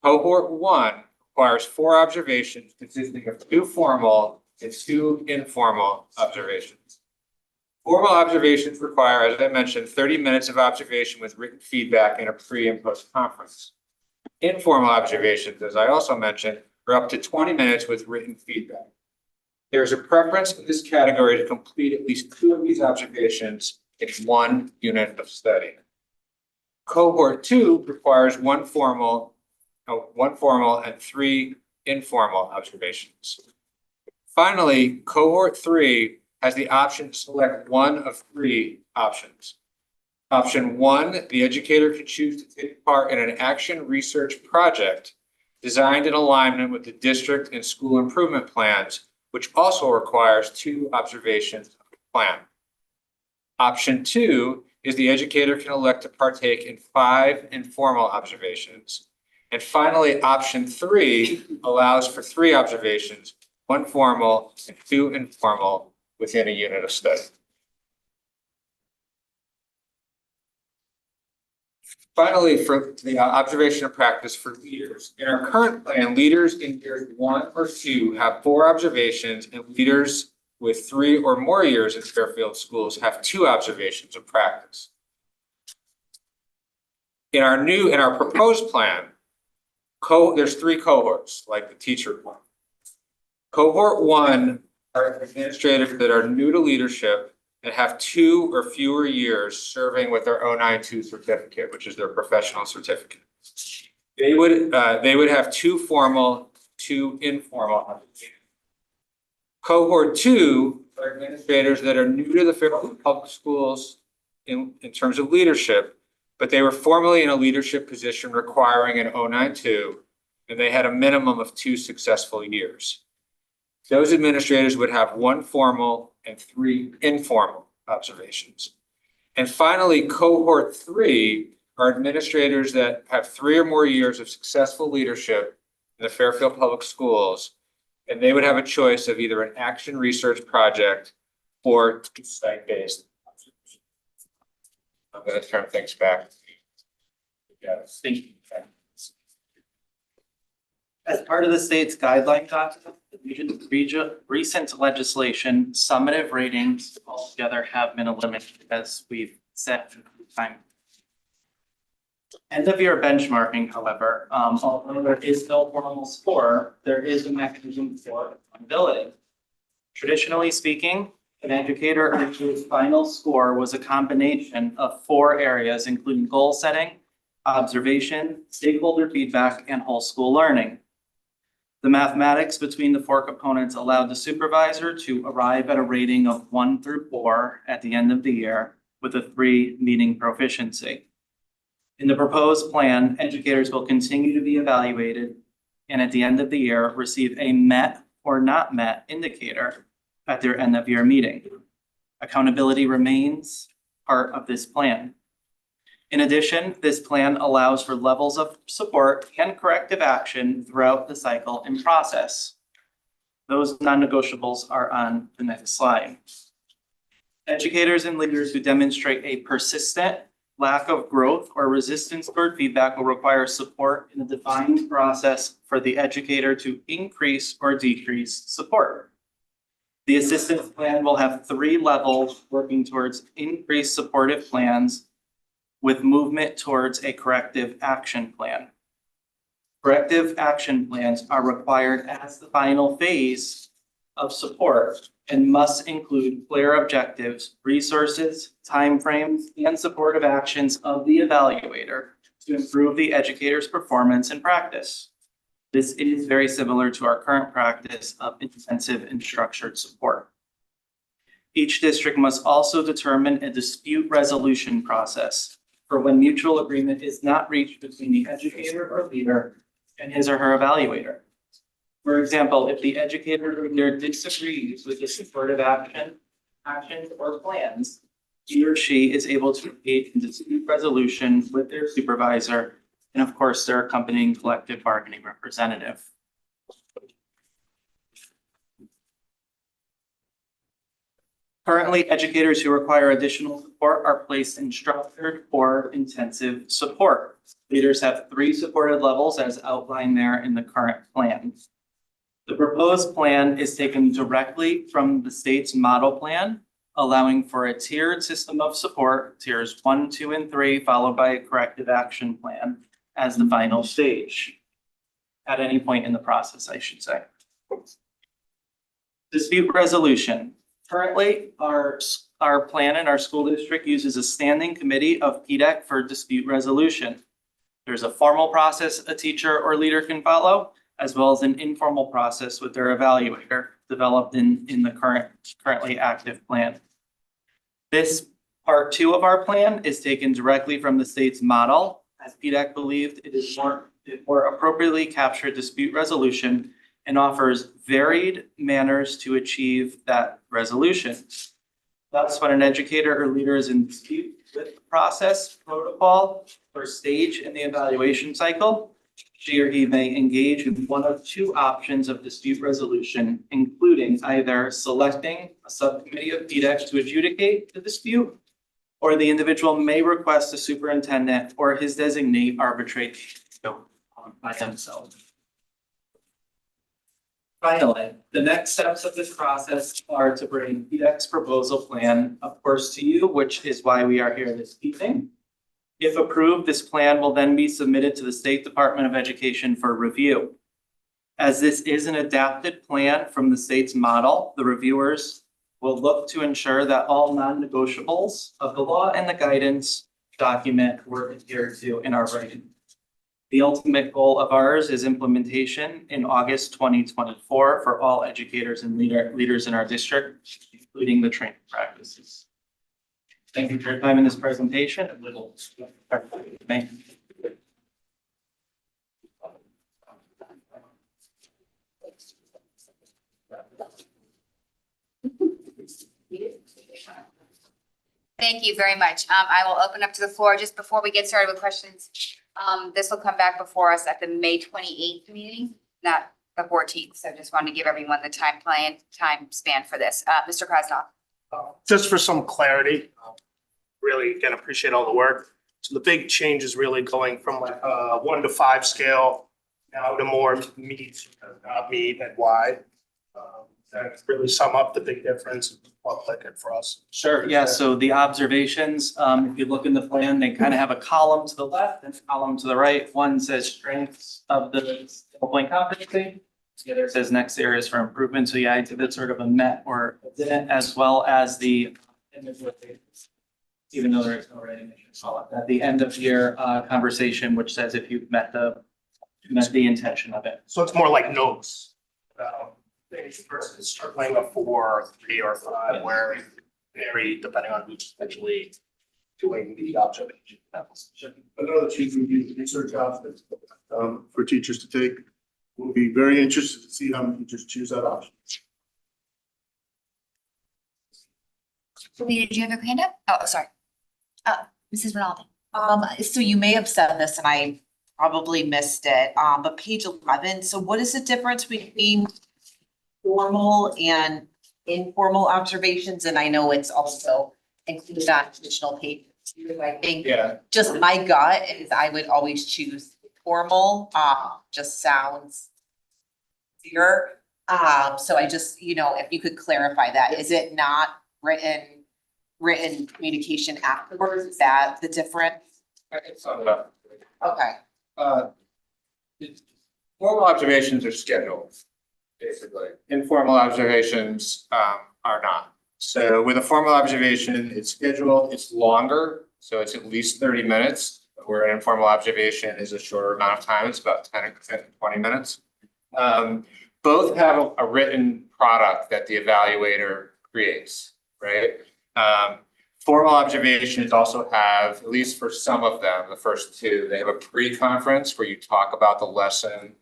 Speaker 22: Cohort 1 requires 4 observations consisting of 2 formal and 2 informal observations. Formal observations require, as I mentioned, 30 minutes of observation with written feedback and a pre and post conference. Informal observations, as I also mentioned, are up to 20 minutes with written feedback. There is a preference in this category to complete at least 2 of these observations in 1 unit of study. Cohort 2 requires 1 formal and 3 informal observations. Finally, cohort 3 has the option to select 1 of 3 options. Option 1, the educator can choose to take part in an action research project designed in alignment with the district and school improvement plans, which also requires 2 observations of the plan. Option 2 is the educator can elect to partake in 5 informal observations. And finally, option 3 allows for 3 observations, 1 formal and 2 informal within a unit of study. Finally, for the observation of practice for leaders. In our current plan, leaders in years 1 or 2 have 4 observations, and leaders with 3 or more years in Fairfield schools have 2 observations of practice. In our proposed plan, there's 3 cohorts, like the teacher one. Cohort 1 are administrators that are new to leadership and have 2 or fewer years serving with their 092 certificate, which is their professional certificate. They would have 2 formal, 2 informal observations. Cohort 2 are administrators that are new to the Fairfield Public Schools in terms of leadership, but they were formerly in a leadership position requiring an 092, and they had a minimum of 2 successful years. Those administrators would have 1 formal and 3 informal observations. And finally, cohort 3 are administrators that have 3 or more years of successful leadership in the Fairfield Public Schools, and they would have a choice of either an action research project or site-based observation. I'm going to turn things back.
Speaker 11: Thank you. As part of the state's guideline document, recent legislation, summative ratings altogether have been eliminated, as we've said for time. End of year benchmarking, however, although there is no formal score, there is a mechanism for accountability. Traditionally speaking, an educator whose final score was a combination of 4 areas, including goal setting, observation, stakeholder feedback, and whole school learning. The mathematics between the 4 components allowed the supervisor to arrive at a rating of 1 through 4 at the end of the year, with a 3 meaning proficiency. In the proposed plan, educators will continue to be evaluated and at the end of the year receive a met or not met indicator at their end of year meeting. Accountability remains part of this plan. In addition, this plan allows for levels of support and corrective action throughout the cycle and process. Those non-negotiables are on the next slide. Educators and leaders who demonstrate a persistent lack of growth or resistance toward feedback will require support in a defined process for the educator to increase or decrease support. The assistance plan will have 3 levels working towards increased supportive plans with movement towards a corrective action plan. Corrective action plans are required as the final phase of support and must include clear objectives, resources, timeframes, and supportive actions of the evaluator to improve the educator's performance and practice. This is very similar to our current practice of intensive and structured support. Each district must also determine a dispute resolution process for when mutual agreement is not reached between the educator or leader and his or her evaluator. For example, if the educator or leader disagrees with the supportive actions or plans, he or she is able to engage in dispute resolution with their supervisor and of course their accompanying collective bargaining representative. Currently, educators who require additional support are placed in structured or intensive support. Leaders have 3 supported levels as outlined there in the current plan. The proposed plan is taken directly from the state's model plan, allowing for a tiered system of support, tiers 1, 2, and 3, followed by a corrective action plan as the final stage. At any point in the process, I should say. Dispute resolution. Currently, our plan in our school district uses a standing committee of PDEC for dispute resolution. There's a formal process a teacher or leader can follow, as well as an informal process with their evaluator developed in the currently active plan. This part 2 of our plan is taken directly from the state's model, as PDEC believed it more appropriately captured dispute resolution and offers varied manners to achieve that resolution. Thus, when an educator or leader is in dispute with the process, protocol, or stage in the evaluation cycle, she or he may engage in one of 2 options of dispute resolution, including either selecting a subcommittee of PDEC to adjudicate the dispute, or the individual may request a superintendent or his designee arbitrate by themselves. Finally, the next steps of this process are to bring PDEC's proposal plan, of course, to you, which is why we are here this evening. If approved, this plan will then be submitted to the State Department of Education for review. As this is an adapted plan from the state's model, the reviewers will look to ensure that all non-negotiables of the law and the guidance document were adhered to in our writing. The ultimate goal of ours is implementation in August 2024 for all educators and leaders in our district, including the training practices. Thank you for your time in this presentation.
Speaker 2: Thank you very much. I will open up to the floor just before we get started with questions. This will come back before us at the May 28th meeting, not the 14th. So just wanted to give everyone the time span for this. Mr. Krasnoff.
Speaker 3: Just for some clarity, really, again, appreciate all the work. So the big change is really going from like a 1 to 5 scale now to more meet, not meet and wide. That really sum up the big difference and what like it for us.
Speaker 11: Sure, yeah, so the observations, if you look in the plan, they kind of have a column to the left and a column to the right. One says strengths of the blank competency. The other says next areas for improvement. So yeah, I did sort of a met or didn't, as well as the, even though there is no writing, I should call it at the end of year conversation, which says if you've met the intention of it.
Speaker 3: So it's more like notes. Things versus struggling a 4, 3, or 5, where it vary depending on who's actually doing the observation.
Speaker 4: Another change would be the research options for teachers to take. We'll be very interested to see how many teachers choose that option.
Speaker 2: Lee, did you have a hand up? Oh, sorry. Mrs. Ronaldo.
Speaker 6: So you may have said this and I probably missed it, but page 11, so what is the difference between formal and informal observations? And I know it's also included on additional pages. I think just my gut is I would always choose formal, just sounds easier. So I just, if you could clarify that, is it not written communication afterwards? Is that the difference?
Speaker 22: It's not enough.
Speaker 6: Okay.
Speaker 22: Formal observations are scheduled, basically. Informal observations are not. So with a formal observation, it's scheduled, it's longer, so it's at least 30 minutes, where an informal observation is a shorter amount of time, it's about 10 to 20 minutes. Both have a written product that the evaluator creates, right? Formal observations also have, at least for some of them, the first two, they have a pre-conference where you talk about the lesson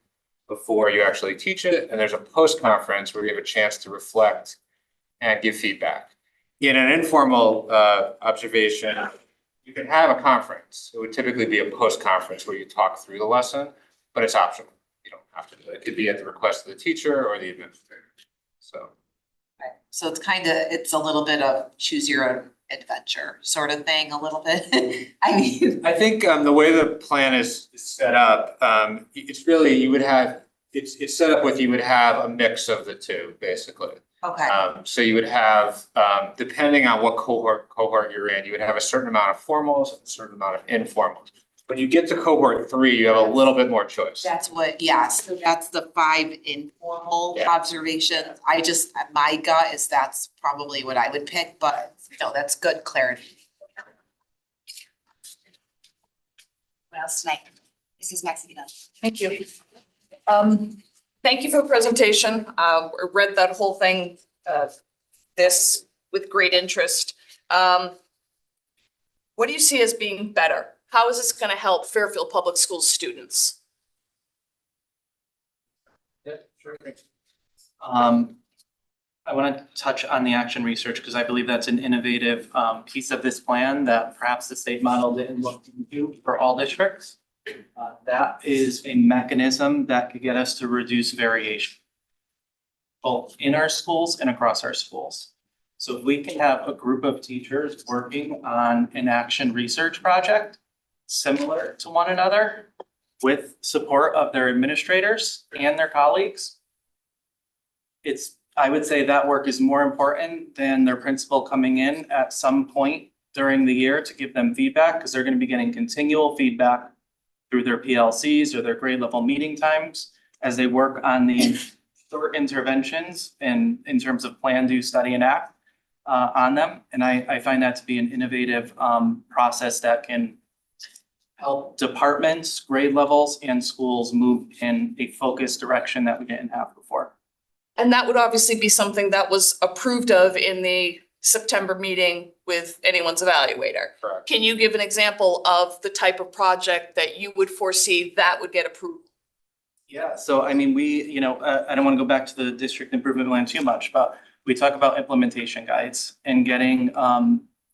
Speaker 22: before you actually teach it. And there's a post-conference where you have a chance to reflect and give feedback. In an informal observation, you can have a conference. It would typically be a post-conference where you talk through the lesson, but it's optional. You don't have to do it. It could be at the request of the teacher or the administrator.
Speaker 6: So it's a little bit of choose your own adventure sort of thing, a little bit.
Speaker 22: I think the way the plan is set up, it's really, it's set up with, you would have a mix of the two, basically.
Speaker 6: Okay.
Speaker 22: So you would have, depending on what cohort you're in, you would have a certain amount of formals and a certain amount of informals. When you get to cohort 3, you have a little bit more choice.
Speaker 6: That's so that's the 5 informal observations. My gut is that's probably what I would pick, but that's good clarity.
Speaker 2: What else tonight? Mrs. Mexican.
Speaker 19: Thank you. Thank you for the presentation. Read that whole thing, this with great interest. What do you see as being better? How is this going to help Fairfield Public Schools students?
Speaker 11: Yeah, sure. I want to touch on the action research because I believe that's an innovative piece of this plan that perhaps the state model didn't look into for all districts. That is a mechanism that could get us to reduce variation, both in our schools and across our schools. So if we can have a group of teachers working on an action research project similar to one another with support of their administrators and their colleagues, I would say that work is more important than their principal coming in at some point during the year to give them feedback, because they're going to be getting continual feedback through their PLCs or their grade level meeting times as they work on the short interventions and in terms of plan, do, study, and act on them. And I find that to be an innovative process that can help departments, grade levels, and schools move in a focused direction that we didn't have before.
Speaker 19: And that would obviously be something that was approved of in the September meeting with anyone's evaluator.
Speaker 22: Correct.
Speaker 19: Can you give an example of the type of project that you would foresee that would get approved?
Speaker 11: Yeah, so I mean, we, I don't want to go back to the district improvement plan too much, but we talk about implementation guides and getting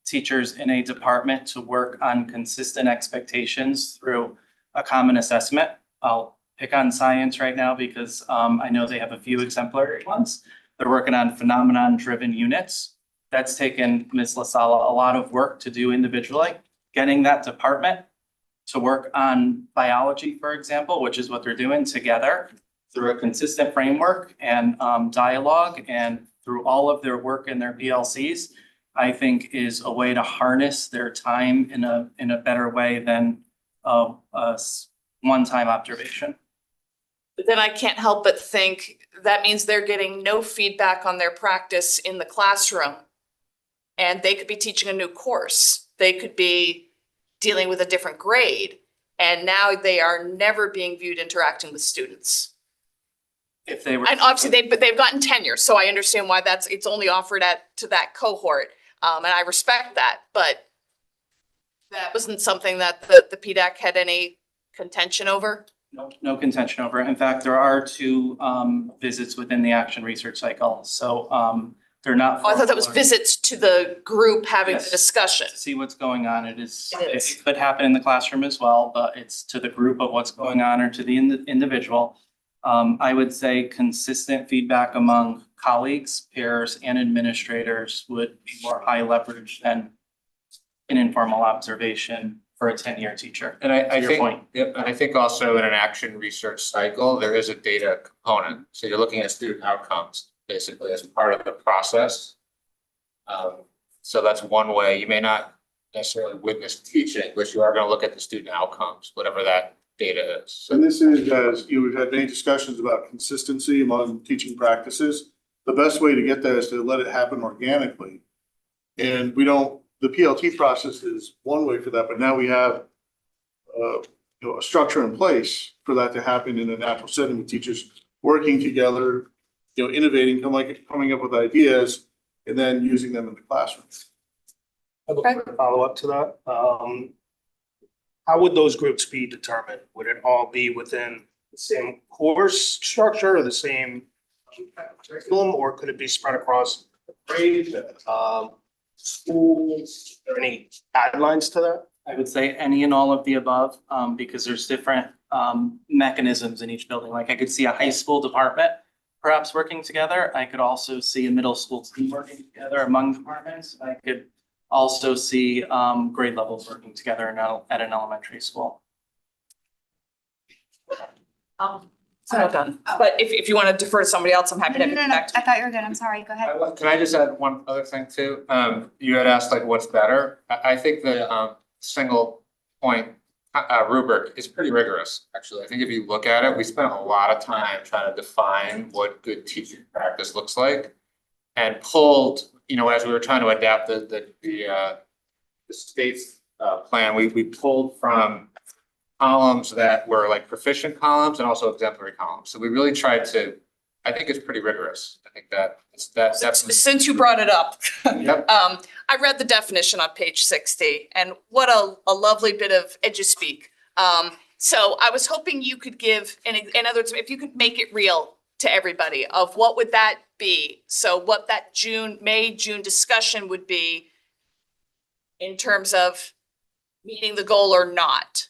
Speaker 11: teachers in a department to work on consistent expectations through a common assessment. I'll pick on science right now because I know they have a few exemplary ones. They're working on phenomenon-driven units. That's taken Ms. LaSala a lot of work to do individually. Getting that department to work on biology, for example, which is what they're doing together through a consistent framework and dialogue and through all of their work in their PLCs, I think is a way to harness their time in a better way than a one-time observation.
Speaker 19: But then I can't help but think that means they're getting no feedback on their practice in the classroom. And they could be teaching a new course. They could be dealing with a different grade. And now they are never being viewed interacting with students.
Speaker 11: If they were.
Speaker 19: And obviously they've gotten tenure, so I understand why it's only offered to that cohort. And I respect that, but that wasn't something that the PDAC had any contention over.
Speaker 11: No contention over it. In fact, there are 2 visits within the action research cycle. So they're not.
Speaker 19: Oh, I thought that was visits to the group having the
Speaker 11: Yes.
Speaker 19: discussion.
Speaker 11: To see what's going on. It
Speaker 19: is.
Speaker 11: It could happen in the classroom as well, but it's to the group of what's going on or to the individual. I would say consistent feedback among colleagues, peers, and administrators would be more high leverage than an informal observation for a 10-year teacher.
Speaker 22: And I
Speaker 11: To your
Speaker 22: think,
Speaker 11: point.
Speaker 22: yep, and I think also in an action research cycle, there is a data component. So you're looking at student outcomes basically as part of the process. So that's one way. You may not necessarily witness teaching, but you are going to look at the student outcomes, whatever that data is. So
Speaker 4: And this is, as we've had many discussions about consistency among teaching practices. The best way to get that is to let it happen organically. And the PLT process is one way for that, but now we have a structure in place for that to happen in a natural setting with teachers working together, innovating, coming up with ideas, and then using them in the classroom.
Speaker 3: I have a quick follow-up to that. How would those groups be determined? Would it all be within the same course structure or the same curriculum, or could it be spread across grade, schools? Are there any guidelines to that?
Speaker 11: I would say any and all of the above, because there's different mechanisms in each building. Like I could see a high school department perhaps working together. I could also see a middle school team working together among departments. I could also see grade levels working together at an elementary school.
Speaker 19: It's not done. But if you want to defer to somebody else, I'm happy to.
Speaker 2: No, I thought you were good. I'm sorry. Go ahead.
Speaker 22: Can I just add one other thing too? You had asked like what's better. I think the single point rubric is pretty rigorous, actually. I think if you look at it, we spent a lot of time trying to define what good teaching practice looks like. And pulled, as we were trying to adapt the state's plan, we pulled from columns that were like proficient columns and also exemplary columns. So we really tried to, I think it's pretty rigorous. I think that's.
Speaker 19: Since you brought it up.
Speaker 22: Yep.
Speaker 19: I read the definition on page 60 and what a lovely bit of eduspeak. So I was hoping you could give, in other words, if you could make it real to everybody of what would that be? So what that May, June discussion would be in terms of meeting the goal or not.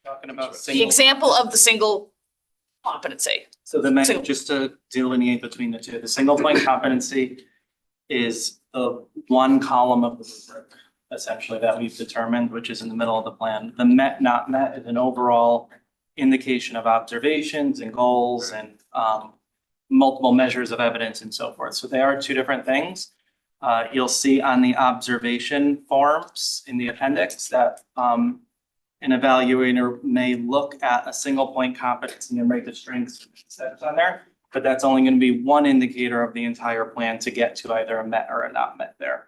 Speaker 11: Talking about
Speaker 19: The example of the single competency.
Speaker 11: So just to delineate between the two, the single point competency is the one column of the rubric essentially that we've determined, which is in the middle of the plan. The met, not met is an overall indication of observations and goals and multiple measures of evidence and so forth. So they are 2 different things. You'll see on the observation forms in the appendix that an evaluator may look at a single point competency and rate the strengths steps on there, but that's only going to be one indicator of the entire plan to get to either a met or a not met there.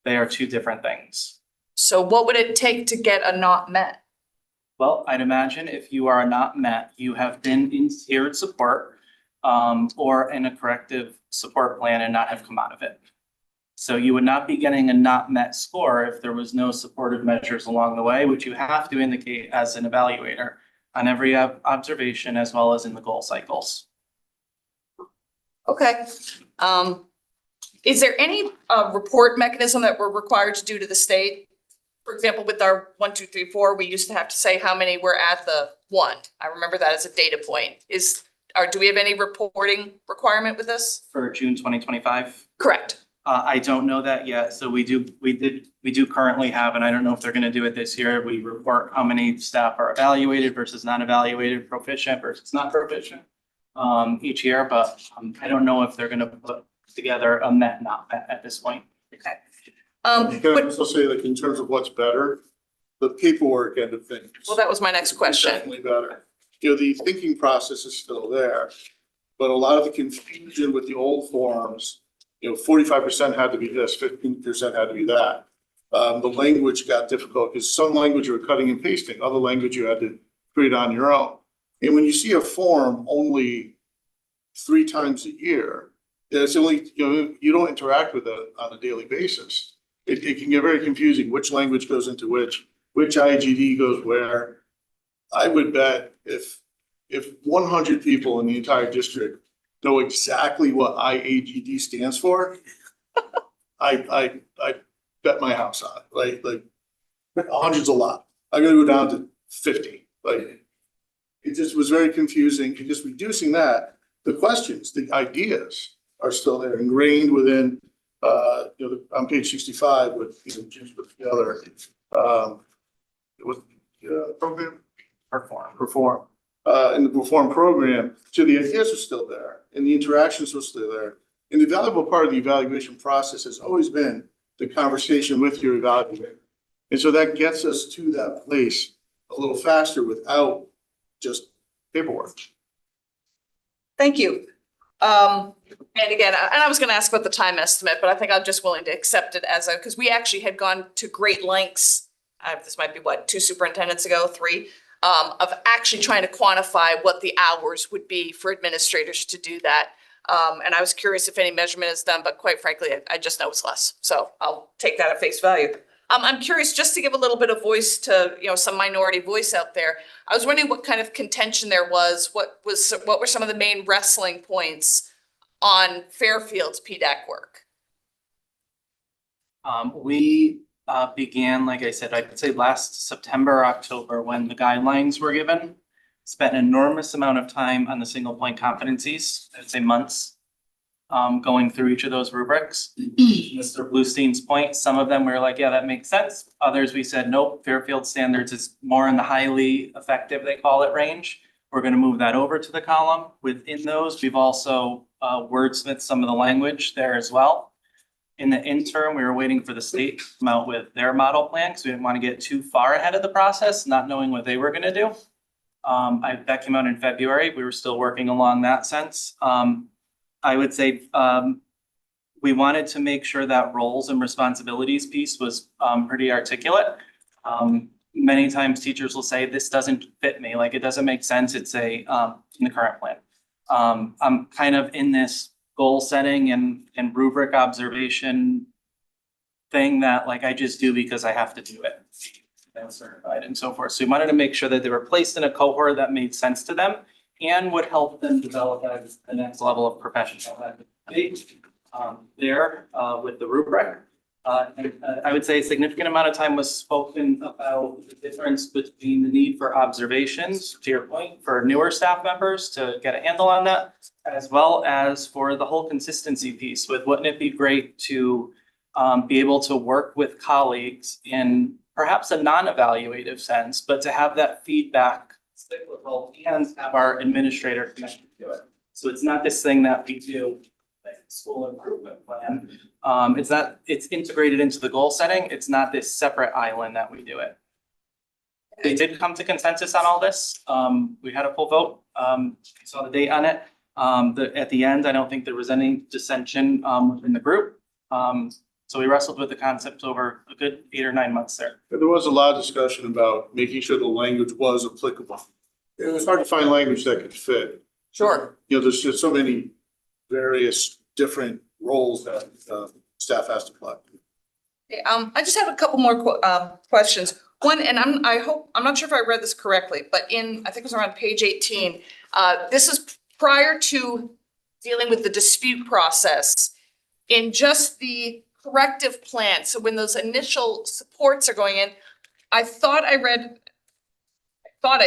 Speaker 11: They are 2 different things.
Speaker 19: So what would it take to get a not met?
Speaker 11: Well, I'd imagine if you are not met, you have been in tiered support or in a corrective support plan and not have come out of it. So you would not be getting a not met score if there was no supportive measures along the way, which you have to indicate as an evaluator on every observation as well as in the goal cycles.
Speaker 19: Okay. Is there any report mechanism that we're required to do to the state? For example, with our 1, 2, 3, 4, we used to have to say how many were at the 1. I remember that as a data point. Do we have any reporting requirement with this?
Speaker 11: For June 2025?
Speaker 19: Correct.
Speaker 11: I don't know that yet. So we do currently have, and I don't know if they're gonna do it this year. We report how many staff are evaluated versus non-evaluated, proficient versus not proficient each year, but I don't know if they're gonna put together a met, not met at this point.
Speaker 19: Okay.
Speaker 4: Can I also say, like, in terms of what's better, the paperwork end of things.
Speaker 19: Well, that was my next question.
Speaker 4: Definitely better. You know, the thinking process is still there, but a lot of the confusion with the old forms, 45% had to be this, 15% had to be that. The language got difficult because some language you were cutting and pasting, other language you had to create on your own. And when you see a form only 3 times a year, it's only, you don't interact with it on a daily basis. It can get very confusing, which language goes into which IGD goes where. I would bet if 100 people in the entire district know exactly what IAGD stands for, I bet my house on it, like 100's a lot. I'm gonna go down to 50, like, it just was very confusing, and just reducing that, the questions, the ideas are still there ingrained within, on page 65 with, Jim's put together, with, program. Perform. In the Perform program, so the ideas are still there and the interactions are still there. And the valuable part of the evaluation process has always been the conversation with your evaluator. And so that gets us to that place a little faster without just paperwork.
Speaker 19: Thank you. And again, I was gonna ask about the time estimate, but I think I'm just willing to accept it as because we actually had gone to great lengths. This might be 2 superintendents ago, 3. Of actually trying to quantify what the hours would be for administrators to do that. And I was curious if any measurement is done, but quite frankly, I just know it's less. So I'll take that at face value. I'm curious, just to give a little bit of voice to, some minority voice out there. I was wondering what kind of contention there was. What were some of the main wrestling points on Fairfield's PDAC work?
Speaker 11: We began, like I said, I'd say last September, or October, when the guidelines were given, spent an enormous amount of time on the single point competencies, I'd say months, going through each of those rubrics. Mr. Bluestein's point, some of them we were like, yeah, that makes sense. Others we said, nope, Fairfield standards is more in the highly effective, they call it, range. We're gonna move that over to the column. Within those, we've also wordsmithed some of the language there as well. In the interim, we were waiting for the state to come out with their model plan because we didn't want to get too far ahead of the process, not knowing what they were going to do. That came out in February. We were still working along that sense. I would say we wanted to make sure that roles and responsibilities piece was pretty articulate. Many times teachers will say, this doesn't fit me, like it doesn't make sense. It's in the current plan. I'm kind of in this goal setting and rubric observation thing that like I just do because I have to do it. I'm certified and so forth. So we wanted to make sure that they were placed in a cohort that made sense to them and would help them develop as the next level of professional activity there with the rubric. I would say a significant amount of time was spoken about the difference between the need for observations, to your point, for newer staff members to get a handle on that, as well as for the whole consistency piece with wouldn't it be great to be able to work with colleagues in perhaps a non-evaluative sense, but to have that feedback cyclical and have our administrator connected to it. So it's not this thing that we do like school improvement plan. It's integrated into the goal setting. It's not this separate island that we do it. They did come to consensus on all this. We had a full vote. Saw the date on it. At the end, I don't think there was any dissension within the group. So So we wrestled with the concept over a good 8 or 9 months there.
Speaker 4: But there was a lot of discussion about making sure the language was applicable. It was hard to find language that could fit.
Speaker 19: Sure.
Speaker 4: You know, there's just so many various different roles that staff has to play.
Speaker 19: Okay, I just have a couple more questions. One, and I'm not sure if I read this correctly, but I think it was around page 18. This is prior to dealing with the dispute process. In just the corrective plan, so when those initial supports are going in, I thought I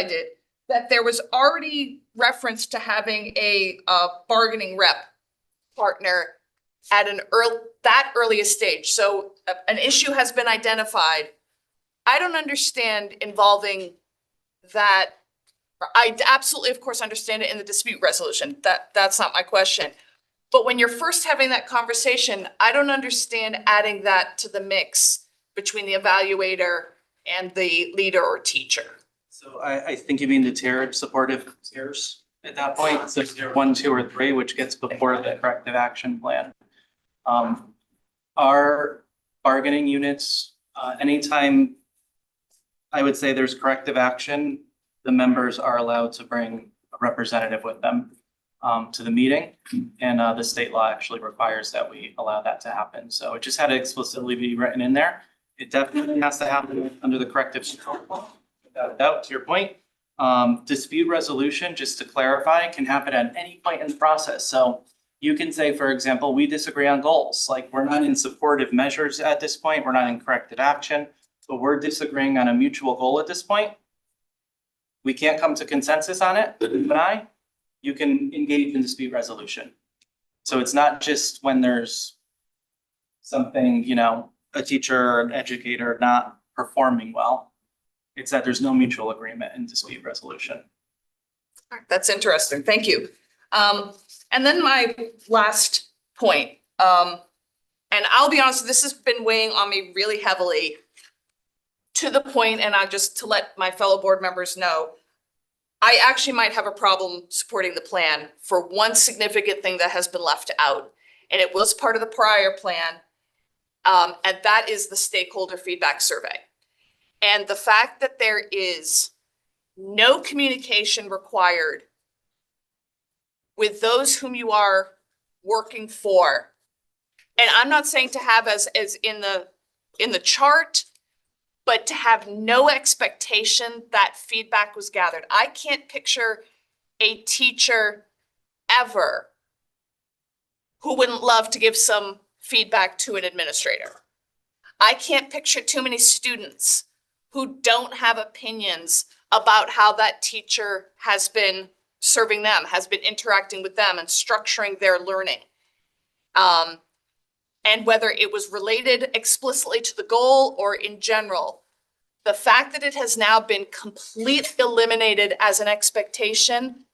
Speaker 19: did, that there was already reference to having a bargaining rep partner at that earliest stage. So an issue has been identified. I don't understand involving that. I absolutely, of course, understand it in the dispute resolution. That's not my question. But when you're first having that conversation, I don't understand adding that to the mix between the evaluator and the leader or teacher.
Speaker 11: So I think you mean the supportive tiers at that point, so tier 1, 2, or 3, which gets before the corrective action plan. Our bargaining units, anytime I would say there's corrective action, the members are allowed to bring a representative with them to the meeting. And the state law actually requires that we allow that to happen. So it just had to explicitly be written in there. It definitely has to happen under the corrective without a doubt, to your point. Dispute resolution, just to clarify, can happen at any point in the process. So you can say, for example, we disagree on goals. Like, we're not in supportive measures at this point. We're not in corrective action, but we're disagreeing on a mutual goal at this point. We can't come to consensus on it, you can engage in dispute resolution. So it's not just when there's something, a teacher or an educator not performing well. It's that there's no mutual agreement in dispute resolution.
Speaker 19: That's interesting. Thank you. And then my last point, and I'll be honest, this has been weighing on me really heavily to the point, and to let my fellow board members know, I actually might have a problem supporting the plan for one significant thing that has been left out. And it was part of the prior plan. And that is the stakeholder feedback survey. And the fact that there is no communication required with those whom you are working for. And I'm not saying to have as in the chart, but to have no expectation that feedback was gathered. I can't picture a teacher ever who wouldn't love to give some feedback to an administrator. I can't picture too many students who don't have opinions about how that teacher has been serving them, has been interacting with them and structuring their learning. And whether it was related explicitly to the goal or in general, the fact that it has now been completely eliminated as an expectation,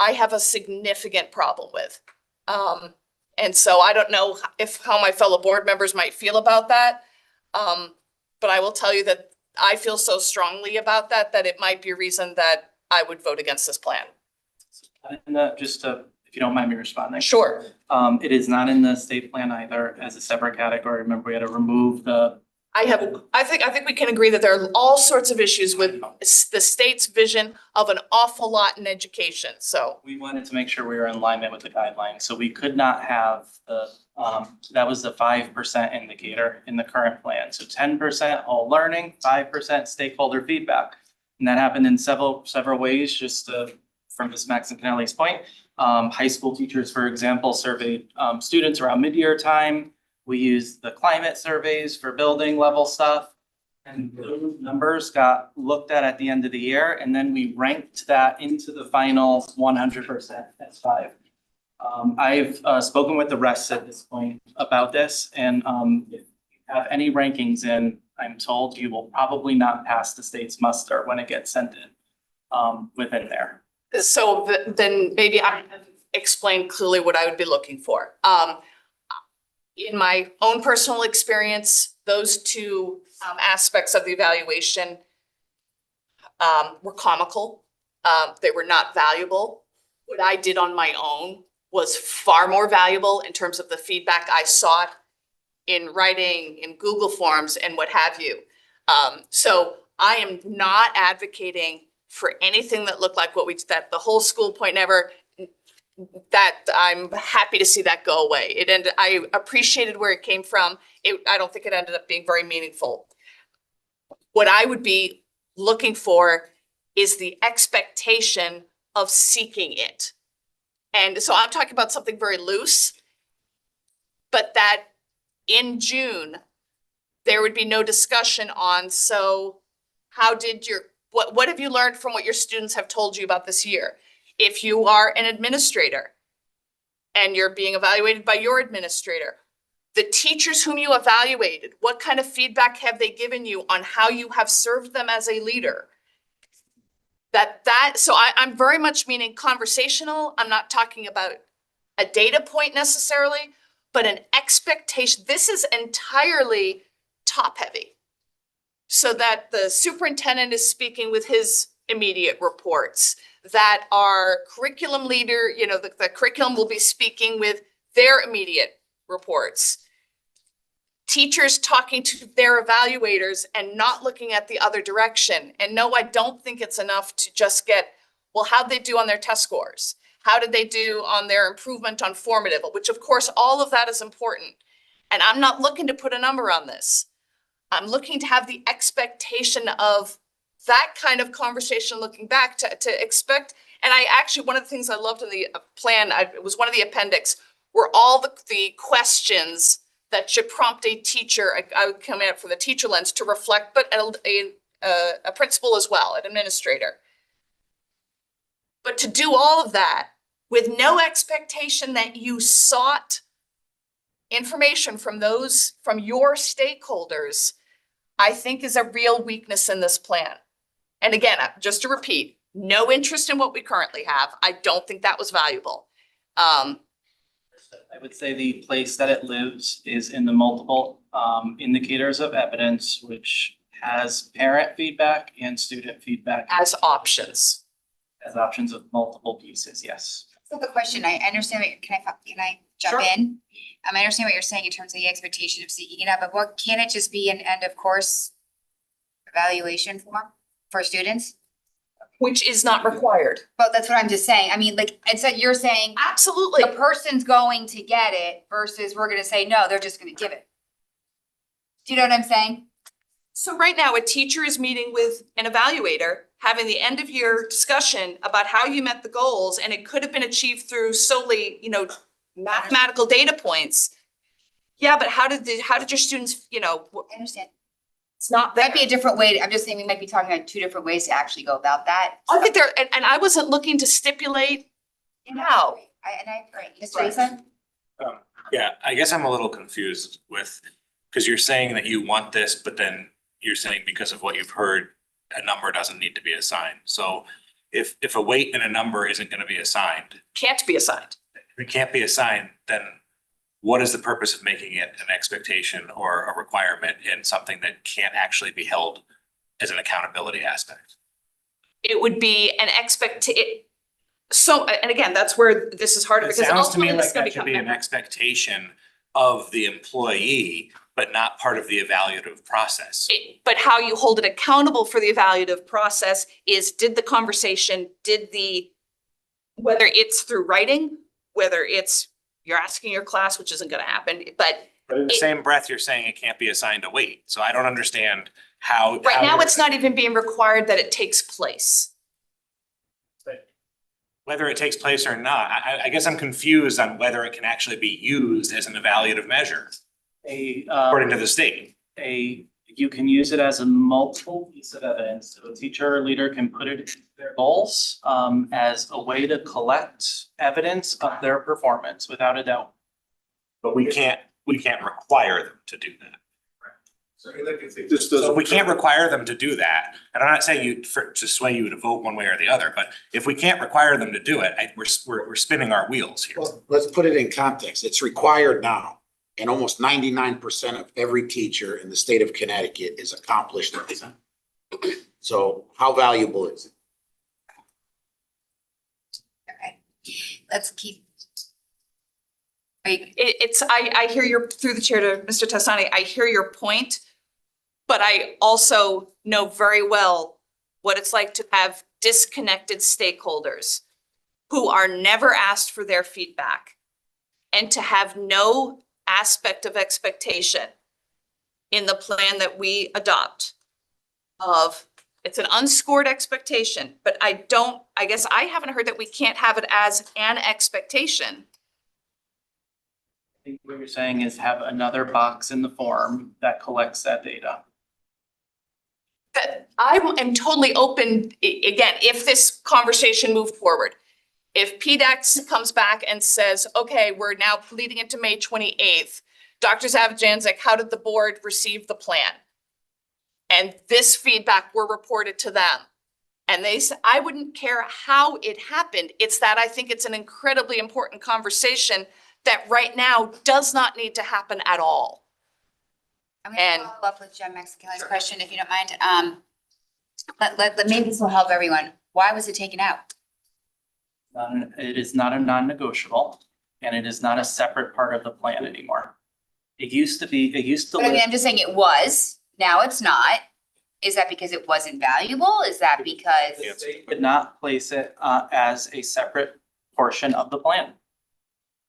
Speaker 19: I have a significant problem with. And so I don't know how my fellow board members might feel about that. But I will tell you that I feel so strongly about that it might be a reason that I would vote against this plan.
Speaker 11: And if you don't mind me responding.
Speaker 19: Sure.
Speaker 11: It is not in the state plan either as a separate category. Remember, we had to remove the.
Speaker 19: I think we can agree that there are all sorts of issues with the state's vision of an awful lot in education, so.
Speaker 11: We wanted to make sure we were in alignment with the guidelines, so we could not have that was the 5% indicator in the current plan. So 10% all learning, 5% stakeholder feedback. And that happened in several ways, from Ms. Maxon-Kennelly's point. High school teachers, for example, surveyed students around mid-year time. We used the climate surveys for building level stuff. And those numbers got looked at the end of the year, and then we ranked that into the final 100% S5. I've spoken with the rest at this point about this, and if you have any rankings in, I'm told you will probably not pass the state's muster when it gets sent in within there.
Speaker 19: So then maybe I can explain clearly what I would be looking for. In my own personal experience, those two aspects of the evaluation were comical. They were not valuable. What I did on my own was far more valuable in terms of the feedback I sought in writing, in Google Forms and what have you. So I am not advocating for anything that looked like that the whole school point never, that I'm happy to see that go away. I appreciated where it came from. I don't think it ended up being very meaningful. What I would be looking for is the expectation of seeking it. And so I'm talking about something very loose, but that in June, there would be no discussion on, so how did what have you learned from what your students have told you about this year? If you are an administrator and you're being evaluated by your administrator, the teachers whom you evaluated, what kind of feedback have they given you on how you have served them as a leader? So I'm very much meaning conversational. I'm not talking about a data point necessarily, but an expectation. This is entirely top heavy. So that the superintendent is speaking with his immediate reports, that our curriculum leader, the curriculum will be speaking with their immediate reports. Teachers talking to their evaluators and not looking at the other direction. And no, I don't think it's enough to just get, well, how'd they do on their test scores? How did they do on their improvement on formative, which of course, all of that is important. And I'm not looking to put a number on this. I'm looking to have the expectation of that kind of conversation looking back to expect. And one of the things I loved in the plan, it was one of the appendix, were all the questions that should prompt a teacher, I would come at from the teacher lens to reflect, but a principal as well, an administrator. But to do all of that with no expectation that you sought information from your stakeholders, I think is a real weakness in this plan. And again, just to repeat, no interest in what we currently have. I don't think that was valuable.
Speaker 11: I would say the place that it lives is in the multiple indicators of evidence, which has parent feedback and student feedback.
Speaker 19: As options.
Speaker 11: As options of multiple pieces, yes.
Speaker 2: So the question, I understand, can I jump in? I understand what you're saying in terms of the expectation of seeking it out, but what, can it just be an end of course evaluation form for students?
Speaker 19: Which is not required.
Speaker 2: But that's what I'm just saying. I mean, like, and so you're saying.
Speaker 19: Absolutely.
Speaker 2: The person's going to get it versus we're gonna say, no, they're just gonna give it. Do you know what I'm saying?
Speaker 19: So right now, a teacher is meeting with an evaluator, having the end of year discussion about how you met the goals, and it could have been achieved through solely, mathematical data points. Yeah, but how did your students,
Speaker 2: I understand.
Speaker 19: It's not there.
Speaker 2: Might be a different way. I'm just saying we might be talking about two different ways to actually go about that.
Speaker 19: I think and I wasn't looking to stipulate how.
Speaker 2: I agree. Mr. Asa?
Speaker 5: Yeah, I guess I'm a little confused because you're saying that you want this, but then you're saying because of what you've heard, a number doesn't need to be assigned. So if a weight and a number isn't going to be assigned.
Speaker 19: Can't be assigned.
Speaker 5: If it can't be assigned, then what is the purpose of making it an expectation or a requirement in something that can't actually be held as an accountability aspect?
Speaker 19: It would be an So, and again, that's where this is harder
Speaker 5: It
Speaker 19: because
Speaker 5: sounds to me
Speaker 19: ultimately this
Speaker 5: like
Speaker 19: is gonna
Speaker 5: that should be an expectation of the employee, but not part of the evaluative process.
Speaker 19: But how you hold it accountable for the evaluative process is, did the conversation, whether it's through writing, whether it's you're asking your class, which isn't gonna happen, but
Speaker 5: in the same breath, you're saying it can't be assigned a weight. So I don't understand how.
Speaker 19: right now, it's not even being required that it takes place.
Speaker 5: Whether it takes place or not, I guess I'm confused on whether it can actually be used as an evaluative measure. According to the state.
Speaker 11: You can use it as a multiple piece of evidence. So a teacher or leader can put it in their goals as a way to collect evidence of their performance without a doubt.
Speaker 5: But we can't require them to do that.
Speaker 4: So
Speaker 5: So we can't require them to do that. And I'm not saying to sway you to vote one way or the other, but if we can't require them to do it, we're spinning our wheels here.
Speaker 9: Well, let's put it in context. It's required now. And almost 99% of every teacher in the state of Connecticut is accomplished in this. So how valuable is it?
Speaker 2: Okay, let's keep.
Speaker 19: I hear your, through the chair to Mr. Testani, I hear your point. But I also know very well what it's like to have disconnected stakeholders who are never asked for their feedback, and to have no aspect of expectation in the plan that we adopt of, it's an unscored expectation, but I guess I haven't heard that we can't have it as an expectation.
Speaker 11: I think what you're saying is have another box in the form that collects that data.
Speaker 19: That I am totally open, again, if this conversation moved forward. If PDEX comes back and says, okay, we're now leading into May 28th, Dr. Zavajanzik, how did the board receive the plan? And this feedback were reported to them. And they said, I wouldn't care how it happened. It's that I think it's an incredibly important conversation that right now does not need to happen at all.
Speaker 2: I'm gonna follow up with Jen Mexicali's question, if you don't mind. Maybe this will help everyone. Why was it taken out?
Speaker 11: It is not a non-negotiable, and it is not a separate part of the plan anymore. It used to be,
Speaker 2: But I mean, I'm just saying it was, now it's not. Is that because it wasn't valuable? Is that because?
Speaker 11: They did not place it as a separate portion of the plan.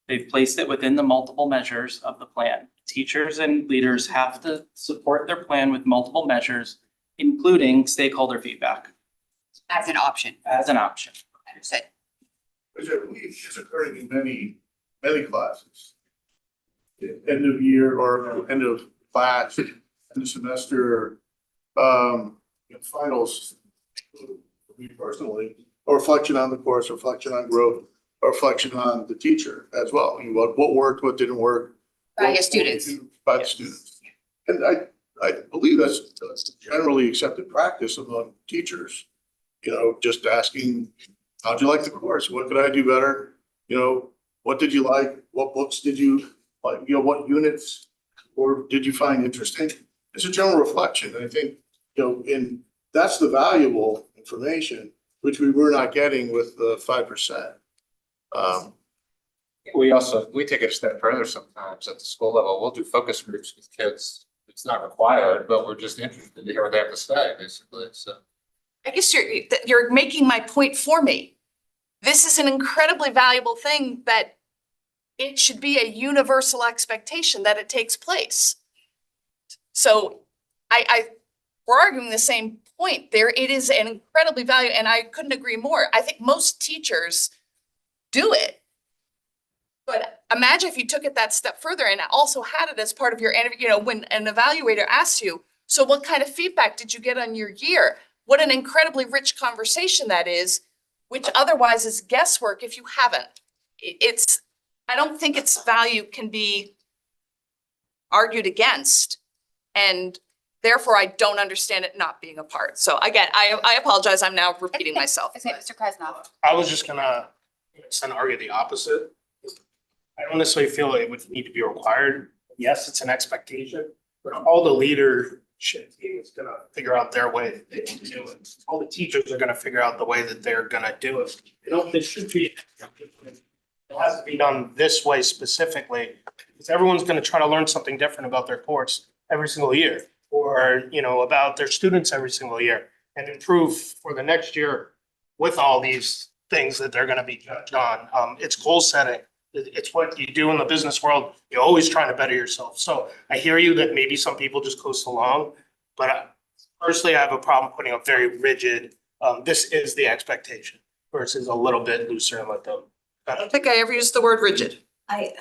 Speaker 11: They've placed it within the multiple measures of the plan. Teachers and leaders have to support their plan with multiple measures, including stakeholder feedback.
Speaker 2: As an option?
Speaker 11: As an option.
Speaker 2: Understood.
Speaker 4: Which I believe is occurring in many classes. End of year or end of class, end of semester, finals. For me personally, a reflection on the course, reflection on growth, a reflection on the teacher as well. I mean, what worked, what didn't work.
Speaker 2: By your students.
Speaker 4: By the students. And I believe that's generally accepted practice among teachers. You know, just asking, how'd you like the course? What could I do better? You know, what did you like? What books did you like? You know, what units or did you find interesting? It's a general reflection. And I think, you know, that's the valuable information, which we were not getting with the 5%.
Speaker 22: We take it a step further sometimes at the school level. We'll do focus groups with kids. It's not required, but we're just interested to hear what they have to say, basically, so.
Speaker 19: I guess you're making my point for me. This is an incredibly valuable thing that it should be a universal expectation that it takes place. So we're arguing the same point there. It is an incredibly valuable, and I couldn't agree more. I think most teachers do it. But imagine if you took it that step further and also had it as part of your, you know, when an evaluator asks you, so what kind of feedback did you get on your year? What an incredibly rich conversation that is, which otherwise is guesswork if you haven't. I don't think its value can be argued against. And therefore, I don't understand it not being a part. So again, I apologize. I'm now repeating myself.
Speaker 2: Okay, Mr. Krasnov.
Speaker 3: I was just gonna argue the opposite. I don't necessarily feel it would need to be required. Yes, it's an expectation, but all the leadership team is gonna figure out their way that they can do it. All the teachers are gonna figure out the way that they're gonna do it. You know, this should be, it has to be done this way specifically, because everyone's gonna try to learn something different about their course every single year, or, you know, about their students every single year, and improve for the next year with all these things that they're gonna be judged on. It's goal setting. It's what you do in the business world. You're always trying to better yourself. So I hear you that maybe some people just coast along, but personally, I have a problem putting a very rigid, this is the expectation versus a little bit looser and let them.
Speaker 19: I don't think I ever used the word rigid.
Speaker 2: You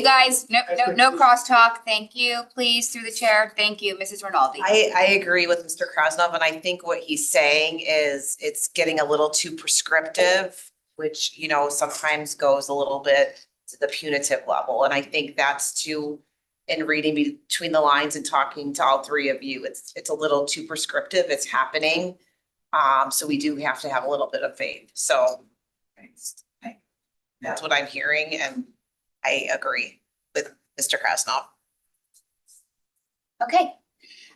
Speaker 2: guys, no crosstalk. Thank you, please, through the chair. Thank you, Mrs. Rinaldi.
Speaker 6: I agree with Mr. Krasnov, and I think what he's saying is it's getting a little too prescriptive, which, you know, sometimes goes a little bit to the punitive level. And I think that's too, in reading between the lines and talking to all three of you, it's a little too prescriptive. It's happening. So we do have to have a little bit of faith. So that's what I'm hearing, and I agree with Mr. Krasnov.
Speaker 2: Okay.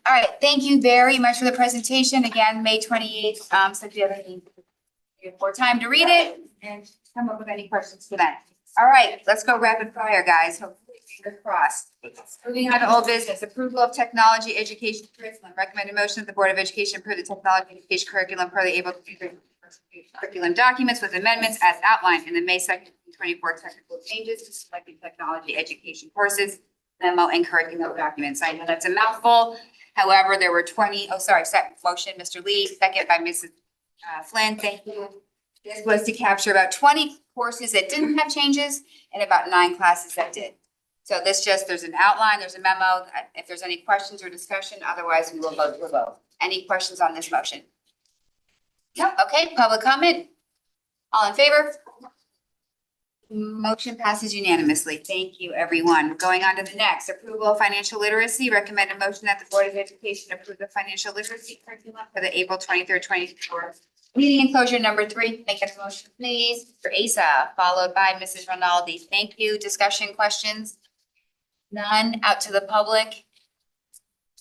Speaker 2: All right. Thank you very much for the presentation. Again, May 28th. So if you have any more time to read it and come up with any questions for that. All right, let's go rapid fire, guys. Hopefully, fingers crossed. Moving on to old business, approval of technology education curriculum. Recommended motion that the Board of Education approve the technology education curriculum per the April curriculum documents with amendments as outlined in the May 2nd, 2024 technical changes to selected technology education courses, memo and curriculum documents. I know that's a mouthful. However, there were second motion, Mr. Lee, second by Mrs. Flynn. Thank you. This was to capture about 20 courses that didn't have changes and about 9 classes that did. So there's an outline, there's a memo. If there's any questions or discussion, otherwise we will vote to a vote. Any questions on this motion? No, okay, public comment? All in favor? Motion passes unanimously. Thank you, everyone. Going on to the next, approval of financial literacy. Recommended motion that the Board of Education approve the financial literacy curriculum for the April 23rd, 2024 meeting enclosure number 3. Make a motion, please. For Asa, followed by Mrs. Rinaldi. Thank you. Discussion, questions? None. Out to the public.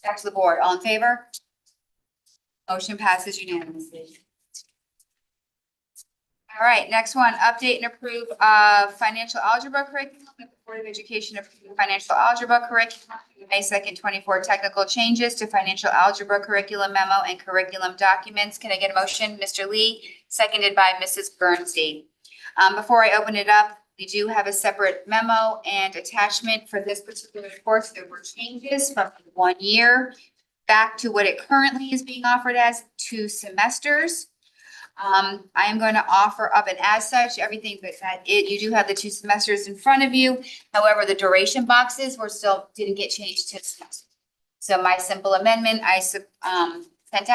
Speaker 2: Back to the board. All in favor? Motion passes unanimously. All right, next one, update and approve financial algebra curriculum. The Board of Education approved financial algebra curriculum, May 2nd, 24 technical changes to financial algebra curriculum memo and curriculum documents. Can I get a motion? Mr. Lee, seconded by Mrs. Bernstein. Before I open it up, we do have a separate memo and attachment for this particular course. There were changes from 1 year back to what it currently is being offered as 2 semesters. I am going to offer up, and as such, everything you do have the 2 semesters in front of you. However, the duration boxes didn't get changed to semester. So my simple amendment I sent out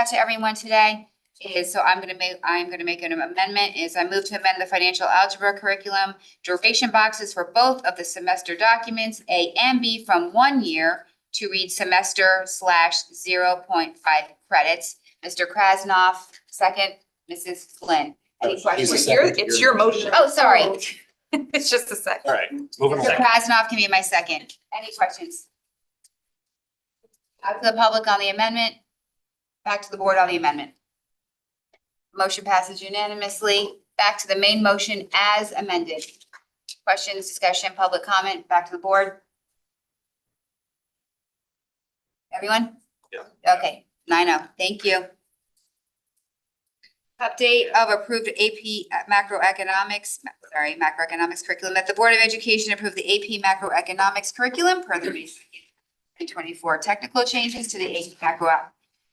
Speaker 2: to everyone today is, I'm going to make an amendment is I move to amend the financial algebra curriculum duration boxes for both of the semester documents, A and B, from 1 year to read semester / 0.5 credits. Mr. Krasnoff, second. Mrs. Flynn, any questions?
Speaker 19: It's your motion.
Speaker 2: Oh, sorry.
Speaker 19: It's just a second.
Speaker 5: All right, moving
Speaker 2: Mr.
Speaker 5: on.
Speaker 2: Krasnoff can be my second. Any questions? Out to the public on the amendment. Back to the board on the amendment. Motion passes unanimously. Back to the main motion as amended. Questions, discussion, public comment, back to the board. Everyone?
Speaker 5: Yeah.
Speaker 2: Okay, 9-0. Thank you. Update of approved AP macroeconomics curriculum, that the Board of Education approved the AP macroeconomics curriculum per the May 2024 technical changes to the AP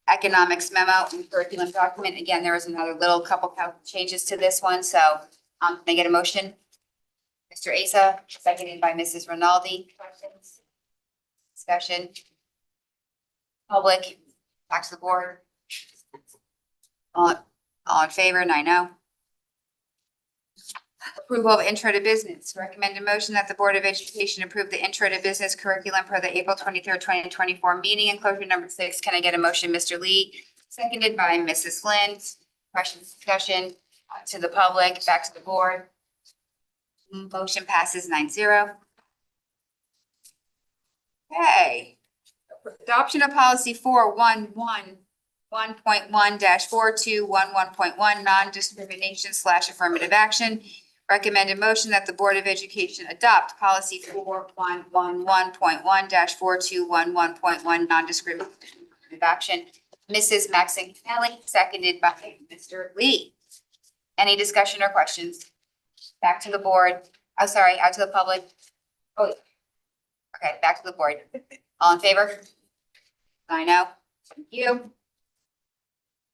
Speaker 2: macroeconomics memo and curriculum document. Again, there was another couple changes to this one, so can I get a motion? Mr. Asa, seconded by Mrs. Rinaldi. Questions? Discussion? Public? Back to the board? All in favor, 9-0. Approval of intro to business. Recommended motion that the Board of Education approve the intro to business curriculum per the April 23rd, 2024 meeting enclosure number 6. Can I get a motion, Mr. Lee? Seconded by Mrs. Flynn. Questions, discussion to the public, back to the board. Motion passes 9-0. Okay. Adoption of policy 411. 1.1-4211.1 non-discrimination / affirmative action. Recommended motion that the Board of Education adopt policy 4111.1-4211.1 non-discrimination affirmative action. Mrs. Maxine Kelly, seconded by Mr. Lee. Any discussion or questions? Back to the board. Oh, sorry, out to the public. Oh, okay, back to the board. All in favor? 9-0. Thank you.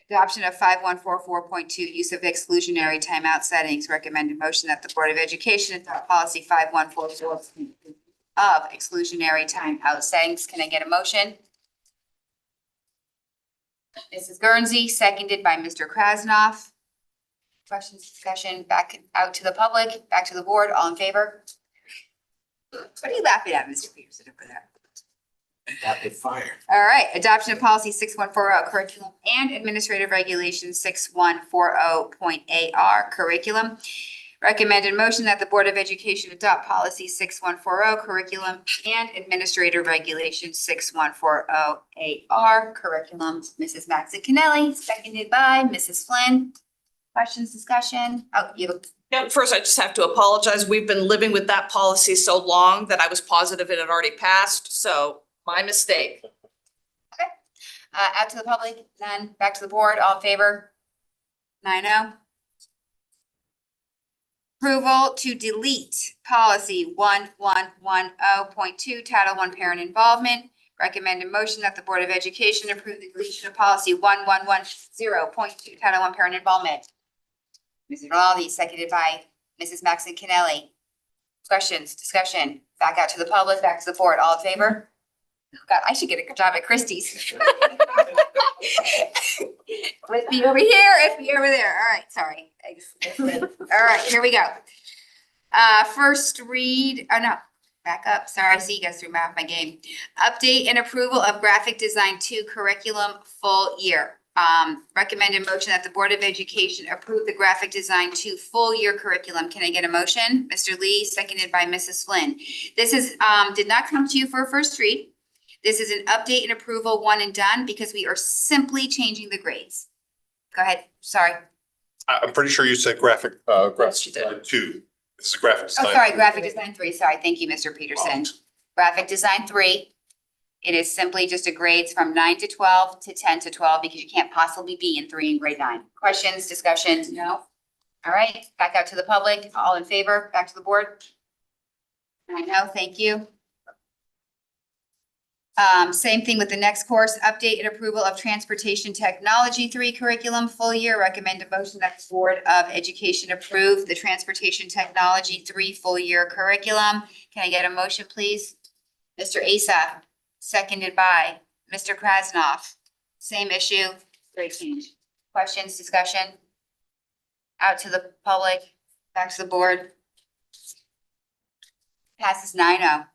Speaker 2: Adoption of 5144.2, use of exclusionary timeout settings. Recommended motion that the Board of Education adopt policy 5144 of exclusionary timeout settings. Can I get a motion? Mrs. Guernsey, seconded by Mr. Krasnoff. Questions, discussion, back out to the public, back to the board, all in favor? What are you laughing at, Mr. Peterson, over there?
Speaker 9: Rapid fire.
Speaker 2: All right, adoption of policy 6140 curriculum and administrative regulations 6140.AR curriculum. Recommended motion that the Board of Education adopt policy 6140 curriculum and administrative regulations 6140AR curriculum. Mrs. Maxine Kennelly, seconded by Mrs. Flynn. Questions, discussion? Oh, you have
Speaker 19: No, first, I just have to apologize. We've been living with that policy so long that I was positive it had already passed, so my mistake.
Speaker 2: Out to the public, none, back to the board, all in favor? 9-0. Approval to delete policy 1110.2, Title I Parent Involvement. Recommend a motion that the Board of Education approve the deletion of policy 1110.2, Title I Parent Involvement. Mrs. Rinaldi, seconded by Mrs. Maxon Kennelly. Questions, discussion, back out to the public, back to the board, all in favor? God, I should get a good job at Christie's. Let's be over here, let's be over there. All right, sorry. All right, here we go. First read, oh no, back up. Sorry, I see you guys threw me off my game. Update and approval of graphic design 2 curriculum full year. Recommended motion that the Board of Education approve the graphic design 2 full year curriculum. Can I get a motion? Mr. Lee, seconded by Mrs. Flynn. This is, did not come to you for a first read. This is an update and approval one and done because we are simply changing the grades. Go ahead, sorry.
Speaker 1: I'm pretty sure you said graphic
Speaker 19: She did.
Speaker 1: design 2. This is graphic
Speaker 2: Oh,
Speaker 1: design.
Speaker 2: sorry, graphic design 3. Sorry, thank you, Mr. Peterson. Graphic design 3. It is simply just a grades from 9 to 12 to 10 to 12 because you can't possibly be in 3 in grade 9. Questions, discussions? No? All right, back out to the public. All in favor? Back to the board? I know, thank you. Same thing with the next course, update and approval of Transportation Technology 3 curriculum full year. Recommend a motion that the Board of Education approve the Transportation Technology 3 full year curriculum. Can I get a motion, please? Mr. Asa, seconded by Mr. Krasnoff. Same issue, great change. Questions, discussion? Out to the public, back to the board. Passes 9-0.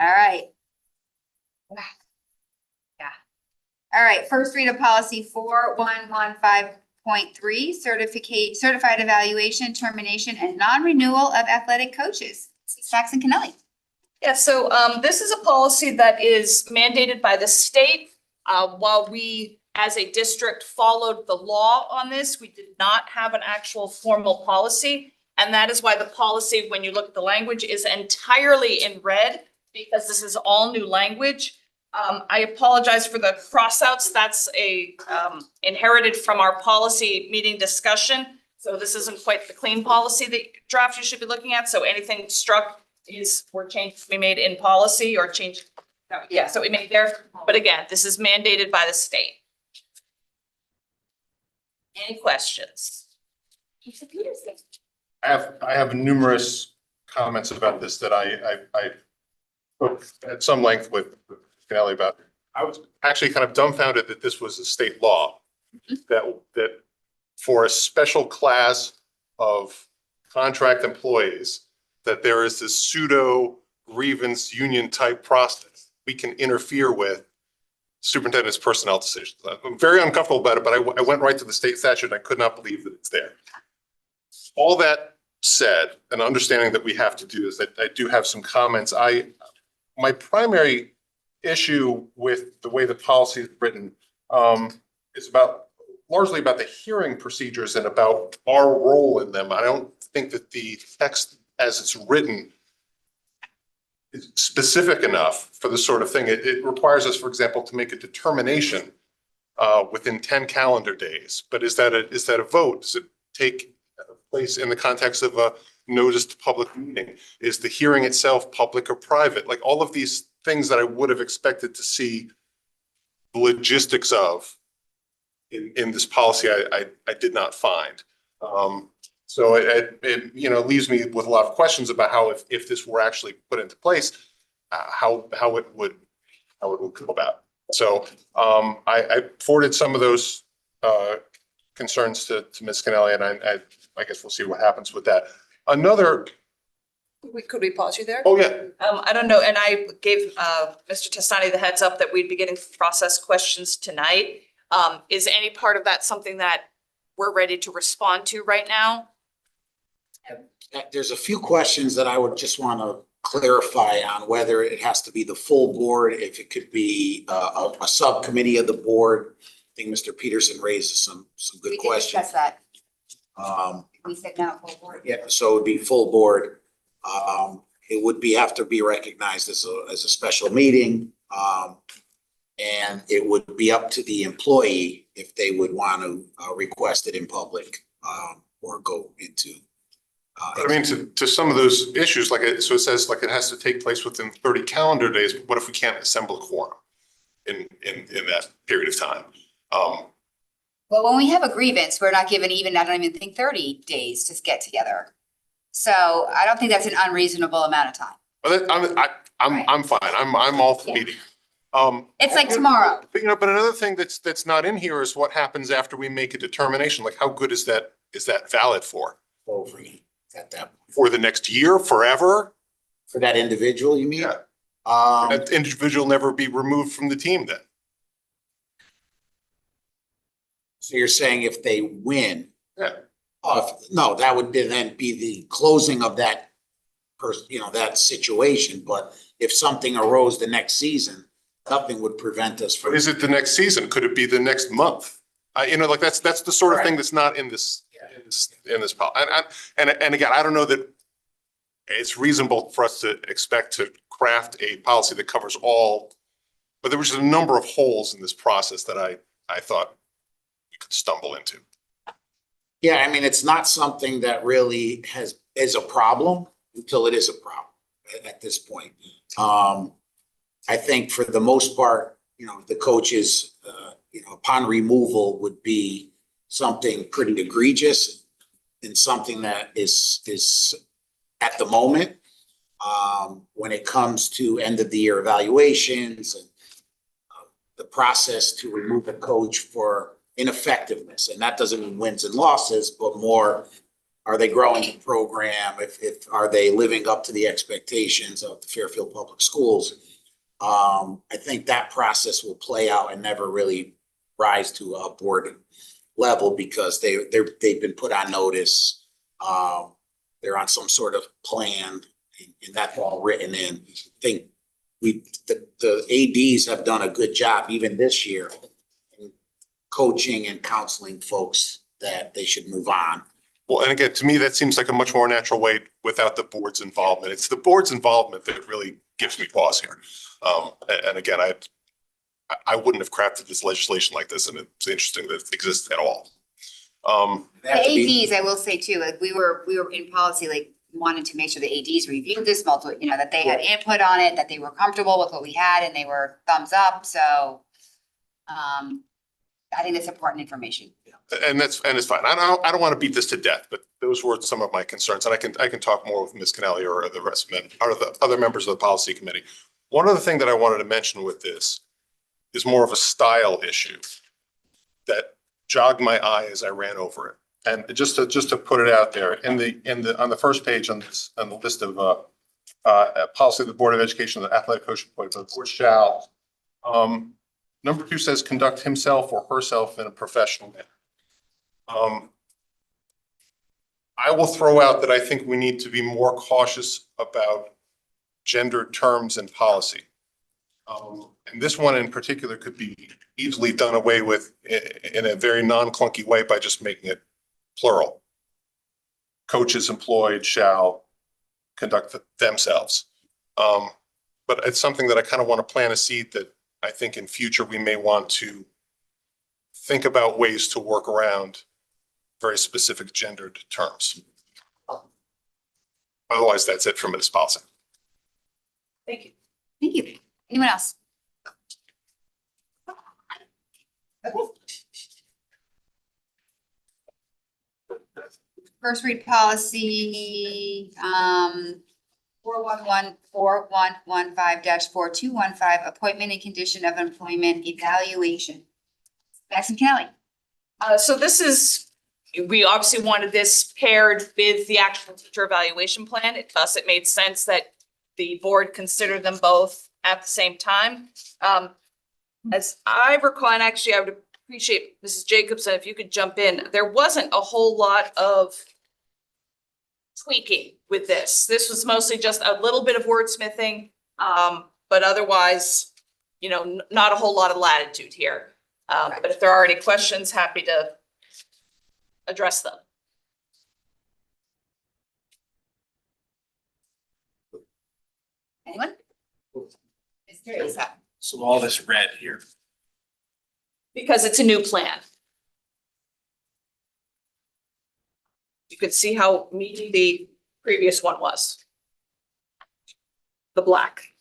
Speaker 2: All right. Yeah. All right, first read of policy 4115.3, certified evaluation, termination, and non-renewal of athletic coaches. Maxon Kennelly.
Speaker 19: Yeah, so this is a policy that is mandated by the state. While we, as a district, followed the law on this, we did not have an actual formal policy. And that is why the policy, when you look at the language, is entirely in red, because this is all new language. I apologize for the crossouts. That's inherited from our policy meeting discussion. So this isn't quite the clean policy draft you should be looking at. So anything struck were changes we made in policy or change. Yeah, so we made there. But again, this is mandated by the state. Any questions? Mr. Peterson.
Speaker 1: I have numerous comments about this that I at some length with Kennelly about. I was actually kind of dumbfounded that this was a state law, that for a special class of contract employees, that there is this pseudo grievance union type process we can interfere with superintendent's personnel decisions. I'm very uncomfortable about it, but I went right to the state statute and I could not believe that it's there. All that said, and understanding that we have to do this, I do have some comments. My primary issue with the way the policy is written is largely about the hearing procedures and about our role in them. I don't think that the text as it's written is specific enough for this sort of thing. It requires us, for example, to make a determination within 10 calendar days. But is that a vote? Does it take place in the context of a noticed public meeting? Is the hearing itself public or private? Like all of these things that I would have expected to see the logistics of in this policy, I did not find. So it leaves me with a lot of questions about how if this were actually put into place, how it would come about. So I forwarded some of those concerns to Ms. Kennelly, and I guess we'll see what happens with that. Another.
Speaker 19: Could we pause you there?
Speaker 1: Oh, yeah.
Speaker 19: I don't know, and I gave Mr. Testani the heads up that we'd be getting process questions tonight. Is any part of that something that we're ready to respond to right now?
Speaker 9: There's a few questions that I would just want to clarify on whether it has to be the full board, if it could be a subcommittee of the board. think Mr. Peterson raises some good
Speaker 2: We did
Speaker 9: questions.
Speaker 2: discuss that.
Speaker 9: Um,
Speaker 2: We said no, full board.
Speaker 9: yeah, so it'd be full board. It would have to be recognized as a special meeting. And it would be up to the employee if they would want to request it in public, or go into.
Speaker 1: But I mean, to some of those issues, so it says like it has to take place within 30 calendar days. What if we can't assemble a quorum in that period of time?
Speaker 2: Well, when we have a grievance, we're not given even, I don't even think 30 days to get together. So I don't think that's an unreasonable amount of time.
Speaker 1: But I'm fine. I'm all for meeting.
Speaker 2: It's like tomorrow.
Speaker 1: But but another thing that's not in here is what happens after we make a determination. Like, how good is that valid for?
Speaker 9: Over at that point.
Speaker 1: For the next year, forever?
Speaker 9: For that individual, you mean?
Speaker 1: Yeah. That individual never be removed from the team then?
Speaker 9: So you're saying if they win?
Speaker 1: Yeah.
Speaker 9: No, that would then be the closing of that that situation. But if something arose the next season, nothing would prevent us from.
Speaker 1: But is it the next season? Could it be the next month? Like that's the sort of thing that's not in this, in this policy. And again, I don't know that it's reasonable for us to expect to craft a policy that covers all, but there was just a number of holes in this process that I thought we could stumble into.
Speaker 9: Yeah, I mean, it's not something that really is a problem until it is a problem at this point. I think for the most part, the coaches, upon removal would be something pretty egregious and something that is at the moment, when it comes to end of the year evaluations and the process to remove a coach for ineffectiveness. And that doesn't mean wins and losses, but more, are they growing the program? If are they living up to the expectations of the Fairfield Public Schools? I think that process will play out and never really rise to a board level because they've been put on notice. They're on some sort of plan, and that's all written in. I think the ADs have done a good job even this year in coaching and counseling folks that they should move on.
Speaker 1: Well, and again, to me, that seems like a much more natural way without the board's involvement. It's the board's involvement that really gives me pause here. And again, I wouldn't have crafted this legislation like this, and it's interesting that it exists at all.
Speaker 2: The ADs, I will say too, like we were in policy, like wanted to make sure the ADs reviewed this that they had input on it, that they were comfortable with what we had and they were thumbs up. So I think that's important information.
Speaker 1: And it's fine. I don't want to beat this to death, but those were some of my concerns. And I can talk more with Ms. Kennelly or the rest of them, or the other members of the policy committee. One other thing that I wanted to mention with this is more of a style issue that jogged my eye as I ran over it. And just to put it out there, on the first page on the list of policy of the Board of Education, the athletic coach appointed, the board shall. Number 2 says conduct himself or herself in a professional manner. I will throw out that I think we need to be more cautious about gendered terms in policy. And this one in particular could be easily done away with in a very non-clunky way by just making it plural. Coaches employed shall conduct themselves. But it's something that I kind of want to plant a seed that I think in future we may want to think about ways to work around very specific gendered terms. Otherwise, that's it from this policy.
Speaker 19: Thank you.
Speaker 2: Thank you. Anyone else? First read policy, 4115-4215, appointment and condition of employment evaluation. Madam Kelly.
Speaker 19: So this is, we obviously wanted this paired with the actual teacher evaluation plan. Thus, it made sense that the board consider them both at the same time. As I recall, and actually I would appreciate Mrs. Jacobson, if you could jump in, there wasn't a whole lot of tweaking with this. This was mostly just a little bit of wordsmithing, but otherwise, not a whole lot of latitude here. But if there are any questions, happy to address them.
Speaker 2: Anyone? Mr. Issa.
Speaker 5: So all this red here.
Speaker 19: Because it's a new plan. You could see how meaty the previous one was. The black.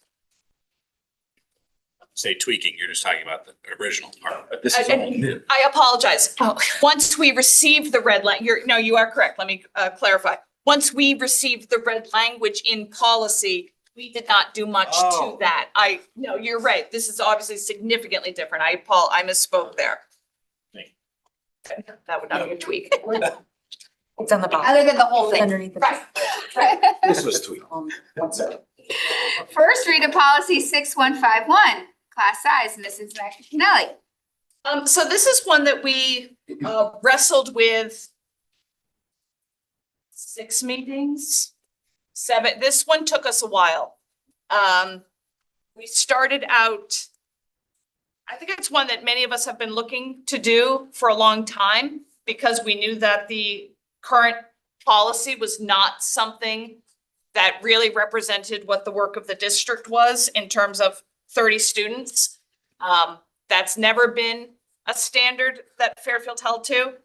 Speaker 5: Say tweaking, you're just talking about the original part, but this is all new.
Speaker 19: I apologize. Once we received the red you are correct. Let me clarify. Once we received the red language in policy, we did not do much to that. No, you're right. This is obviously significantly different. I misspoke there. That would not be a tweak.
Speaker 18: It's on the bottom.
Speaker 2: Other than the whole thing.
Speaker 18: Underneath the.
Speaker 2: Right.
Speaker 5: This was tweaked.
Speaker 2: First read of policy 6151, class size, Mrs. McAnally.
Speaker 19: So this is one that we wrestled with 6 meetings, 7. This one took us a while. We started out, I think it's one that many of us have been looking to do for a long time because we knew that the current policy was not something that really represented what the work of the district was in terms of 30 students. That's never been a standard that Fairfield held to.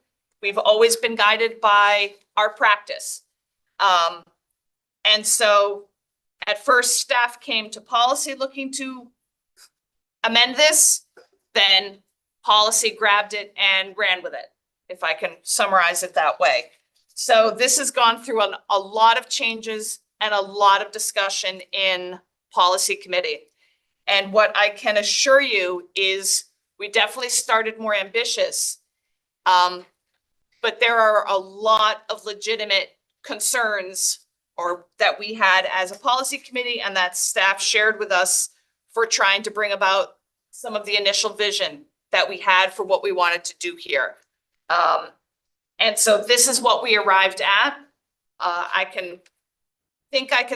Speaker 19: We've always been guided by our practice. And so at first staff came to policy looking to amend this, then policy grabbed it and ran with it, if I can summarize it that way. So this has gone through a lot of changes and a lot of discussion in policy committee. And what I can assure you is we definitely started more ambitious. But there are a lot of legitimate concerns that we had as a policy committee and that staff shared with us for trying to bring about some of the initial vision that we had for what we wanted to do here. And so this is what we arrived at. I can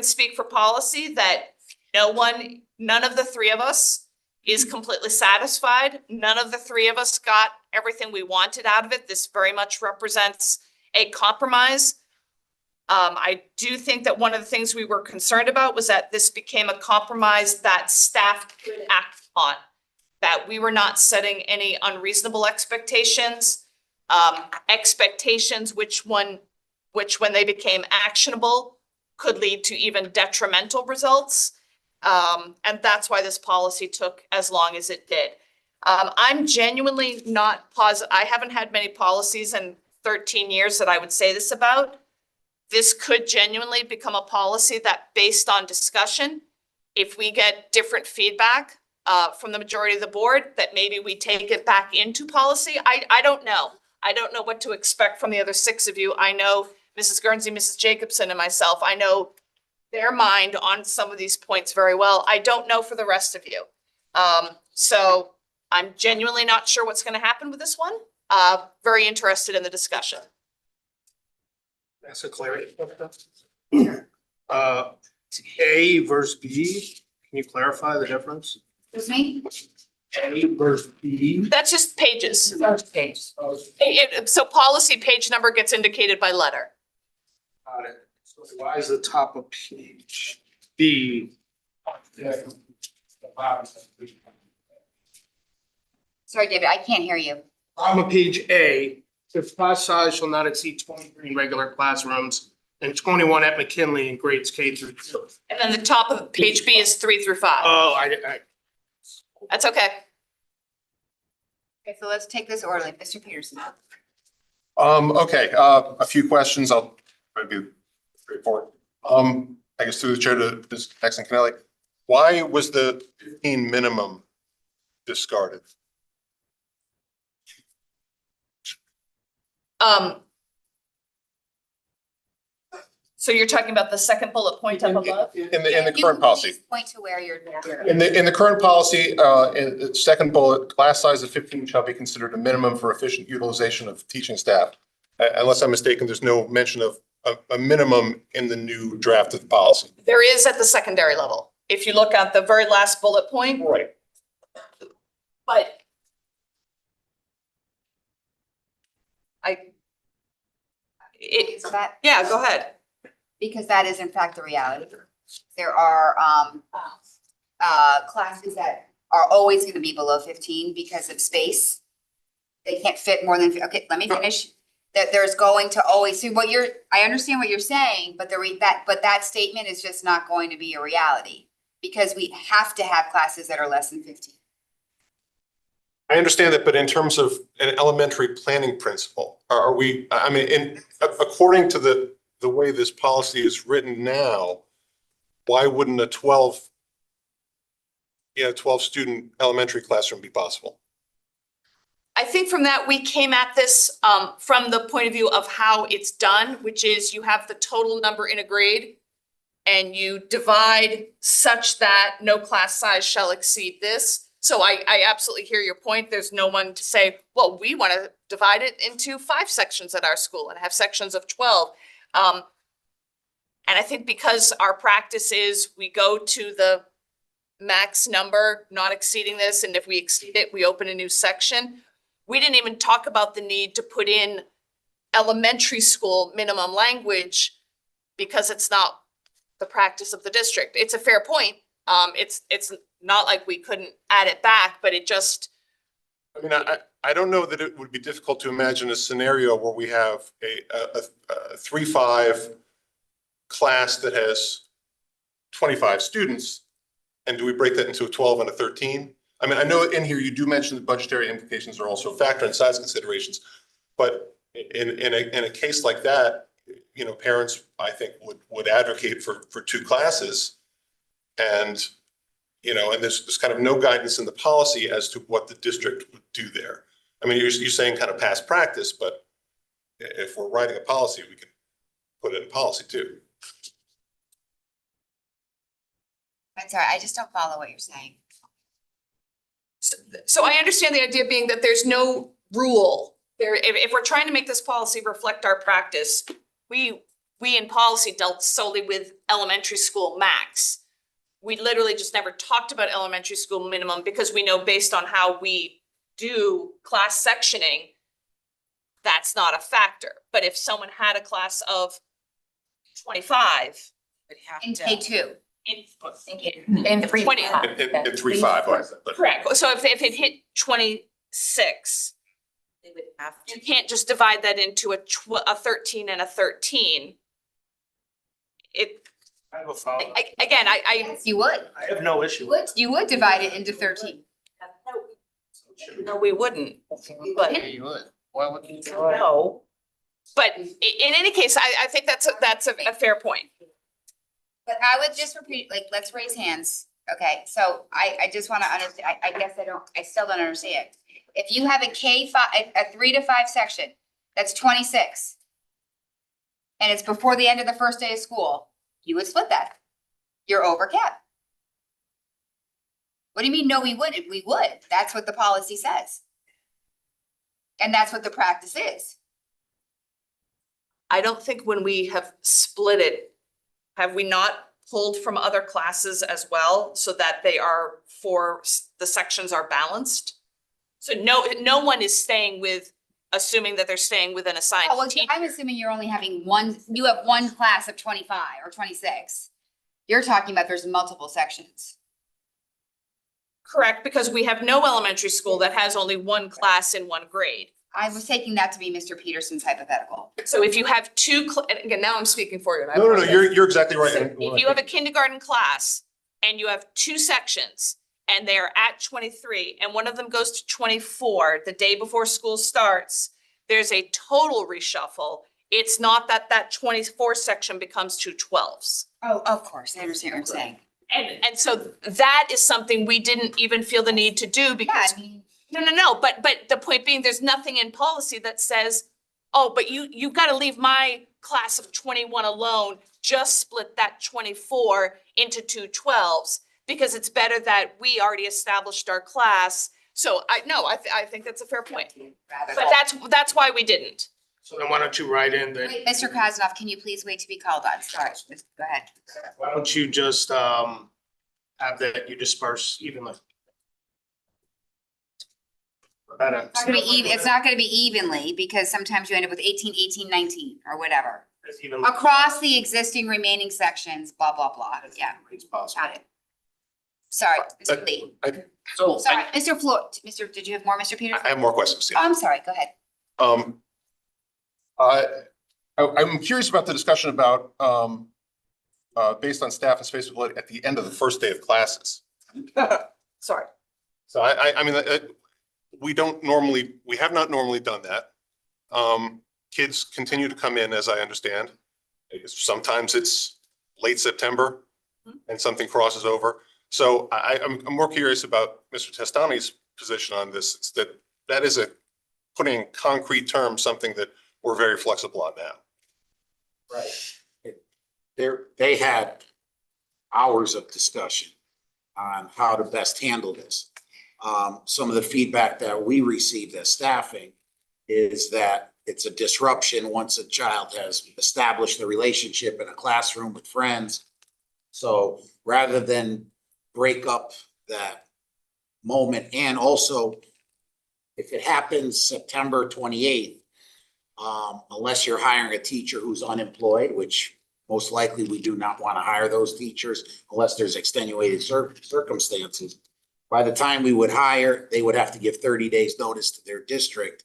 Speaker 19: speak for policy that none of the 3 of us is completely satisfied. None of the 3 of us got everything we wanted out of it. This very much represents a compromise. I do think that one of the things we were concerned about was that this became a compromise that staff could act on, that we were not setting any unreasonable expectations, which when they became actionable could lead to even detrimental results. And that's why this policy took as long as it did. I'm genuinely not positive. I haven't had many policies in 13 years that I would say this about. This could genuinely become a policy that, based on discussion, if we get different feedback from the majority of the board, that maybe we take it back into policy. I don't know. I don't know what to expect from the other 6 of you. I know Mrs. Guernsey, Mrs. Jacobson, and myself. I know their mind on some of these points very well. I don't know for the rest of you. So I'm genuinely not sure what's going to happen with this one. Very interested in the discussion.
Speaker 3: That's a clarity. A versus B, can you clarify the difference?
Speaker 2: Excuse me?
Speaker 3: A versus B.
Speaker 19: That's just pages.
Speaker 18: Page.
Speaker 19: So policy page number gets indicated by letter.
Speaker 3: Got it. So why is the top of page B?
Speaker 2: Sorry, David, I can't hear you.
Speaker 3: Bottom of page A, if class size shall not exceed 23 in regular classrooms and 21 at McKinley in grades K through 2.
Speaker 19: And then the top of page B is 3 through 5.
Speaker 3: Oh, I.
Speaker 19: That's okay.
Speaker 2: Okay, so let's take this orderly. Mr. Peterson.
Speaker 1: Okay, a few questions. I'll try to be straightforward. I guess through the chair to Ms. Kennelly, why was the 15 minimum discarded?
Speaker 19: So you're talking about the second bullet point up above?
Speaker 1: In the current policy.
Speaker 2: Point to where you're.
Speaker 1: In the current policy, in the second bullet, class size of 15 shall be considered a minimum for efficient utilization of teaching staff. Unless I'm mistaken, there's no mention of a minimum in the new draft of the policy.
Speaker 19: There is at the secondary level. If you look at the very last bullet point.
Speaker 1: Right.
Speaker 19: But
Speaker 2: Is that,
Speaker 19: Yeah, go ahead.
Speaker 2: because that is in fact the reality. There are, classes that are always gonna be below 15 because of space. They can't fit more than, okay, let me finish. That there's going to always, so I understand what you're saying, but that statement is just not going to be a reality. Because we have to have classes that are less than 15.
Speaker 1: I understand that, but in terms of an elementary planning principle, are we, I mean, according to the way this policy is written now, why wouldn't a 12 student elementary classroom be possible?
Speaker 19: I think from that, we came at this from the point of view of how it's done, which is you have the total number in a grade and you divide such that no class size shall exceed this. So I absolutely hear your point. There's no one to say, well, we want to divide it into 5 sections at our school and have sections of 12. And I think because our practice is we go to the max number, not exceeding this, and if we exceed it, we open a new section. We didn't even talk about the need to put in elementary school minimum language because it's not the practice of the district. It's a fair point. It's not like we couldn't add it back, but it just.
Speaker 1: I mean, I don't know that it would be difficult to imagine a scenario where we have a 3-5 class that has 25 students, and do we break that into a 12 and a 13? I mean, I know in here you do mention the budgetary implications are also a factor in size considerations, but in a case like that, parents, I think, would advocate for 2 classes. And, and there's kind of no guidance in the policy as to what the district would do there. I mean, you're saying kind of past practice, but if we're writing a policy, we can put it in policy too.
Speaker 2: I'm sorry, I just don't follow what you're saying.
Speaker 19: So I understand the idea being that there's no rule there. If we're trying to make this policy reflect our practice, we in policy dealt solely with elementary school max. We literally just never talked about elementary school minimum because we know based on how we do class sectioning, that's not a factor. But if someone had a class of 25.
Speaker 2: In K2.
Speaker 19: In
Speaker 2: 3-5.
Speaker 19: 20.
Speaker 1: In 3-5, but.
Speaker 19: Correct. So if it hit 26,
Speaker 6: They would have to.
Speaker 19: you can't just divide that into a 13 and a 13.
Speaker 3: I have a follow-up.
Speaker 19: Again,
Speaker 2: Yes, you would.
Speaker 3: I have no issue.
Speaker 2: You would divide it into 13.
Speaker 19: No, we wouldn't. But
Speaker 20: You would. Why wouldn't you?
Speaker 19: no. But in any case, I think that's a fair point.
Speaker 2: But I would just repeat, let's raise hands. Okay, so I just want to understand, I guess I still don't understand. If you have a K5, a 3 to 5 section, that's 26. And it's before the end of the first day of school, you would split that. You're over cap. What do you mean, no, we wouldn't? We would. That's what the policy says. And that's what the practice is.
Speaker 19: I don't think when we have split it, have we not pulled from other classes as well so that they are the sections are balanced? So no one is staying with, assuming that they're staying with an assigned
Speaker 2: Oh, well,
Speaker 19: teacher.
Speaker 2: I'm assuming you're only having you have one class of 25 or 26. You're talking about there's multiple sections.
Speaker 19: Correct, because we have no elementary school that has only one class in one grade.
Speaker 2: I was taking that to be Mr. Peterson's hypothetical.
Speaker 19: So if you have and again, now I'm speaking for you. and I
Speaker 1: No,
Speaker 19: apologize.
Speaker 1: you're exactly right.
Speaker 19: So if you have a kindergarten class and you have 2 sections and they are at 23 and one of them goes to 24 the day before school starts, there's a total reshuffle. It's not that 24 section becomes 2 12s.
Speaker 2: Oh, of course, I understand what you're saying.
Speaker 19: And so that is something we didn't even feel the need to do because.
Speaker 2: Yeah, I mean,
Speaker 19: No, but the point being, there's nothing in policy that says, oh, but you've got to leave my class of 21 alone, just split that 24 into 2 12s, because it's better that we already established our class. So I think that's a fair point. But that's why we didn't.
Speaker 3: So then why don't you write in that,
Speaker 2: wait, Mr. Krasnoff, can you please wait to be called on? Sorry, go ahead.
Speaker 3: why don't you just have that you disperse evenly?
Speaker 2: It's not gonna be even, it's not gonna be evenly, because sometimes you end up with 18, 18, 19, or whatever.
Speaker 3: As even.
Speaker 2: Across the existing remaining sections, blah, blah, blah, yeah,
Speaker 3: It's possible.
Speaker 2: got it. Sorry, Mr. Lee.
Speaker 1: So
Speaker 2: Sorry, Mr. Floor, did you have more, Mr. Peters?
Speaker 1: I have more questions.
Speaker 2: Oh, I'm sorry, go ahead.
Speaker 1: I'm curious about the discussion about, based on staff and space availability at the end of the first day of classes.
Speaker 19: Sorry.
Speaker 1: So I mean, we have not normally done that. Kids continue to come in, as I understand. Sometimes it's late September and something crosses over. So I'm more curious about Mr. Testani's position on this. It's that is putting in concrete terms, something that we're very flexible on now.
Speaker 9: Right. They had hours of discussion on how to best handle this. Some of the feedback that we received as staffing is that it's a disruption once a child has established a relationship in a classroom with friends. So rather than break up that moment, and also if it happens September 28th, unless you're hiring a teacher who's unemployed, which most likely we do not want to hire those teachers unless there's extenuating circumstances. By the time we would hire, they would have to give 30 days notice to their district.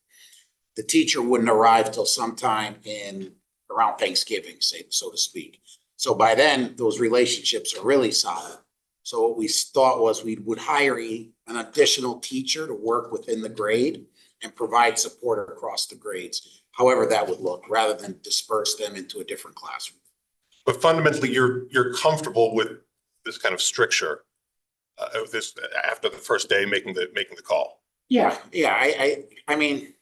Speaker 9: The teacher wouldn't arrive till sometime in around Thanksgiving, so to speak. So by then, those relationships are really solid. So what we thought was we would hire an additional teacher to work within the grade and provide support across the grades, however that would look, rather than disperse them into a different classroom.
Speaker 1: But fundamentally, you're comfortable with this kind of stricture of this after the first day making the call.
Speaker 9: Yeah, I mean,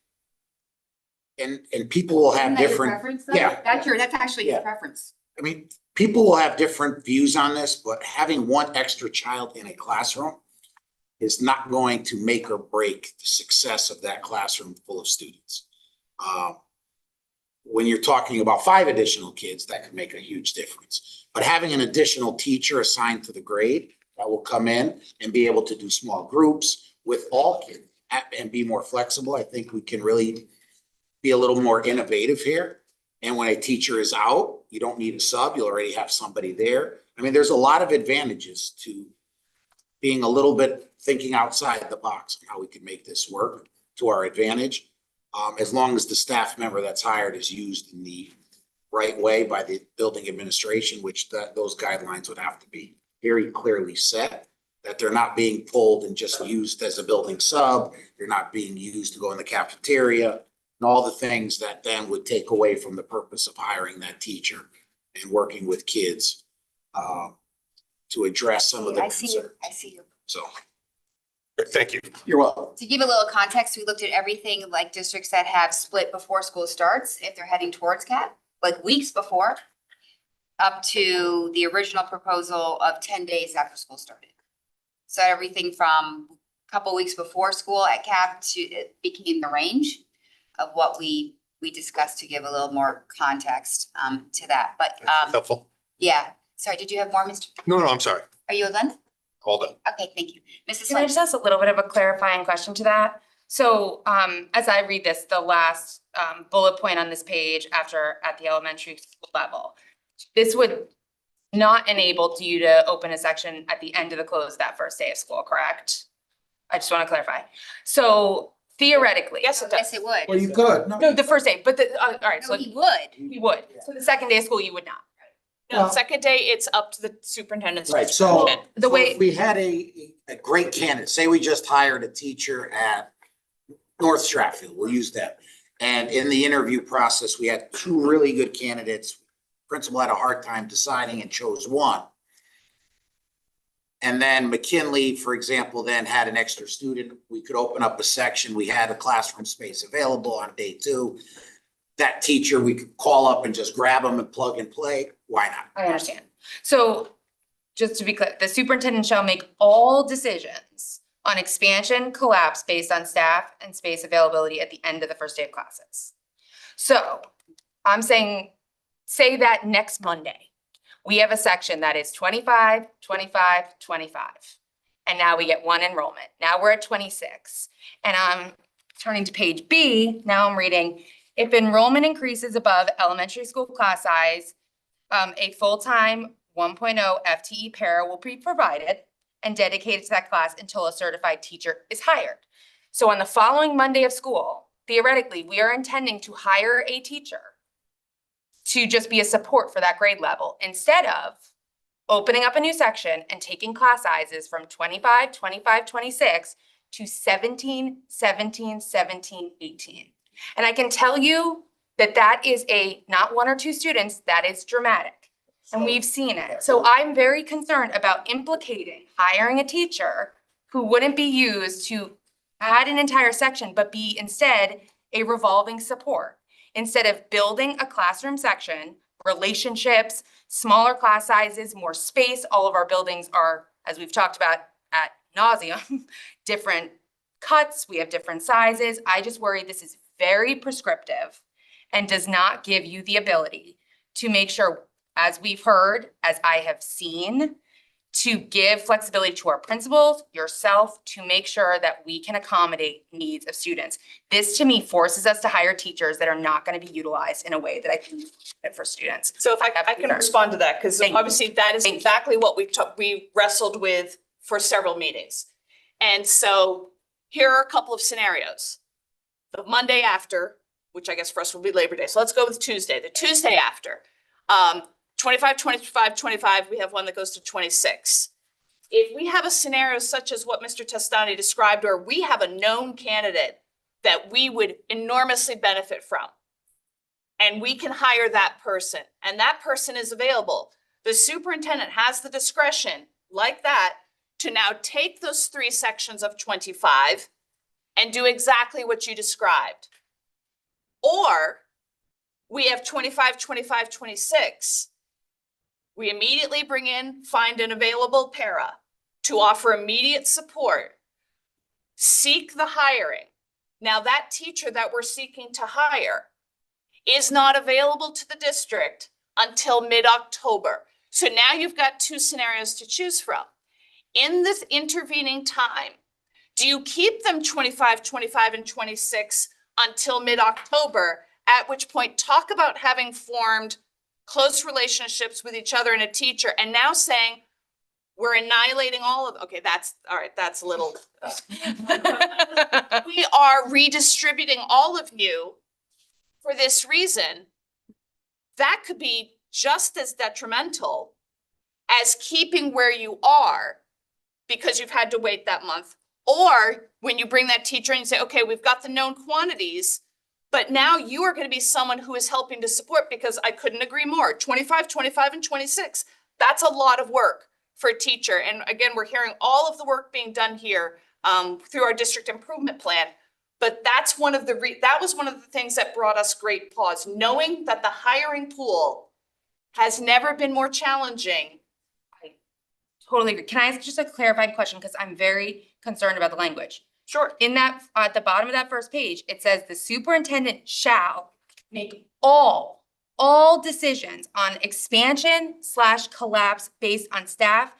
Speaker 9: and people will have
Speaker 2: Isn't that your
Speaker 9: different,
Speaker 2: preference, though?
Speaker 9: yeah.
Speaker 2: That's actually your
Speaker 9: Yeah.
Speaker 2: preference.
Speaker 9: I mean, people will have different views on this, but having one extra child in a classroom is not going to make or break the success of that classroom full of students. When you're talking about 5 additional kids, that can make a huge difference. But having an additional teacher assigned to the grade that will come in and be able to do small groups with all kids and be more flexible, I think we can really be a little more innovative here. And when a teacher is out, you don't need a sub, you'll already have somebody there. I mean, there's a lot of advantages to being a little bit thinking outside the box on how we can make this work to our advantage. As long as the staff member that's hired is used in the right way by the building administration, which those guidelines would have to be very clearly set, that they're not being pulled and just used as a building sub, they're not being used to go in the cafeteria, and all the things that then would take away from the purpose of hiring that teacher and working with kids to address some of the
Speaker 2: I see you,
Speaker 9: concerns.
Speaker 2: I see you.
Speaker 9: So,
Speaker 1: Thank you.
Speaker 9: you're welcome.
Speaker 2: To give a little context, we looked at everything like districts that have split before school starts, if they're heading towards CAP, like weeks before, up to the original proposal of 10 days after school started. So everything from a couple weeks before school at CAP to it became the range of what we discussed to give a little more context to that. But
Speaker 1: Helpful.
Speaker 2: yeah, sorry, did you have more, Mr.?
Speaker 1: No, I'm sorry.
Speaker 2: Are you done?
Speaker 1: All done.
Speaker 2: Okay, thank you. Mrs.
Speaker 21: Can I
Speaker 2: Lynn?
Speaker 21: just ask a little bit of a clarifying question to that? So as I read this, the last bullet point on this page after at the elementary school level, this would not enable you to open a section at the end of the close that first day of school, correct? I just want to clarify. So theoretically.
Speaker 19: Yes, it does.
Speaker 2: Yes, it would.
Speaker 9: Well, you could.
Speaker 21: No, the first day, but all right,
Speaker 2: No,
Speaker 21: so
Speaker 2: he would.
Speaker 21: we would. So the second day of school, you would not.
Speaker 19: No, second day, it's up to the superintendent's
Speaker 9: Right, so
Speaker 19: discretion.
Speaker 21: The way-
Speaker 9: if we had a great candidate, say we just hired a teacher at North Stratfield, we'll use that. And in the interview process, we had 2 really good candidates. Principal had a hard time deciding and chose one. And then McKinley, for example, then had an extra student. We could open up a section. We had a classroom space available on day 2. That teacher, we could call up and just grab them and plug and play. Why not?
Speaker 21: I understand. So just to be clear, the superintendent shall make all decisions on expansion, collapse based on staff and space availability at the end of the first day of classes. So I'm saying, say that next Monday, we have a section that is 25, 25, 25. And now we get 1 enrollment. Now we're at 26. And turning to page B, now I'm reading, if enrollment increases above elementary school class size, a full-time 1.0 FTE para will be provided and dedicated to that class until a certified teacher is hired. So on the following Monday of school, theoretically, we are intending to hire a teacher to just be a support for that grade level instead of opening up a new section and taking class sizes from 25, 25, 26 to 17, 17, 17, 18. And I can tell you that that is not one or two students, that is dramatic. And we've seen it. So I'm very concerned about implicating hiring a teacher who wouldn't be used to add an entire section, but be instead a revolving support. Instead of building a classroom section, relationships, smaller class sizes, more space. All of our buildings are, as we've talked about ad nauseum, different cuts, we have different sizes. I just worry this is very prescriptive and does not give you the ability to make sure, as we've heard, as I have seen, to give flexibility to our principals, yourself, to make sure that we can accommodate needs of students. This, to me, forces us to hire teachers that are not going to be utilized in a way that I think is fit for students.
Speaker 19: So if I can respond to that, because obviously that is exactly what we wrestled with for several meetings. And so here are a couple of scenarios. The Monday after, which I guess for us will be Labor Day. So let's go with Tuesday, the Tuesday after. 25, 25, 25, we have one that goes to 26. If we have a scenario such as what Mr. Testani described, or we have a known candidate that we would enormously benefit from, and we can hire that person, and that person is available, the superintendent has the discretion, like that, to now take those 3 sections of 25 and do exactly what you described. Or we have 25, 25, 26. We immediately find an available para to offer immediate support, seek the hiring. Now that teacher that we're seeking to hire is not available to the district until mid-October. So now you've got 2 scenarios to choose from. In this intervening time, do you keep them 25, 25, and 26 until mid-October, at which point talk about having formed close relationships with each other and a teacher, and now saying, we're annihilating all of, okay, that's, all right, that's a little. We are redistributing all of you for this reason. That could be just as detrimental as keeping where you are because you've had to wait that month. Or when you bring that teacher in and say, okay, we've got the known quantities, but now you are going to be someone who is helping to support, because I couldn't agree more. 25, 25, and 26. That's a lot of work for a teacher. And again, we're hearing all of the work being done here through our district improvement plan. But that's one of that was one of the things that brought us great pause, knowing that the hiring pool has never been more challenging.
Speaker 21: I totally agree. Can I ask just a clarifying question? Because I'm very concerned about the language.
Speaker 19: Sure.
Speaker 21: In that, at the bottom of that first page, it says the superintendent shall make all decisions on expansion/collapse based on staff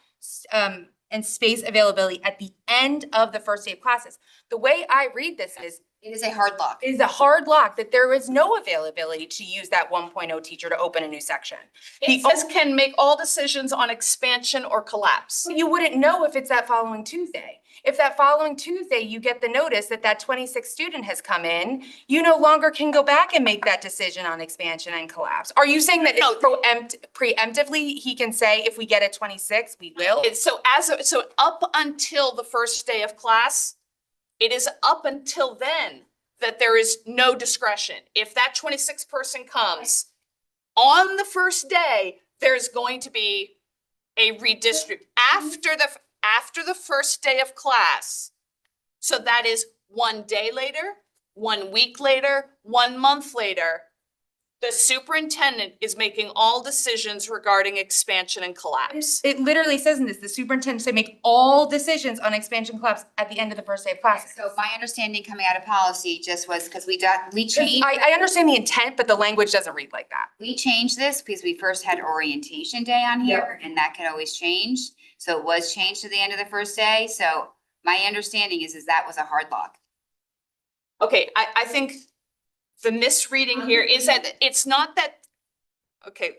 Speaker 21: and space availability at the end of the first day of classes. The way I read this is,
Speaker 2: It is a hard lock.
Speaker 21: it is a hard lock that there is no availability to use that 1.0 teacher to open a new section.
Speaker 19: It says can make all decisions on expansion or collapse.
Speaker 21: You wouldn't know if it's that following Tuesday. If that following Tuesday, you get the notice that that 26 student has come in, you no longer can go back and make that decision on expansion and collapse. Are you saying that preemptively, he can say, if we get a 26, we will?
Speaker 19: So up until the first day of class, it is up until then that there is no discretion. If that 26 person comes on the first day, there's going to be a redistribute after the first day of class. So that is 1 day later, 1 week later, 1 month later. The superintendent is making all decisions regarding expansion and collapse.
Speaker 21: It literally says in this, the superintendent should make all decisions on expansion collapse at the end of the first day of classes.
Speaker 2: So my understanding coming out of policy just was because we changed.
Speaker 21: I understand the intent, but the language doesn't read like that.
Speaker 2: We changed this because we first had orientation day on here and that could always change. So it was changed to the end of the first day. So my understanding is that was a hard lock.
Speaker 19: Okay, I think the misreading here is that it's not that, okay,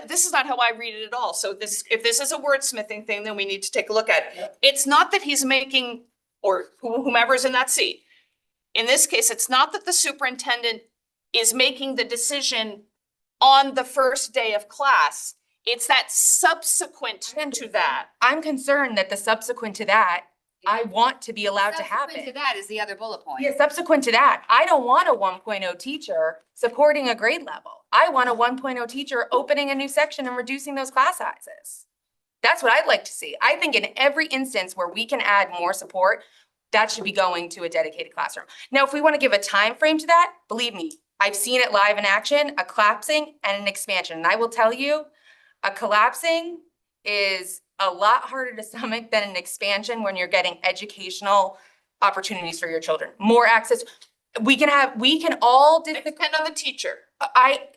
Speaker 19: this is not how I read it at all. So if this is a wordsmithing thing, then we need to take a look at it. It's not that he's making, or whomever's in that seat. In this case, it's not that the superintendent is making the decision on the first day of class. It's that subsequent to that.
Speaker 21: I'm concerned that the subsequent to that, I want to be allowed to have
Speaker 2: Subsequent to
Speaker 21: it.
Speaker 2: that is the other bullet point.
Speaker 21: Yeah, subsequent to that, I don't want a 1.0 teacher supporting a grade level. I want a 1.0 teacher opening a new section and reducing those class sizes. That's what I'd like to see. I think in every instance where we can add more support, that should be going to a dedicated classroom. Now, if we want to give a time frame to that, believe me, I've seen it live in action, a collapsing and an expansion. And I will tell you, a collapsing is a lot harder to stomach than an expansion when you're getting educational opportunities for your children. More access. We can all
Speaker 19: Depend on the teacher.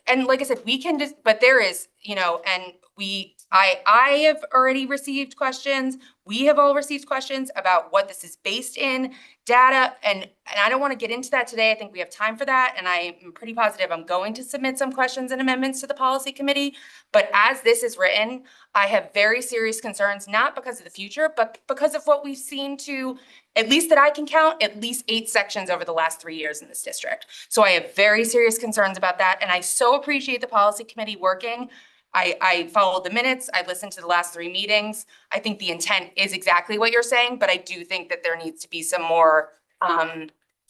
Speaker 21: and like I said, we can just, but there is, and I have already received questions. We have all received questions about what this is based in, data, and I don't want to get into that today. I think we have time for that. And I am pretty positive I'm going to submit some questions and amendments to the policy committee. But as this is written, I have very serious concerns, not because of the future, but because of what we've seen to, at least that I can count, at least 8 sections over the last 3 years in this district. So I have very serious concerns about that. And I so appreciate the policy committee working. I followed the minutes. I listened to the last 3 meetings. I think the intent is exactly what you're saying, but I do think that there needs to be some more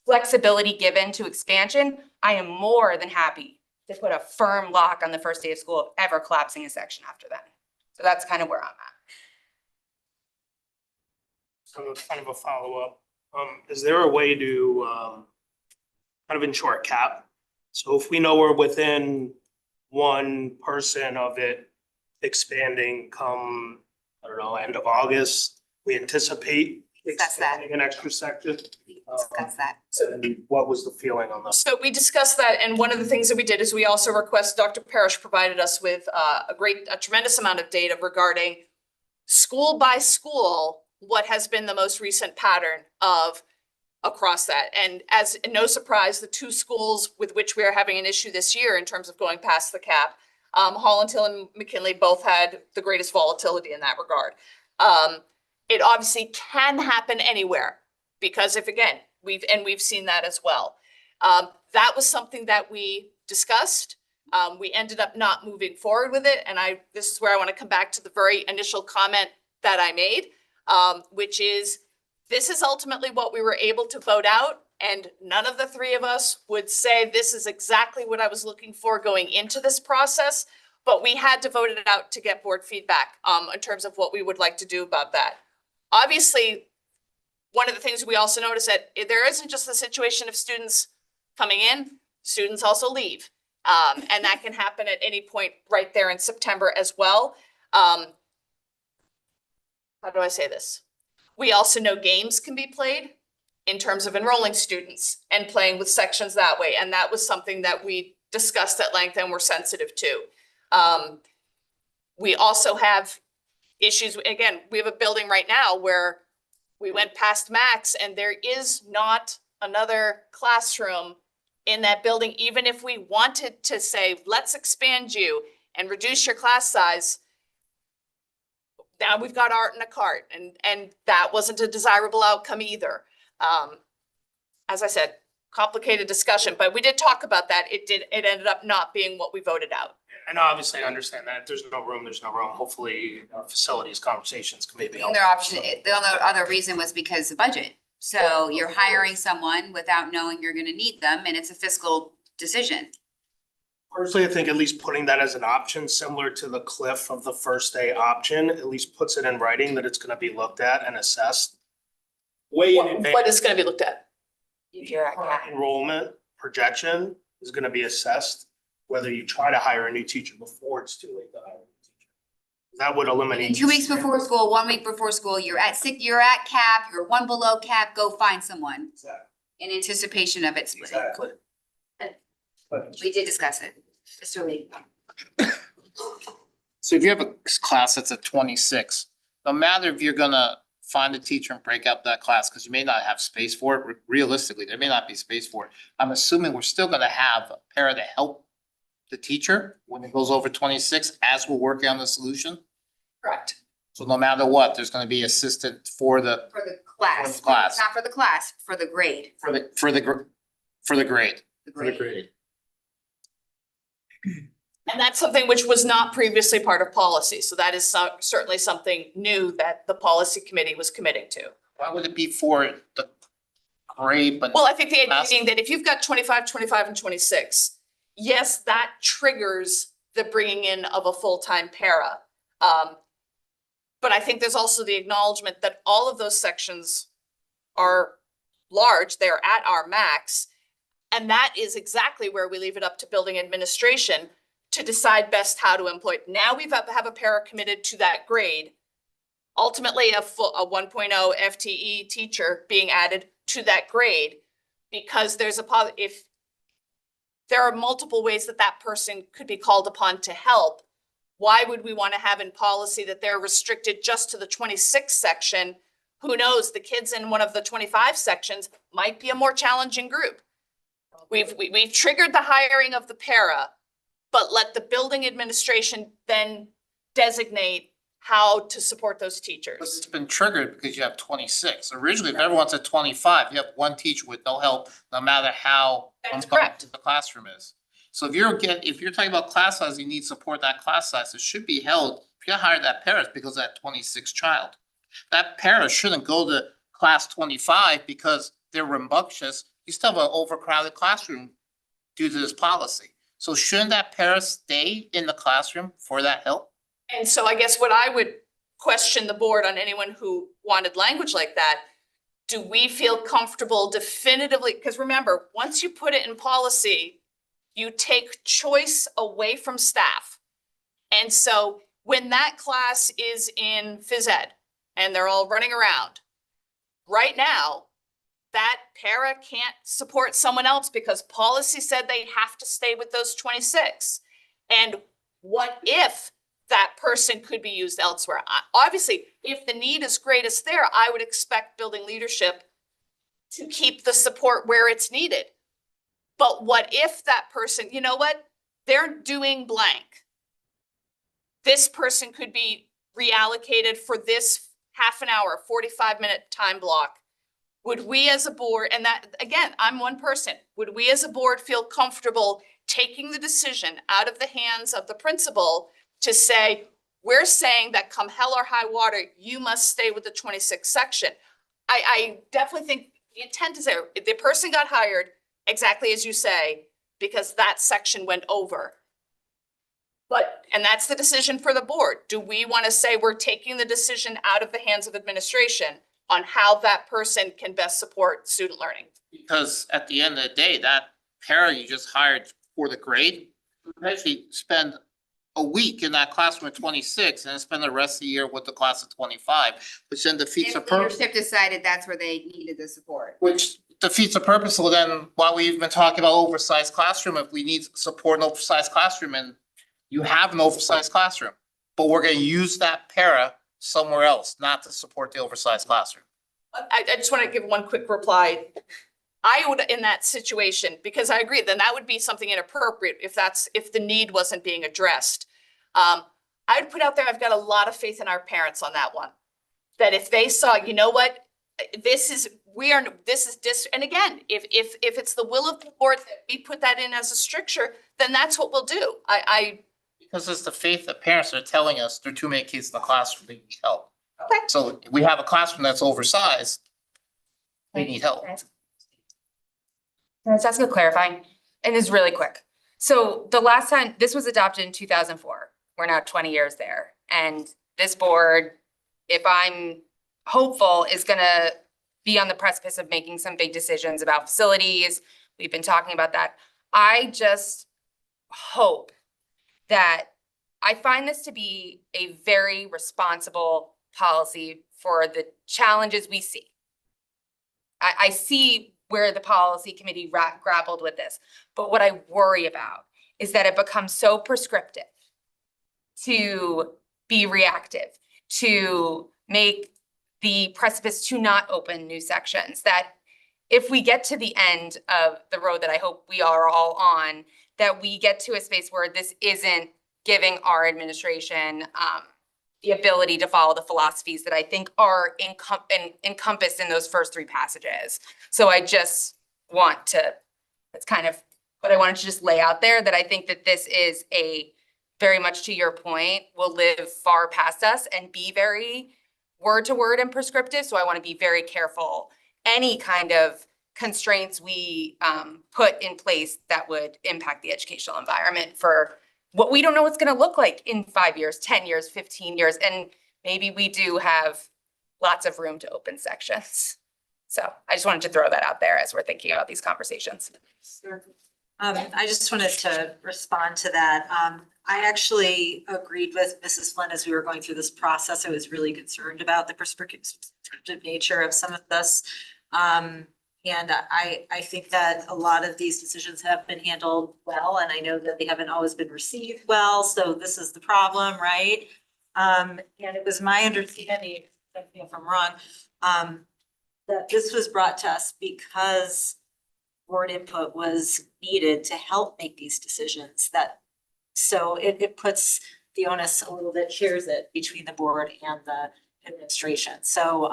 Speaker 21: flexibility given to expansion. I am more than happy to put a firm lock on the first day of school of ever collapsing a section after that. So that's kind of where I'm at.
Speaker 3: So kind of a follow-up. Is there a way to kind of ensure a cap? So if we know we're within 1% of it expanding come, I don't know, end of August, we anticipate expanding an extra section.
Speaker 2: Discuss that.
Speaker 3: So what was the feeling on that?
Speaker 19: So we discussed that, and one of the things that we did is we also requested, Dr. Parrish provided us with a tremendous amount of data regarding school by school, what has been the most recent pattern of across that. And as no surprise, the 2 schools with which we are having an issue this year in terms of going past the cap, Holland Hill and McKinley both had the greatest volatility in that regard. It obviously can happen anywhere because if again, we've seen that as well. That was something that we discussed. We ended up not moving forward with it. And this is where I want to come back to the very initial comment that I made, which is this is ultimately what we were able to vote out. And none of the 3 of us would say this is exactly what I was looking for going into this process, but we had to vote it out to get board feedback in terms of what we would like to do about that. Obviously, one of the things we also noticed that there isn't just the situation of students coming in, students also leave. And that can happen at any point right there in September as well. How do I say this? We also know games can be played in terms of enrolling students and playing with sections that way. And that was something that we discussed at length and were sensitive to. We also have issues, again, we have a building right now where we went past max and there is not another classroom in that building. Even if we wanted to say, let's expand you and reduce your class size, now we've got art in a cart and that wasn't a desirable outcome either. As I said, complicated discussion, but we did talk about that. It ended up not being what we voted out.
Speaker 3: And obviously I understand that if there's no room, there's no room. Hopefully facilities conversations can maybe help.
Speaker 2: The other reason was because of budget. So you're hiring someone without knowing you're gonna need them and it's a fiscal decision.
Speaker 3: Personally, I think at least putting that as an option, similar to the cliff of the first day option, at least puts it in writing that it's gonna be looked at and assessed. Way in advance.
Speaker 19: What is gonna be looked at?
Speaker 3: Enrollment projection is gonna be assessed, whether you try to hire a new teacher before it's too late to hire a new teacher. That would eliminate.
Speaker 2: 2 weeks before school, 1 week before school, you're at cap, you're 1 below cap, go find someone.
Speaker 3: Exactly.
Speaker 2: In anticipation of it splitting.
Speaker 3: Exactly.
Speaker 2: We did discuss it. Mr. Lee.
Speaker 8: So if you have a class that's at 26, no matter if you're gonna
Speaker 9: find a teacher and break up that class, because you may not have space for it. Realistically, there may not be space for it. I'm assuming we're still gonna have a para to help the teacher when it goes over 26 as we're working on the solution.
Speaker 19: Correct.
Speaker 9: So no matter what, there's gonna be assistant for the
Speaker 2: For the class,
Speaker 9: For the class.
Speaker 2: not for the class, for the grade.
Speaker 9: for the grade.
Speaker 2: The grade.
Speaker 19: And that's something which was not previously part of policy. So that is certainly something new that the policy committee was committing to.
Speaker 9: Why would it be for the grade, but
Speaker 19: Well, I think the idea
Speaker 9: Class-
Speaker 19: being that if you've got 25, 25, and 26, yes, that triggers the bringing in of a full-time para. But I think there's also the acknowledgement that all of those sections are large, they're at our max. And that is exactly where we leave it up to building administration to decide best how to employ it. Now we've have a para committed to that grade. Ultimately, a 1.0 FTE teacher being added to that grade, because there's if there are multiple ways that that person could be called upon to help, why would we want to have in policy that they're restricted just to the 26 section? Who knows, the kids in one of the 25 sections might be a more challenging group. We've triggered the hiring of the para, but let the building administration then designate how to support those teachers.
Speaker 9: it's been triggered because you have 26. Originally, if everyone's at 25, you have one teacher with no help, no matter how
Speaker 19: That's correct.
Speaker 9: the classroom is. So if you're talking about class size, you need support that class size, it should be held. If you hire that para, it's because of that 26 child. That para shouldn't go to class 25 because they're rambunctious. You still have an overcrowded classroom due to this policy. So shouldn't that para stay in the classroom for that help?
Speaker 19: And so I guess what I would question the board on anyone who wanted language like that, do we feel comfortable definitively, because remember, once you put it in policy, you take choice away from staff. And so when that class is in phys ed and they're all running around, right now, that para can't support someone else because policy said they have to stay with those 26. And what if that person could be used elsewhere? Obviously, if the need is greatest there, I would expect building leadership to keep the support where it's needed. But what if that person, you know what, they're doing blank. This person could be reallocated for this half an hour, 45-minute time block. Would we as a board, and that, again, I'm one person, would we as a board feel comfortable taking the decision out of the hands of the principal to say, we're saying that come hell or high water, you must stay with the 26 section? I definitely think the intent is there. The person got hired, exactly as you say, because that section went over. But, and that's the decision for the board. Do we want to say we're taking the decision out of the hands of administration on how that person can best support student learning?
Speaker 9: Because at the end of the day, that para you just hired for the grade, you actually spend a week in that classroom at 26 and then spend the rest of the year with the class of 25, which then defeats the
Speaker 2: If
Speaker 9: purpose.
Speaker 2: leadership decided that's where they needed the support.
Speaker 9: Which defeats the purpose. So then while we've been talking about oversized classroom, if we need support in oversized classroom, and you have an oversized classroom, but we're gonna use that para somewhere else, not to support the oversized classroom.
Speaker 19: I just want to give one quick reply. I would, in that situation, because I agree, then that would be something inappropriate if the need wasn't being addressed. I'd put out there, I've got a lot of faith in our parents on that one. That if they saw, you know what, and again, if it's the will of the board that we put that in as a stricture, then that's what we'll do.
Speaker 9: Because it's the faith that parents are telling us there are too many kids in the classroom, they need help.
Speaker 19: Okay.
Speaker 9: So we have a classroom that's oversized, they need help.
Speaker 21: Can I just ask a clarifying? And it's really quick. So the last time, this was adopted in 2004. We're now 20 years there. And this board, if I'm hopeful, is gonna be on the precipice of making some big decisions about facilities. We've been talking about that. I just hope that I find this to be a very responsible policy for the challenges we see. I see where the policy committee grappled with this, but what I worry about is that it becomes so prescriptive to be reactive, to make the precipice to not open new sections, that if we get to the end of the road that I hope we are all on, that we get to a space where this isn't giving our administration the ability to follow the philosophies that I think are encompassed in those first three passages. So I just want to, that's kind of what I wanted to just lay out there, that I think that this is a, very much to your point, will live far past us and be very word to word and prescriptive. So I want to be very careful. Any kind of constraints we put in place that would impact the educational environment for what we don't know what's going to look like in 5 years, 10 years, 15 years. And maybe we do have lots of room to open sections. So I just wanted to throw that out there as we're thinking about these conversations.
Speaker 18: I just wanted to respond to that. I actually agreed with Mrs. Flynn as we were going through this process. I was really concerned about the prescriptive nature of some of this. And I think that a lot of these decisions have been handled well, and I know that they haven't always been received well. So this is the problem, right? And it was my understanding, correct me if I'm wrong, that this was brought to us because board input was needed to help make these decisions. So it puts the onus a little bit, shares it between the board and the administration. So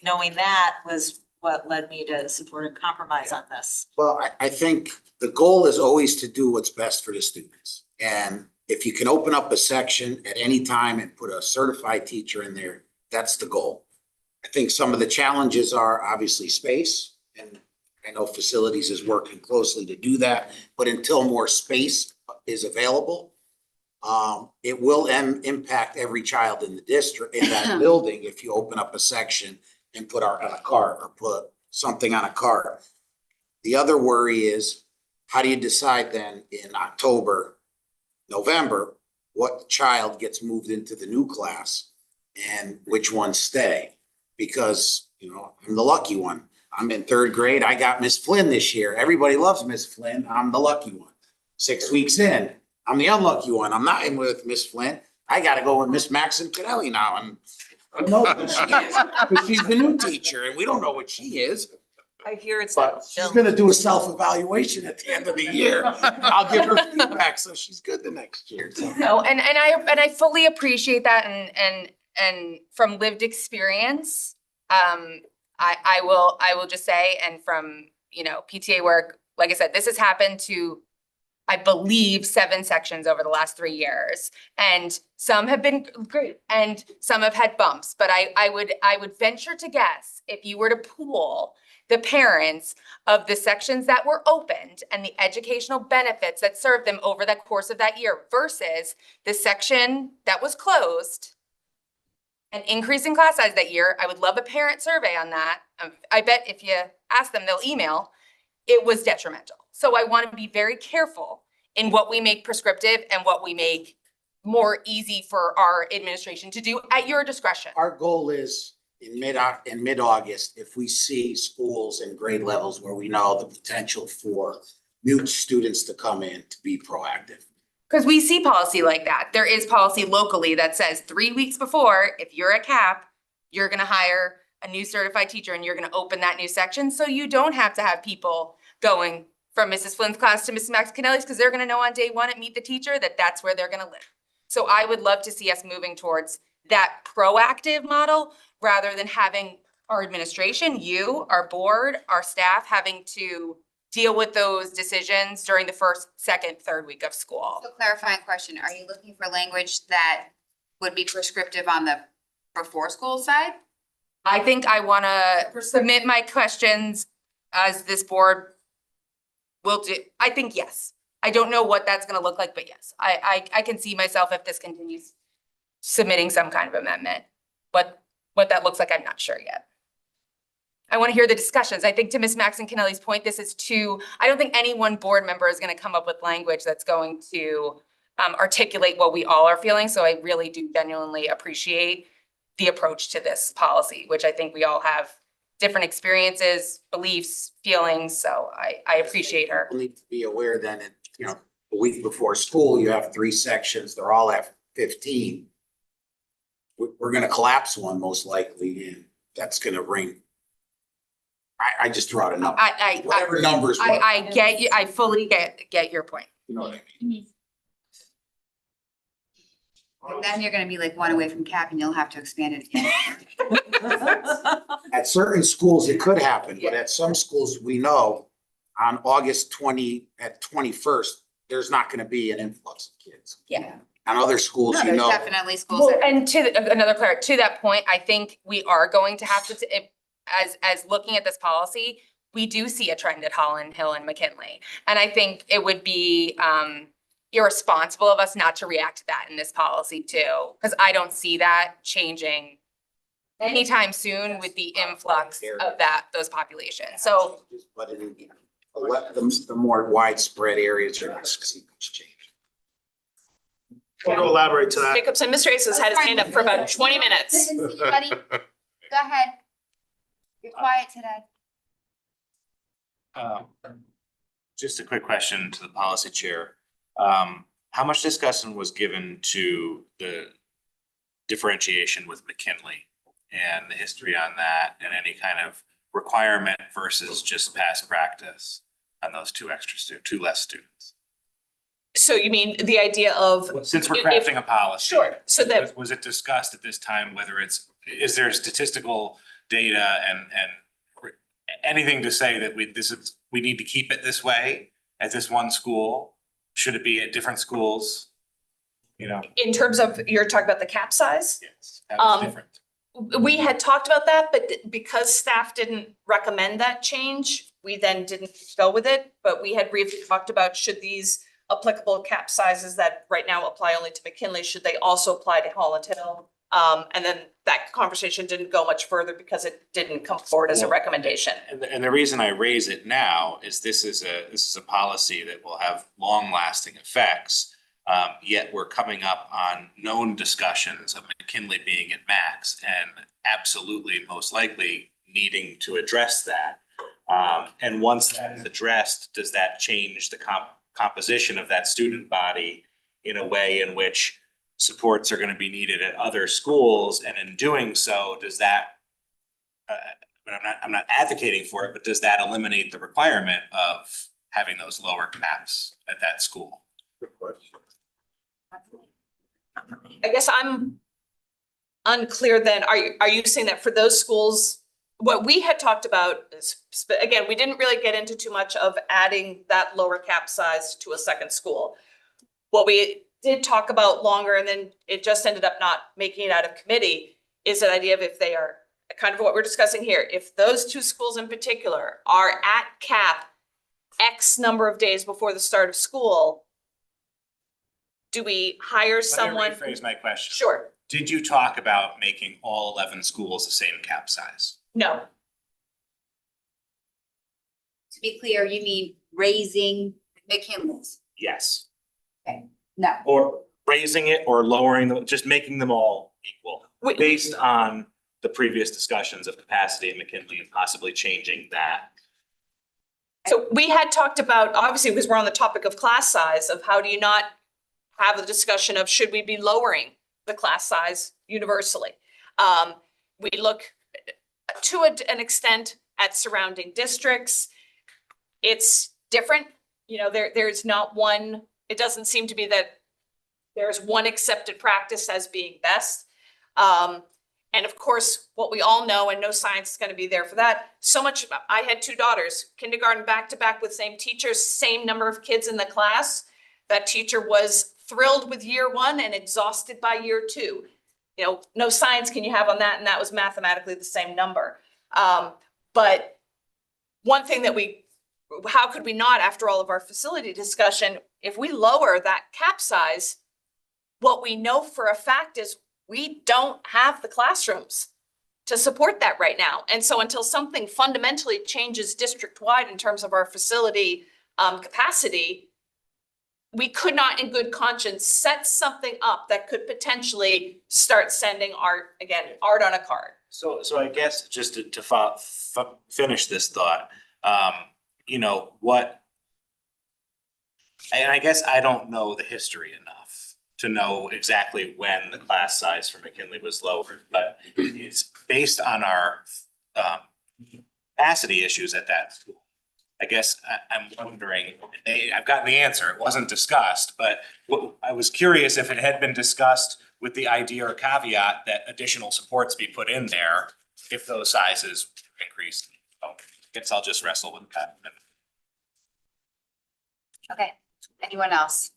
Speaker 18: knowing that was what led me to support a compromise on this.
Speaker 9: Well, I think the goal is always to do what's best for the students. And if you can open up a section at any time and put a certified teacher in there, that's the goal. I think some of the challenges are obviously space, and I know facilities is working closely to do that, but until more space is available, it will impact every child in the district, in that building, if you open up a section and put on a cart or put something on a cart. The other worry is, how do you decide then in October, November, what child gets moved into the new class and which ones stay? Because, you know, I'm the lucky one. I'm in third grade. I got Miss Flynn this year. Everybody loves Miss Flynn. I'm the lucky one. 6 weeks in, I'm the unlucky one. I'm not in with Miss Flynn. I gotta go with Miss Maxim Cadelli now, and I don't know what she is, but she's the new teacher and we don't know what she is.
Speaker 18: I hear it's.
Speaker 9: But she's gonna do a self-evaluation at the end of the year. I'll give her feedback, so she's good the next year.
Speaker 21: No, and I fully appreciate that, and from lived experience, I will just say, and from, you know, PTA work, like I said, this has happened to, I believe, 7 sections over the last 3 years. And some have been great and some have had bumps, but I would venture to guess, if you were to pool the parents of the sections that were opened and the educational benefits that served them over the course of that year versus the section that was closed, an increase in class size that year, I would love a parent survey on that. I bet if you ask them, they'll email, it was detrimental. So I want to be very careful in what we make prescriptive and what we make more easy for our administration to do at your discretion.
Speaker 9: Our goal is in mid-August, if we see schools and grade levels where we know the potential for new students to come in, to be proactive.
Speaker 21: Because we see policy like that. There is policy locally that says 3 weeks before, if you're at CAP, you're gonna hire a new certified teacher and you're gonna open that new section. So you don't have to have people going from Mrs. Flynn's class to Mrs. Max Kennelly's, because they're gonna know on day one at Meet the Teacher that that's where they're gonna live. So I would love to see us moving towards that proactive model rather than having our administration, you, our board, our staff, having to deal with those decisions during the first, second, third week of school.
Speaker 2: So clarifying question, are you looking for language that would be prescriptive on the before school side?
Speaker 21: I think I wanna submit my questions as this board will do. I think yes. I don't know what that's gonna look like, but yes, I can see myself, if this continues, submitting some kind of amendment. But what that looks like, I'm not sure yet. I want to hear the discussions. I think to Ms. Maxon Kennelly's point, this is too, I don't think any one board member is going to come up with language that's going to articulate what we all are feeling. So I really do genuinely appreciate the approach to this policy, which I think we all have different experiences, beliefs, feelings. So I appreciate her.
Speaker 9: We need to be aware then, you know, a week before school, you have 3 sections. They're all at 15. We're going to collapse one most likely in that's gonna bring. I just threw out a number,
Speaker 21: I
Speaker 9: whatever numbers. work.
Speaker 21: I get you, I fully get your point.
Speaker 9: You know what I mean?
Speaker 2: Then you're gonna be like one away from cap and you'll have to expand it again.
Speaker 9: At certain schools, it could happen, but at some schools, we know on August 21st, there's not gonna be an influx of kids.
Speaker 21: Yeah.
Speaker 9: On other schools,
Speaker 2: No,
Speaker 9: you
Speaker 2: there's
Speaker 9: know,
Speaker 2: definitely schools
Speaker 21: Well,
Speaker 2: that.
Speaker 21: and another clarity, to that point, I think we are going to have to, as looking at this policy, we do see a trend at Holland Hill and McKinley. And I think it would be irresponsible of us not to react to that in this policy too, because I don't see that changing anytime soon with the influx of those populations. So
Speaker 9: but in the more widespread areas, you're not gonna see much change.
Speaker 3: Want to elaborate to that?
Speaker 19: Jacobson, Mr. Ace has had his hand up for about 20 minutes.
Speaker 2: Listen, see, buddy. Go ahead. You're quiet today.
Speaker 5: Just a quick question to the policy chair. How much discussion was given to the differentiation with McKinley and the history on that and any kind of requirement versus just past practice on those two less students?
Speaker 19: So you mean the idea of.
Speaker 5: Since we're
Speaker 19: if-
Speaker 5: crafting a policy.
Speaker 19: Sure, so that,
Speaker 5: Was it discussed at this time, whether is there statistical data and anything to say that we need to keep it this way at this one school? Should it be at different schools? You know?
Speaker 19: in terms of, you're talking about the cap size?
Speaker 5: Yes. That was different.
Speaker 19: We had talked about that, but because staff didn't recommend that change, we then didn't go with it. But we had briefly talked about, should these applicable cap sizes that right now apply only to McKinley, should they also apply to Holland Hill? And then that conversation didn't go much further because it didn't come forward as a recommendation.
Speaker 5: And the reason I raise it now is this is a policy that will have long lasting effects. Yet we're coming up on known discussions of McKinley being at max and absolutely most likely needing to address that. And once that is addressed, does that change the composition of that student body in a way in which supports are going to be needed at other schools? And in doing so, does that, I'm not advocating for it, but does that eliminate the requirement of having those lower caps at that school?
Speaker 9: Good question.
Speaker 19: I guess I'm unclear then, are you saying that for those schools, what we had talked about is, again, we didn't really get into too much of adding that lower cap size to a second school. What we did talk about longer, and then it just ended up not making it out of committee, is an idea of if they are, kind of what we're discussing here, if those two schools in particular are at cap X number of days before the start of school, do we hire someone?
Speaker 5: Let me rephrase my question.
Speaker 19: Sure,
Speaker 5: Did you talk about making all 11 schools the same cap size?
Speaker 19: no,
Speaker 2: To be clear, you mean raising McKinley's?
Speaker 5: Yes.
Speaker 2: No.
Speaker 5: Or raising it or lowering them, just making them all equal, based on the previous discussions of capacity in McKinley and possibly changing that.
Speaker 19: so we had talked about, obviously, because we're on the topic of class size, of how do you not have a discussion of should we be lowering the class size universally? We look to an extent at surrounding districts. It's different, you know, there's not one, it doesn't seem to be that there's one accepted practice as being best. And of course, what we all know, and no science is going to be there for that, so much, I had two daughters, kindergarten back to back with same teachers, same number of kids in the class. That teacher was thrilled with year one and exhausted by year two. You know, no science can you have on that, and that was mathematically the same number. But one thing that how could we not, after all of our facility discussion, if we lower that cap size, what we know for a fact is we don't have the classrooms to support that right now. And so until something fundamentally changes district-wide in terms of our facility capacity, we could not in good conscience set something up that could potentially start sending art on a card.
Speaker 5: So I guess just to finish this thought, you know, and I guess I don't know the history enough to know exactly when the class size for McKinley was lowered, but it's based on our capacity issues at that school. I guess I'm wondering, I've gotten the answer, it wasn't discussed, but I was curious if it had been discussed with the idea or caveat that additional supports be put in there if those sizes increase. So I guess I'll just wrestle with that.
Speaker 2: Okay, anyone else?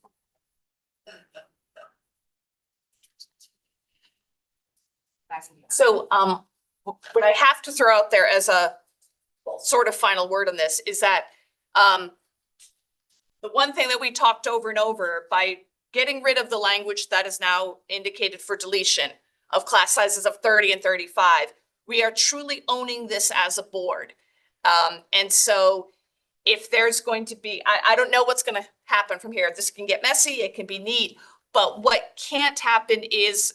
Speaker 19: So, what I have to throw out there as a sort of final word on this is that, the one thing that we talked over and over, by getting rid of the language that is now indicated for deletion of class sizes of 30 and 35, we are truly owning this as a board. And so if there's going to be, I don't know what's gonna happen from here. This can get messy, it can be neat, but what can't happen is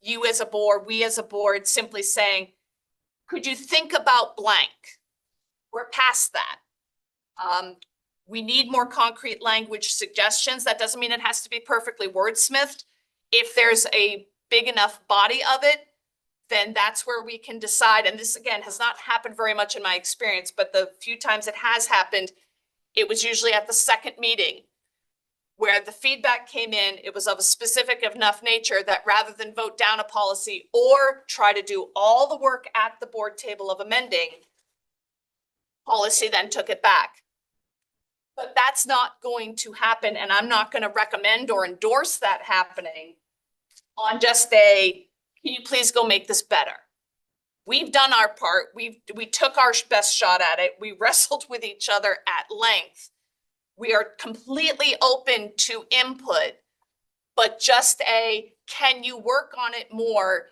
Speaker 19: you as a board, we as a board simply saying, could you think about blank? We're past that. We need more concrete language suggestions. That doesn't mean it has to be perfectly wordsmithed. If there's a big enough body of it, then that's where we can decide. And this, again, has not happened very much in my experience, but the few times it has happened, it was usually at the second meeting where the feedback came in, it was of a specific enough nature that rather than vote down a policy or try to do all the work at the board table of amending, policy then took it back. But that's not going to happen, and I'm not going to recommend or endorse that happening on just a, can you please go make this better? We've done our part. We took our best shot at it. We wrestled with each other at length. We are completely open to input, but just a, can you work on it more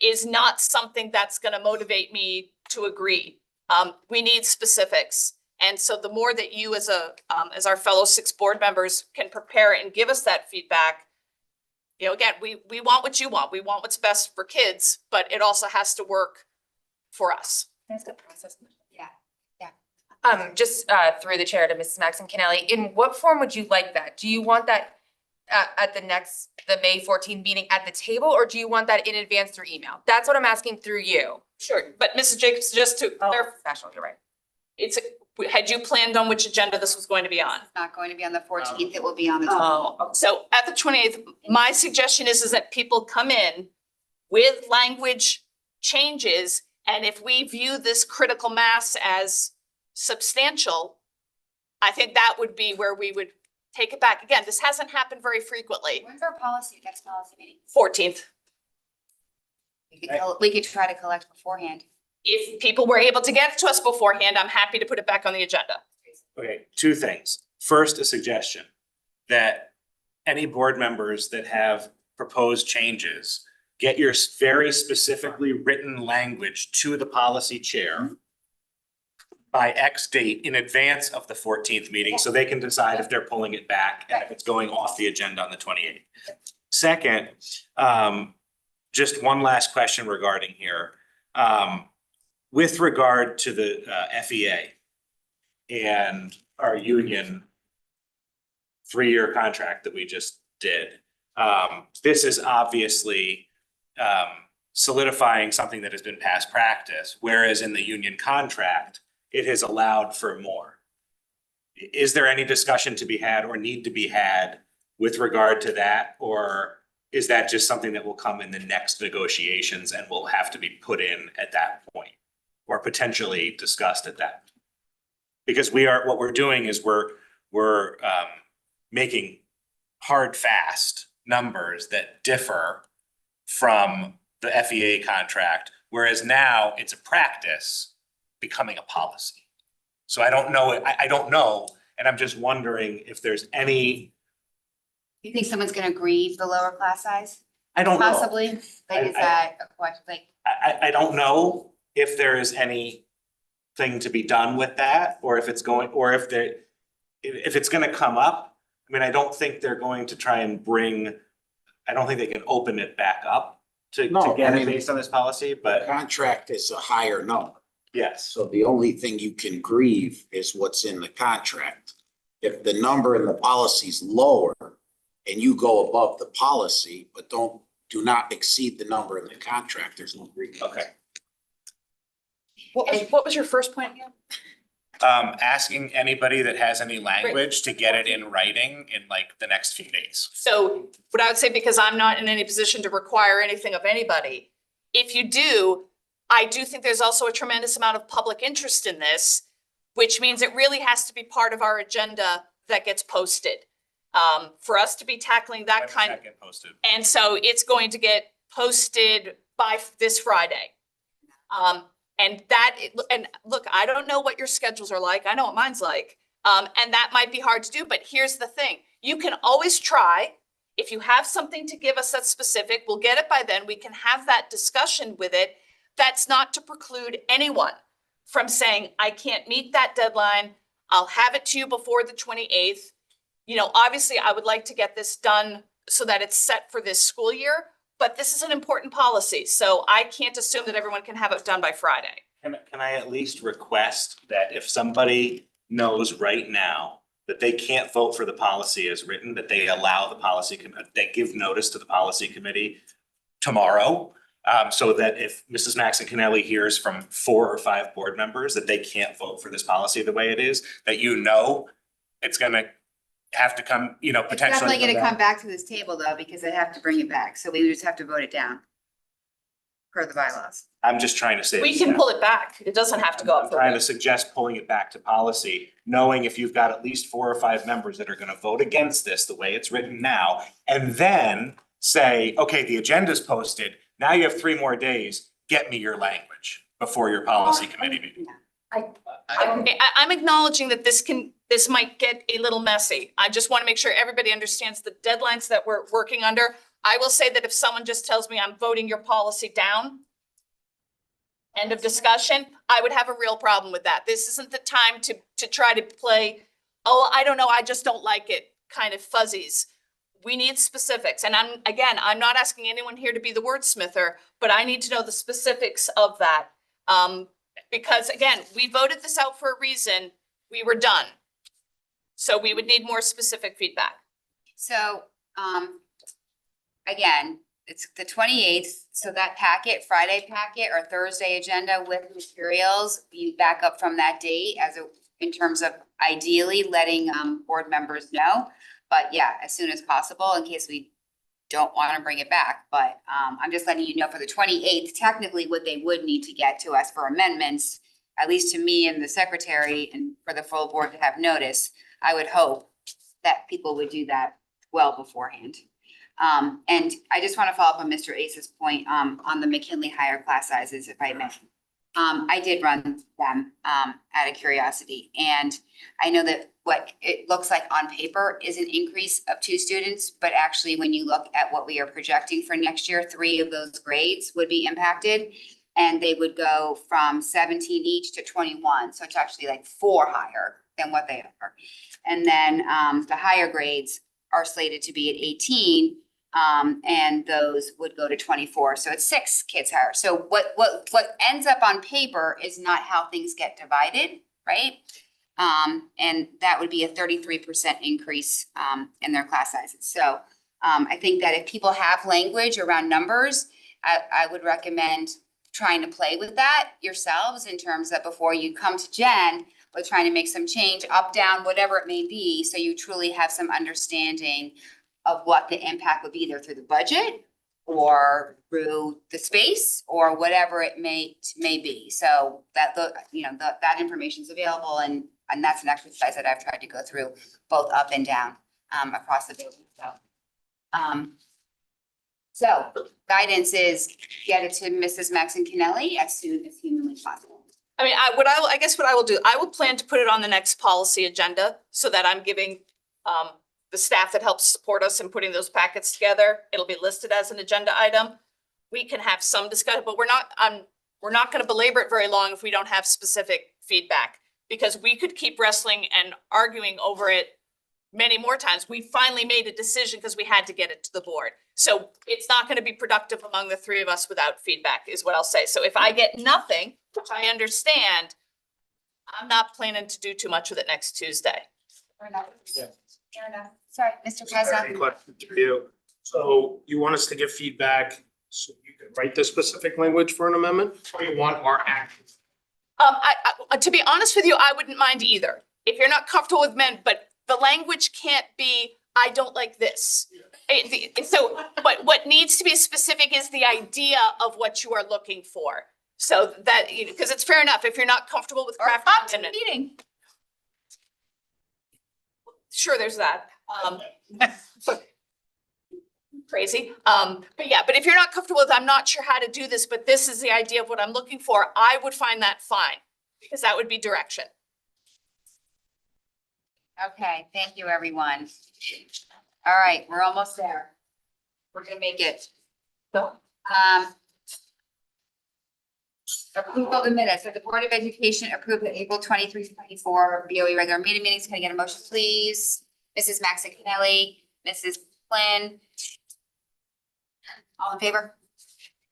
Speaker 19: is not something that's going to motivate me to agree. We need specifics. And so the more that you as our fellow 6 board members can prepare it and give us that feedback, you know, again, we want what you want. We want what's best for kids, but it also has to work for us.
Speaker 21: That's the process.
Speaker 2: Yeah.
Speaker 21: Just through the chair to Mrs. Maxim Kennelly, in what form would you like that? Do you want that at the May 14th meeting at the table, or do you want that in advance through email? That's what I'm asking through you.
Speaker 19: Sure, but Mrs. Jacobs, just to clarify,
Speaker 21: Special, you're right.
Speaker 19: had you planned on which agenda this was going to be on?
Speaker 2: It's not going to be on the 14th, it will be on the 28th.
Speaker 19: Oh, so at the 28th, my suggestion is that people come in with language changes, and if we view this critical mass as substantial, I think that would be where we would take it back. Again, this hasn't happened very frequently.
Speaker 2: When's our next policy meeting?
Speaker 19: 14th.
Speaker 2: We could try to collect beforehand.
Speaker 19: If people were able to get it to us beforehand, I'm happy to put it back on the agenda.
Speaker 5: Okay, 2 things. First, a suggestion that any board members that have proposed changes, get your very specifically written language to the policy chair by X date in advance of the 14th meeting, so they can decide if they're pulling it back and if it's going off the agenda on the 28th. Second, just one last question regarding here. With regard to the FEA and our union 3-year contract that we just did, this is obviously solidifying something that has been past practice, whereas in the union contract, it has allowed for more. Is there any discussion to be had or need to be had with regard to that? Or is that just something that will come in the next negotiations and will have to be put in at that point? Or potentially discussed at that? Because what we're doing is we're making hard, fast numbers that differ from the FEA contract, whereas now it's a practice becoming a policy. So I don't know, I don't know, and I'm just wondering if there's any.
Speaker 2: You think someone's gonna grieve the lower class size?
Speaker 5: I don't know.
Speaker 2: Possibly, like, is that a question, like?
Speaker 5: I don't know if there is anything to be done with that, or if it's going, or if it's gonna come up. I mean, I don't think they're going to try and I don't think they can open it back up to get it based on this policy, but.
Speaker 9: Contract is a higher number.
Speaker 5: Yes.
Speaker 9: So the only thing you can grieve is what's in the contract. If the number in the policy is lower, and you go above the policy, but do not exceed the number in the contract, there's no agreement.
Speaker 5: Okay.
Speaker 19: What was your first point again?
Speaker 5: Asking anybody that has any language to get it in writing in like the next few days.
Speaker 19: So what I would say, because I'm not in any position to require anything of anybody, if you do, I do think there's also a tremendous amount of public interest in this, which means it really has to be part of our agenda that gets posted. For us to be tackling that kind of.
Speaker 5: Get posted.
Speaker 19: And so it's going to get posted by this Friday. And look, I don't know what your schedules are like. I know what mine's like. And that might be hard to do, but here's the thing. You can always try. If you have something to give us that's specific, we'll get it by then. We can have that discussion with it. That's not to preclude anyone from saying, I can't meet that deadline. I'll have it to you before the 28th. You know, obviously I would like to get this done so that it's set for this school year, but this is an important policy. So I can't assume that everyone can have it done by Friday.
Speaker 5: Can I at least request that if somebody knows right now that they can't vote for the policy as written, that they allow the policy, they give notice to the policy committee tomorrow? So that if Mrs. Maxon-Kennelly hears from 4 or 5 board members that they can't vote for this policy the way it is, that you know it's gonna have to come, you know,
Speaker 2: It's
Speaker 5: potentially.
Speaker 2: definitely gonna come back to this table though, because I have to bring it back. So we just have to vote it down. Per the bylaws.
Speaker 5: I'm just trying to say.
Speaker 19: We can pull it back. It doesn't have to go up
Speaker 5: I'm
Speaker 19: for
Speaker 5: trying
Speaker 19: a
Speaker 5: to suggest pulling it back to policy, knowing if you've got at least 4 or 5 members that are gonna vote against this the way it's written now, and then say, okay, the agenda's posted, now you have 3 more days, get me your language before your policy committee meeting.
Speaker 19: I'm acknowledging that this might get a little messy. I just want to make sure everybody understands the deadlines that we're working under. I will say that if someone just tells me I'm voting your policy down, end of discussion, I would have a real problem with that. This isn't the time to try to play, oh, I don't know, I just don't like it kind of fuzzies. We need specifics. And I'm not asking anyone here to be the wordsmither, but I need to know the specifics of that. Because again, we voted this out for a reason. We were done. So we would need more specific feedback.
Speaker 2: So, again, it's the 28th, so that packet, Friday packet or Thursday agenda with materials, you back up from that date in terms of ideally letting board members know. But yeah, as soon as possible in case we don't want to bring it back. But I'm just letting you know for the 28th, technically what they would need to get to us for amendments, at least to me and the secretary and for the full board to have notice, I would hope that people would do that well beforehand. And I just want to follow up on Mr. Ace's point on the McKinley higher class sizes, if I may. I did run them out of curiosity, and I know that what it looks like on paper is an increase of 2 students, but actually when you look at what we are projecting for next year, 3 of those grades would be impacted, and they would go from 17 each to 21. So it's actually like 4 higher than what they are. And then the higher grades are slated to be at 18. And those would go to 24. So it's 6 kids higher. So what ends up on paper is not how things get divided, right? And that would be a 33% increase in their class sizes. So I think that if people have language around numbers, I would recommend trying to play with that yourselves in terms of before you come to Jen, with trying to make some change up, down, whatever it may be. So you truly have some understanding of what the impact would be either through the budget or through the space or whatever it may be. So that that information is available, and that's an exercise that I've tried to go through both up and down across the building. So guidance is get it to Mrs. Maxon-Kennelly as soon as humanly possible.
Speaker 19: I mean, I guess what I will do, I will plan to put it on the next policy agenda so that I'm giving the staff that helps support us in putting those packets together. It'll be listed as an agenda item. We can have some discussion, but we're not going to belabor it very long if we don't have specific feedback, because we could keep wrestling and arguing over it many more times. We finally made a decision because we had to get it to the board. So it's not going to be productive among the 3 of us without feedback is what I'll say. So if I get nothing, which I understand, I'm not planning to do too much with it next Tuesday.
Speaker 2: Fair enough. Sorry, Mr.
Speaker 3: Any
Speaker 2: President.
Speaker 3: questions for you? So you want us to give feedback so you can write the specific language for an amendment, or you want our action?
Speaker 19: To be honest with you, I wouldn't mind either. If you're not comfortable with men, but the language can't be, I don't like this. So what needs to be specific is the idea of what you are looking for. So that, because it's fair enough, if you're not comfortable with
Speaker 2: Or
Speaker 19: crafting
Speaker 2: up to
Speaker 19: an
Speaker 2: the
Speaker 19: amendment.
Speaker 2: meeting.
Speaker 19: Sure, there's that. Crazy. But yeah, but if you're not comfortable with, I'm not sure how to do this, but this is the idea of what I'm looking for, I would find that fine, because that would be direction.
Speaker 2: Okay, thank you, everyone. All right, we're almost there. We're gonna make it. Approval of the minutes. So the Board of Education approved the April 23-24 BOE regular meetings. Can I get a motion, please? Mrs. Maxinelli, Mrs. Flynn. All in favor?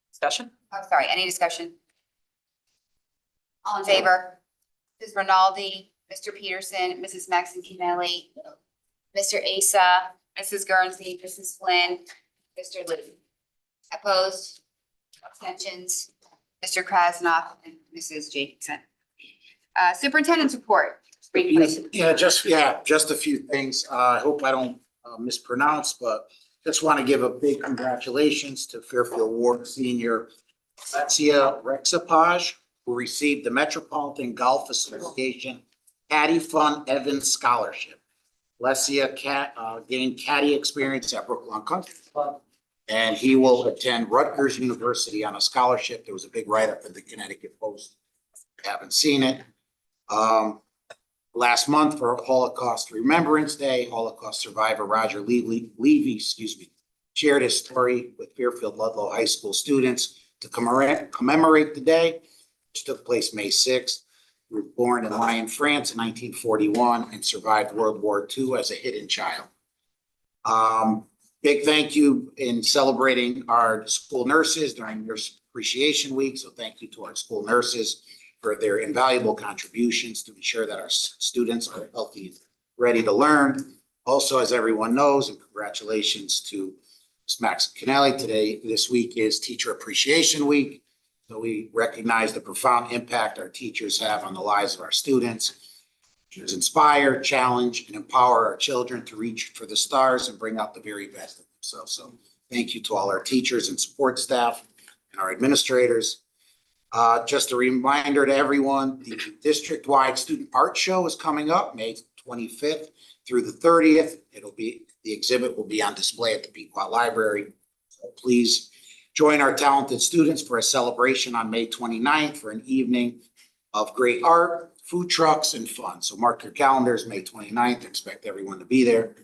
Speaker 11: Discussion?
Speaker 2: Oh, sorry, any discussion? All in favor? Mrs. Rinaldi, Mr. Peterson, Mrs. Maxinelli, Mr. Asa, Mrs. Guernsey, Mrs. Flynn, Mr. Lee. Opposed? Abstentions? Mr. Krasnoff and Mrs. Jacobson. Superintendent's report.
Speaker 9: Yeah, just a few things. I hope I don't mispronounce, but just want to give a big congratulations to Fairfield Ward Senior Alexia Rexapage, who received the Metropolitan Golf Association Caddy Fund Evans Scholarship. Alexia gained caddy experience at Brookline Country Club, and he will attend Rutgers University on a scholarship. There was a big write-up in the Connecticut Post. If you haven't seen it. Last month for Holocaust Remembrance Day, Holocaust survivor Roger Levy, shared his story with Fairfield Ludlow High School students to commemorate the day, which took place May 6th. He was born in Lyon, France in 1941 and survived World War II as a hidden child. Big thank you in celebrating our school nurses during Nurse Appreciation Week. So thank you to our school nurses for their invaluable contributions to ensure that our students are healthy and ready to learn. Also, as everyone knows, and congratulations to Ms. Maxinelli, this week is Teacher Appreciation Week. So we recognize the profound impact our teachers have on the lives of our students. Teachers inspire, challenge, and empower our children to reach for the stars and bring out the very best of themselves. So thank you to all our teachers and support staff and our administrators. Just a reminder to everyone, the district-wide student art show is coming up May 25th through the 30th. The exhibit will be on display at the Pequot Library. So please join our talented students for a celebration on May 29th for an evening of great art, food trucks, and fun. So mark your calendars, May 29th. Expect everyone to be there.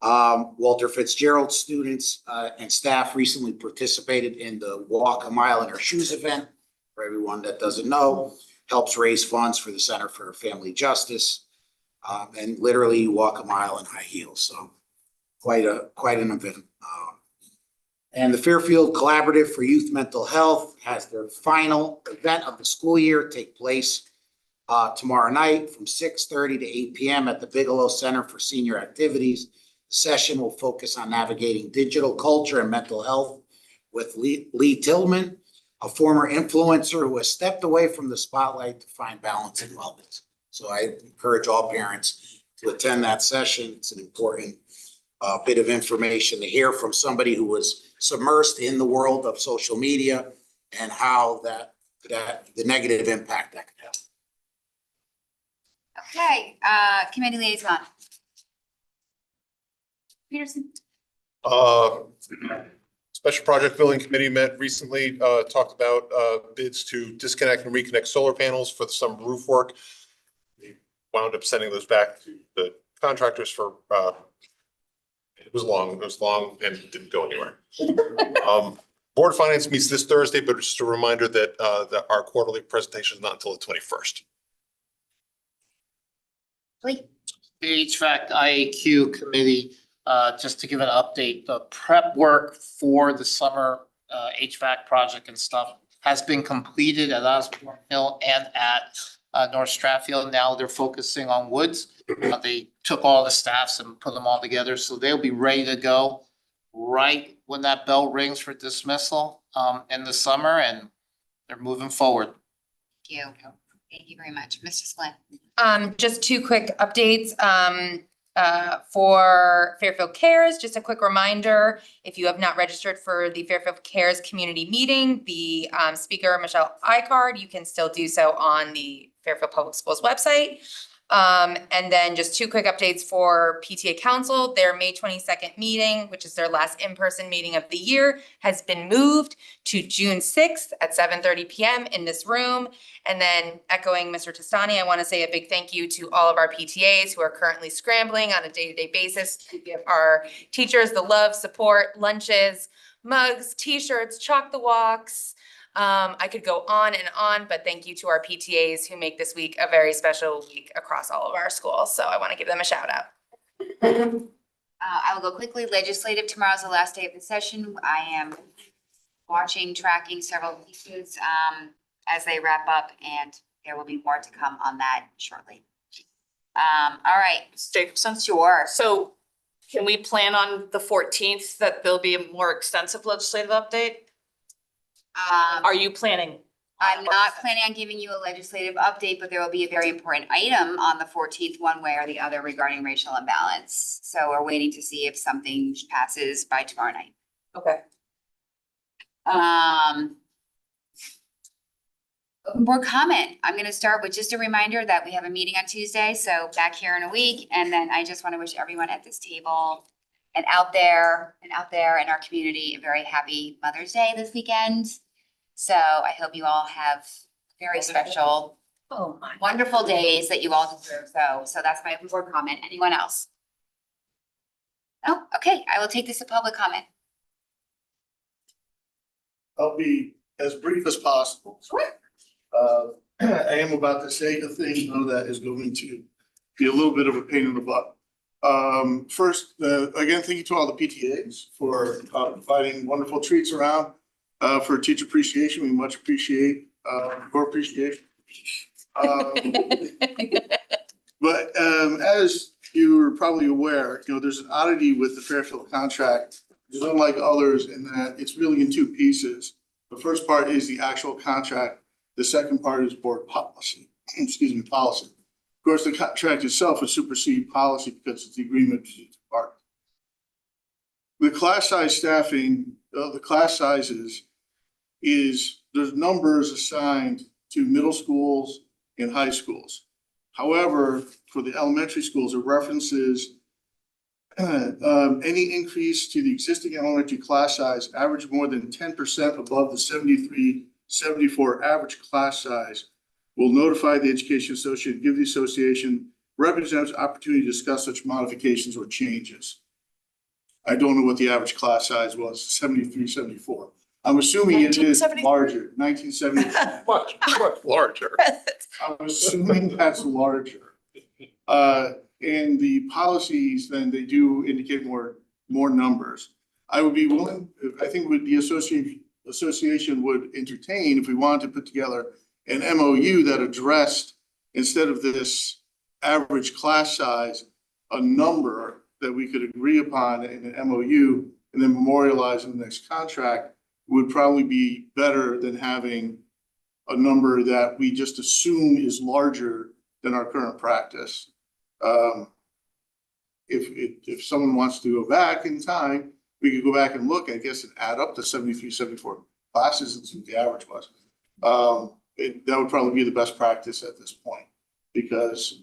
Speaker 9: Walter Fitzgerald students and staff recently participated in the Walk a Mile in Our Shoes event. For everyone that doesn't know, helps raise funds for the Center for Family Justice. And literally you walk a mile in high heels. So quite an event. And the Fairfield Collaborative for Youth Mental Health has their final event of the school year take place tomorrow night from 6:30 to 8 p.m. at the Bigelow Center for Senior Activities. The session will focus on navigating digital culture and mental health with Lee Tillman, a former influencer who has stepped away from the spotlight to find balance and wellness. So I encourage all parents to attend that session. It's an important bit of information to hear from somebody who was submersed in the world of social media and how that the negative impact that could have.
Speaker 2: Okay, committee liaison. Peterson.
Speaker 1: Special Project Building Committee met recently, talked about bids to disconnect and reconnect solar panels for some roof work. We wound up sending those back to the contractors for, it was long and didn't go anywhere. Board of Finance meets this Thursday, but just a reminder that our quarterly presentation is not until the 21st.
Speaker 2: Lee.
Speaker 8: The HVAC IAQ committee, just to give an update, the prep work for the summer HVAC project and stuff has been completed at Osborne Hill and at North Stratfield. Now they're focusing on Woods. They took all the staffs and put them all together, so they'll be ready to go right when that bell rings for dismissal in the summer, and they're moving forward.
Speaker 2: Thank you. Thank you very much. Mr. Flynn.
Speaker 21: Just two quick updates. For Fairfield Cares, just a quick reminder, if you have not registered for the Fairfield Cares community meeting, the speaker, Michelle Icard, you can still do so on the Fairfield Public Schools website. And then just two quick updates for PTA Council. Their May 22nd meeting, which is their last in-person meeting of the year, has been moved to June 6th at 7:30 p.m. in this room. And then echoing Mr. Testani, I want to say a big thank you to all of our PTAs who are currently scrambling on a day-to-day basis to give our teachers the love, support, lunches, mugs, t-shirts, chalk the walks. I could go on and on, but thank you to our PTAs who make this week a very special week across all of our schools. So I want to give them a shout out.
Speaker 2: I will go quickly. Legislative, tomorrow's the last day of the session. I am watching, tracking several pieces as they wrap up, and there will be more to come on that shortly. All right.
Speaker 19: Jacobson?
Speaker 2: Sure.
Speaker 19: So can we plan on the 14th that there'll be a more extensive legislative update? Are you planning?
Speaker 2: I'm not planning on giving you a legislative update, but there will be a very important item on the 14th, one way or the other, regarding racial imbalance. So we're waiting to see if something passes by tomorrow night.
Speaker 21: Okay.
Speaker 2: Open board comment. I'm going to start with just a reminder that we have a meeting on Tuesday, so back here in a week. And then I just want to wish everyone at this table and out there in our community a very happy Mother's Day this weekend. So I hope you all have very special, wonderful days that you all deserve. So that's my open board comment. Anyone else? Oh, okay. I will take this to public comment.
Speaker 4: I'll be as brief as possible. I am about to say a thing though that is going to be a little bit of a pain in the butt. First, again, thank you to all the PTAs for providing wonderful treats around for teacher appreciation. We much appreciate your appreciation. But as you're probably aware, there's an oddity with the Fairfield contract, which is unlike others in that it's really in two pieces. The first part is the actual contract. The second part is board policy, policy. Of course, the contract itself would supersede policy because it's the agreement between the parties. The class size staffing, the class sizes is there's numbers assigned to middle schools and high schools. However, for the elementary schools, it references any increase to the existing elementary class size average more than 10% above the 73-74 average class size will notify the Education Association, give the association representatives opportunity to discuss such modifications or changes. I don't know what the average class size was, 73, 74. I'm assuming it is larger, 1970.
Speaker 1: Much larger.
Speaker 4: I'm assuming that's larger. And the policies, then they do indicate more numbers. I would be willing, I think with the association would entertain if we wanted to put together an MOU that addressed, instead of this average class size, a number that we could agree upon in an MOU and then memorialize in the next contract would probably be better than having a number that we just assume is larger than our current practice. If someone wants to go back in time, we could go back and look, I guess, and add up to 73, 74 classes and see what the average was. That would probably be the best practice at this point, because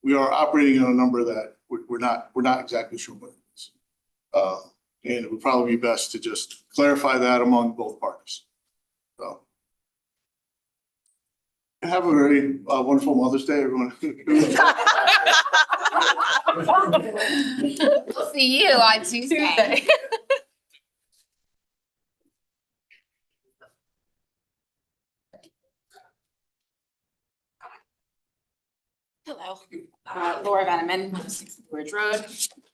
Speaker 4: we are operating on a number that we're not exactly sure what it is. And it would probably be best to just clarify that among both parties. So. Have a very wonderful Mother's Day, everyone.
Speaker 2: We'll see you on Tuesday.
Speaker 7: Hello, Laura Veneman, 60 Bridge Road.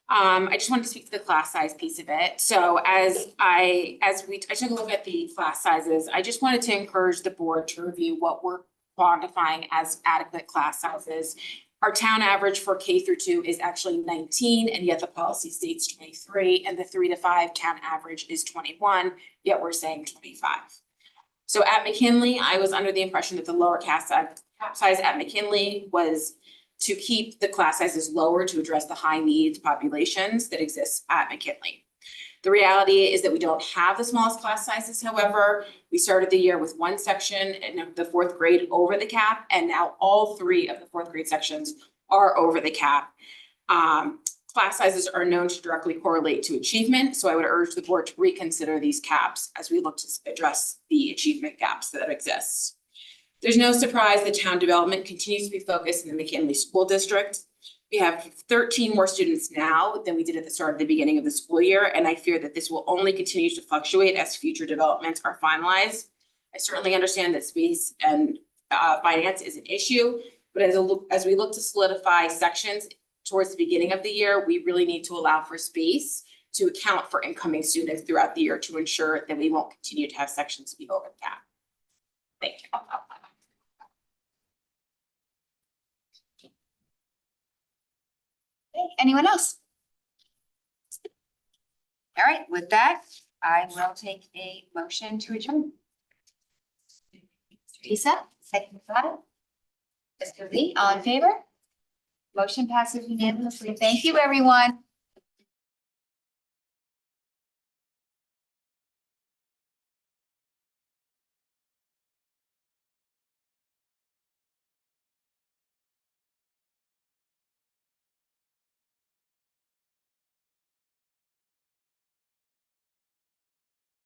Speaker 7: I just wanted to speak to the class size piece of it. So I took a look at the class sizes. I just wanted to encourage the board to review what we're quantifying as adequate class sizes. Our town average for K through 2 is actually 19, and yet the policy states 23, and the 3 to 5 town average is 21, yet we're saying 25. So at McKinley, I was under the impression that the lower cap size at McKinley was to keep the class sizes lower to address the high needs populations that exist at McKinley. The reality is that we don't have the smallest class sizes, however. We started the year with one section in the 4th grade over the cap, and now all 3 of the 4th grade sections are over the cap. Class sizes are known to directly correlate to achievement, so I would urge the board to reconsider these caps as we look to address the achievement gaps that exist. There's no surprise that town development continues to be focused in the McKinley School District. We have 13 more students now than we did at the start of the beginning of the school year, and I fear that this will only continue to fluctuate as future developments are finalized. I certainly understand that space and finance is an issue, but as we look to solidify sections towards the beginning of the year, we really need to allow for space to account for incoming students throughout the year to ensure that we won't continue to have sections be over the cap. Thank you.
Speaker 2: Okay, anyone else? All right, with that, I will take a motion to adjourn. Teresa, second thought. Mr. Lee, all in favor? Motion passes unanimously. Thank you, everyone.